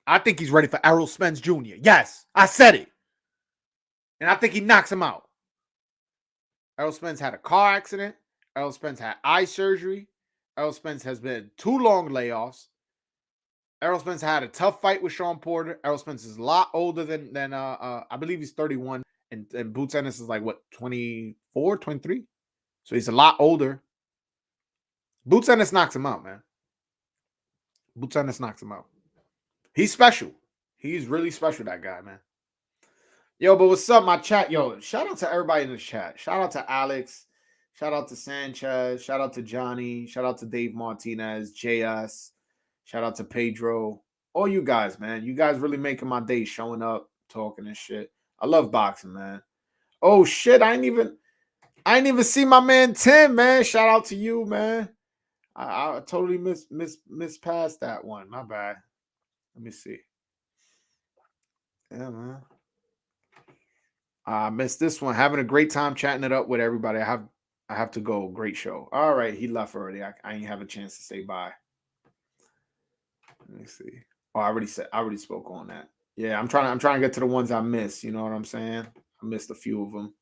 I think he's ready for Errol Spence Jr. Yes, I said it. And I think he knocks him out. Errol Spence had a car accident. Errol Spence had eye surgery. Errol Spence has been 2 long layoffs. Errol Spence had a tough fight with Sean Porter. Errol Spence is a lot older than I believe he's 31. And Boots Ennis is like, what, 24, 23? So he's a lot older. Boots Ennis knocks him out, man. Boots Ennis knocks him out. He's special. He's really special, that guy, man. Yo, but what's up, my chat? Yo, shout out to everybody in the chat. Shout out to Alex. Shout out to Sanchez. Shout out to Johnny. Shout out to Dave Martinez, JS. Shout out to Pedro. All you guys, man. You guys really making my day, showing up, talking and shit. I love boxing, man. Oh shit, I ain't even see my man Tim, man. Shout out to you, man. I totally missed past that one. My bad. Let me see. Yeah, man. I missed this one. Having a great time chatting it up with everybody. I have to go. Great show. All right, he left already. I ain't have a chance to say bye. Let me see. Oh, I already spoke on that. Yeah, I'm trying to get to the ones I missed. You know what I'm saying? I missed a few of them.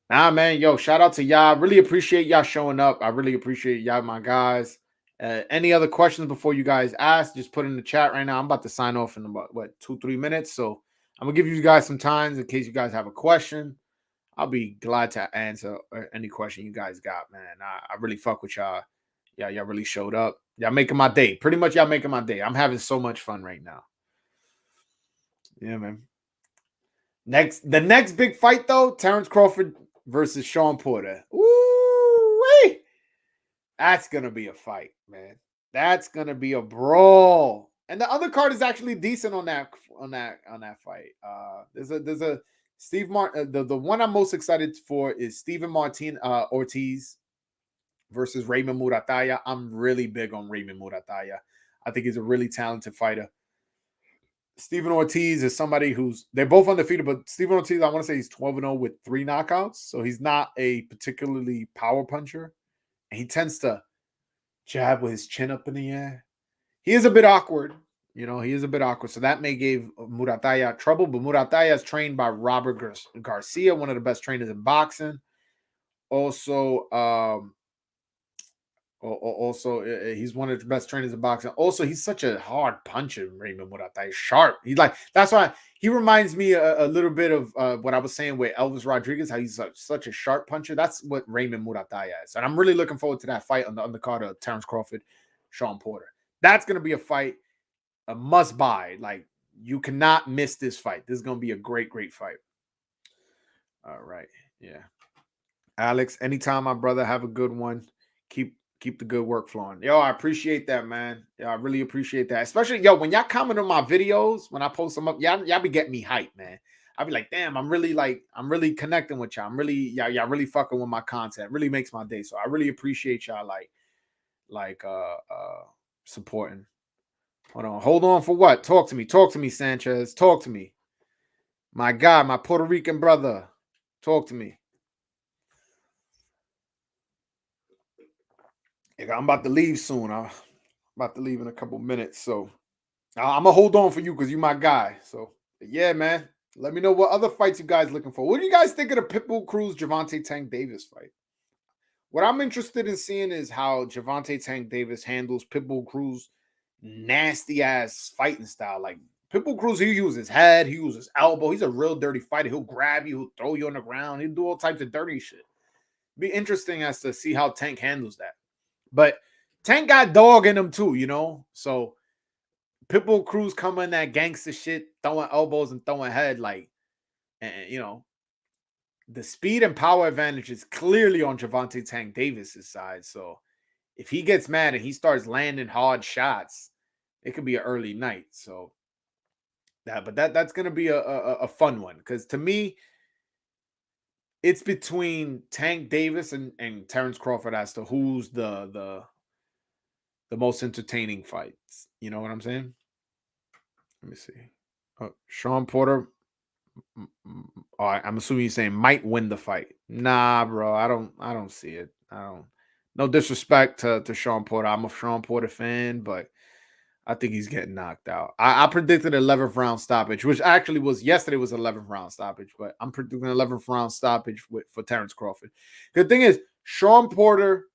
Nah, man, yo, shout out to y'all. Really appreciate y'all showing up. I really appreciate y'all, my guys. Any other questions before you guys ask, just put in the chat right now. I'm about to sign off in about, 2-3 minutes. So I'm going to give you guys some time in case you guys have a question. I'll be glad to answer any question you guys got, man. I really fuck with y'all. Yeah, y'all really showed up. Y'all making my day. Pretty much y'all making my day. I'm having so much fun right now. Yeah, man. The next big fight, though, Terrence Crawford versus Sean Porter. Ooh, that's gonna be a fight, man. That's gonna be a brawl. And the other card is actually decent on that fight. There's a Steve Martin. The one I'm most excited for is Steven Ortiz versus Raymond Murataya. I'm really big on Raymond Murataya. I think he's a really talented fighter. Steven Ortiz is somebody they're both undefeated, but Steven Ortiz, I want to say he's 12-0 with 3 knockouts. So he's not a particularly power puncher. And he tends to jab with his chin up in the air. He is a bit awkward. He is a bit awkward. So that may give Murataya trouble. But Murataya is trained by Robert Garcia, one of the best trainers in boxing. Also, he's one of the best trainers in boxing. Also, he's such a hard puncher, Raymond Murataya. He's sharp. That's why he reminds me a little bit of what I was saying with Elvis Rodriguez, how he's such a sharp puncher. That's what Raymond Murataya is. And I'm really looking forward to that fight on the undercard of Terrence Crawford, Sean Porter. That's going to be a fight, a must buy. Like, you cannot miss this fight. This is going to be a great, great fight. All right. Yeah. Alex, anytime, my brother, have a good one. Keep the good work flowing. Yo, I appreciate that, man. Yeah, I really appreciate that. Especially, when y'all comment on my videos, when I post them up, y'all be getting me hyped, man. I be like, damn, I'm really connecting with y'all. Y'all really fucking with my content. It really makes my day. So I really appreciate y'all supporting. Hold on for what? Talk to me, Sanchez. Talk to me. My God, my Puerto Rican brother. Talk to me. I'm about to leave soon. I'm about to leave in a couple minutes. So I'm going to hold on for you because you're my guy. So, yeah, man. Let me know what other fights you guys looking for. What do you guys think of the Pitbull Cruz Gervonta Tank Davis fight? What I'm interested in seeing is how Gervonta Tank Davis handles Pitbull Cruz nasty ass fighting style. Like, Pitbull Cruz, he uses his head, he uses his elbow. He's a real dirty fighter. He'll grab you, he'll throw you on the ground, he'll do all types of dirty shit. Be interesting as to see how Tank handles that. But Tank got dog in him too, So Pitbull Cruz coming that gangster shit, throwing elbows and throwing head, and the speed and power advantage is clearly on Gervonta Tank Davis's side. So if he gets mad and he starts landing hard shots, it could be an early night. So that's gonna be a fun one, because to me, it's between Tank Davis and Terrence Crawford as to who's the most entertaining fights. You know what I'm saying? Let me see. Sean Porter. I'm assuming you're saying might win the fight. Nah, bro. I don't see it. No disrespect to Sean Porter. I'm a Sean Porter fan, but I think he's getting knocked out. I predicted 11th round stoppage, which actually was yesterday was 11th round stoppage, but I'm predicting 11th round stoppage for Terrence Crawford. The thing is, Sean Porter,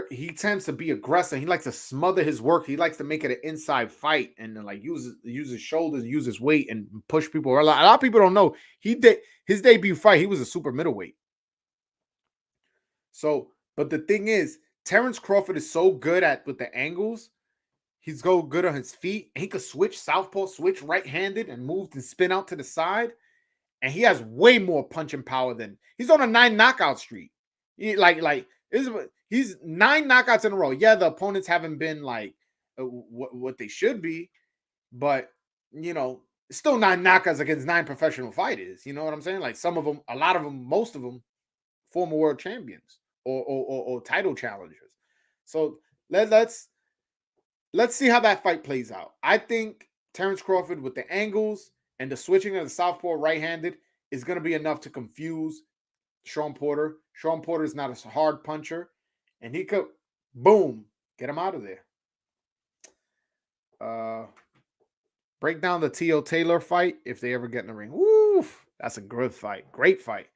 he tends to be aggressive. He likes to smother his work. He likes to make it an inside fight and then like use his shoulders, use his weight, and push people. A lot of people don't know he did his debut fight. He was a super middleweight. So, but the thing is, Terrence Crawford is so good with the angles. He's so good on his feet. He could switch southpaw, switch right-handed, and move and spin out to the side. And he has way more punching power than he's on a 9 knockout streak. He's 9 knockouts in a row. Yeah, the opponents haven't been like what they should be, but still 9 knockouts against 9 professional fighters. You know what I'm saying? Like some of them, a lot of them, most of them, former world champions or title challengers. So let's see how that fight plays out. I think Terrence Crawford with the angles and the switching of the southpaw right-handed is going to be enough to confuse Sean Porter. Sean Porter is not a hard puncher, and he could, boom, get him out of there. Break down the T.O. Taylor fight if they ever get in the ring. Woo, that's a good fight. Great fight.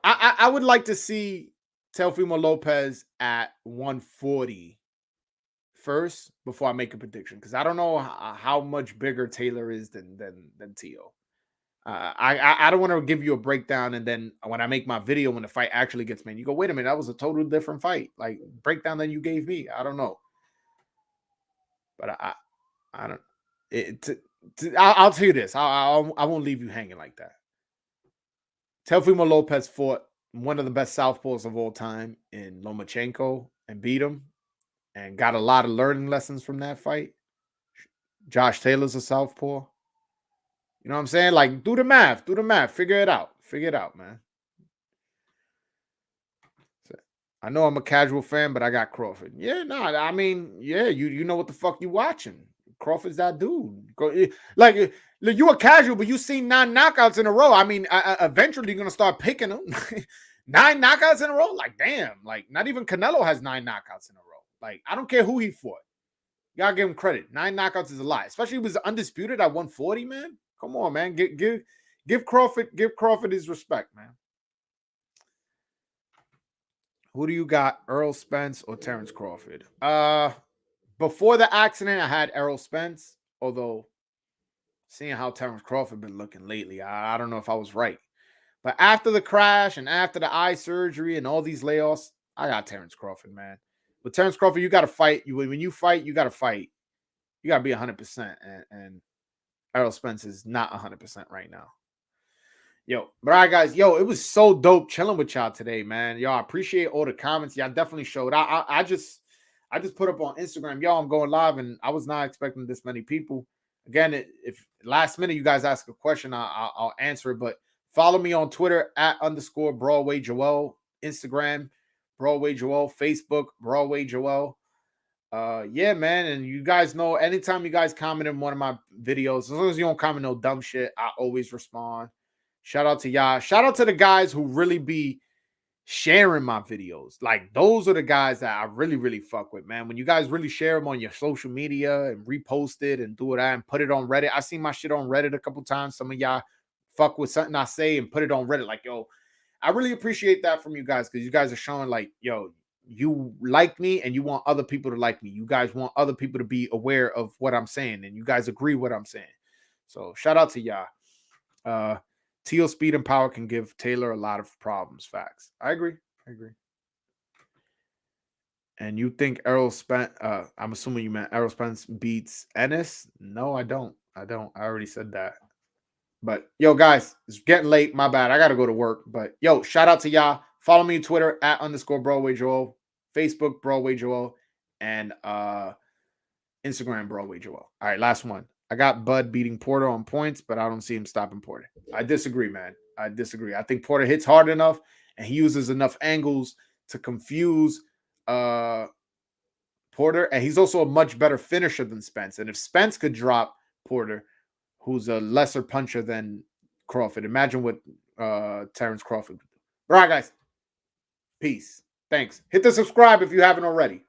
I would like to see Teofimo Lopez at 140 first before I make a prediction, because I don't know how much bigger Taylor is than T.O. I don't want to give you a breakdown, and then when I make my video, when the fight actually gets made, you go, wait a minute, that was a totally different fight, like breakdown than you gave me. I don't know, but I don't. I'll tell you this. I won't leave you hanging like that. Teofimo Lopez fought one of the best southpaws of all time in Lomachenko and beat him, and got a lot of learning lessons from that fight. Josh Taylor's a southpaw. You know what I'm saying? Like, do the math. Figure it out, man. I know I'm a casual fan, but I got Crawford. Yeah, no, I mean, yeah, you know what the fuck you watching. Crawford's that dude. Like, you a casual, but you seen 9 knockouts in a row. I mean, eventually you're going to start picking them. 9 knockouts in a row? Like, damn. Like, not even Canelo has 9 knockouts in a row. Like, I don't care who he fought. You got to give him credit. 9 knockouts is a lot. Especially if he was undisputed at 140, man. Come on, man. Give Crawford his respect, man. Who do you got? Errol Spence or Terrence Crawford? Before the accident, I had Errol Spence, although seeing how Terrence Crawford been looking lately, I don't know if I was right. But after the crash and after the eye surgery and all these layoffs, I got Terrence Crawford, man. With Terrence Crawford, you got to fight. When you fight, you got to fight. You got to be 100%. And Errol Spence is not 100% right now. Yo, but all right, guys. Yo, it was so dope chilling with y'all today, man. Y'all, I appreciate all the comments. Y'all definitely showed. I just put up on Instagram, yo, I'm going live, and I was not expecting this many people. Again, if last minute you guys ask a question, I'll answer it. But follow me on Twitter at _Broadway Joel, Instagram Broadway Joel, Facebook Broadway Joel. Yeah, man, and you guys know, anytime you guys comment in one of my videos, as long as you don't comment no dumb shit, I always respond. Shout out to y'all. Shout out to the guys who really be sharing my videos. Like, those are the guys that I really, really fuck with, man. When you guys really share them on your social media and repost it and do it and put it on Reddit. I seen my shit on Reddit a couple times. Some of y'all fuck with something I say and put it on Reddit. Like, yo, I really appreciate that from you guys, because you guys are showing like, yo, you like me and you want other people to like me. You guys want other people to be aware of what I'm saying, and you guys agree what I'm saying. So shout out to y'all. Teal speed and power can give Taylor a lot of problems. Facts. I agree. And you think Errol Spence, I'm assuming you meant Errol Spence beats Ennis? No, I don't. I already said that. But yo, guys, it's getting late. My bad. I got to go to work. But yo, shout out to y'all. Follow me on Twitter at _Broadway Joel, Facebook Broadway Joel, and Instagram Broadway Joel. All right, last one. I got Bud beating Porter on points, but I don't see him stopping Porter. I disagree, man. I disagree. I think Porter hits hard enough and he uses enough angles to confuse Porter. And he's also a much better finisher than Spence. And if Spence could drop Porter, who's a lesser puncher than Crawford, imagine what Terrence Crawford would do. All right, guys. Peace. Thanks. Hit the subscribe if you haven't already.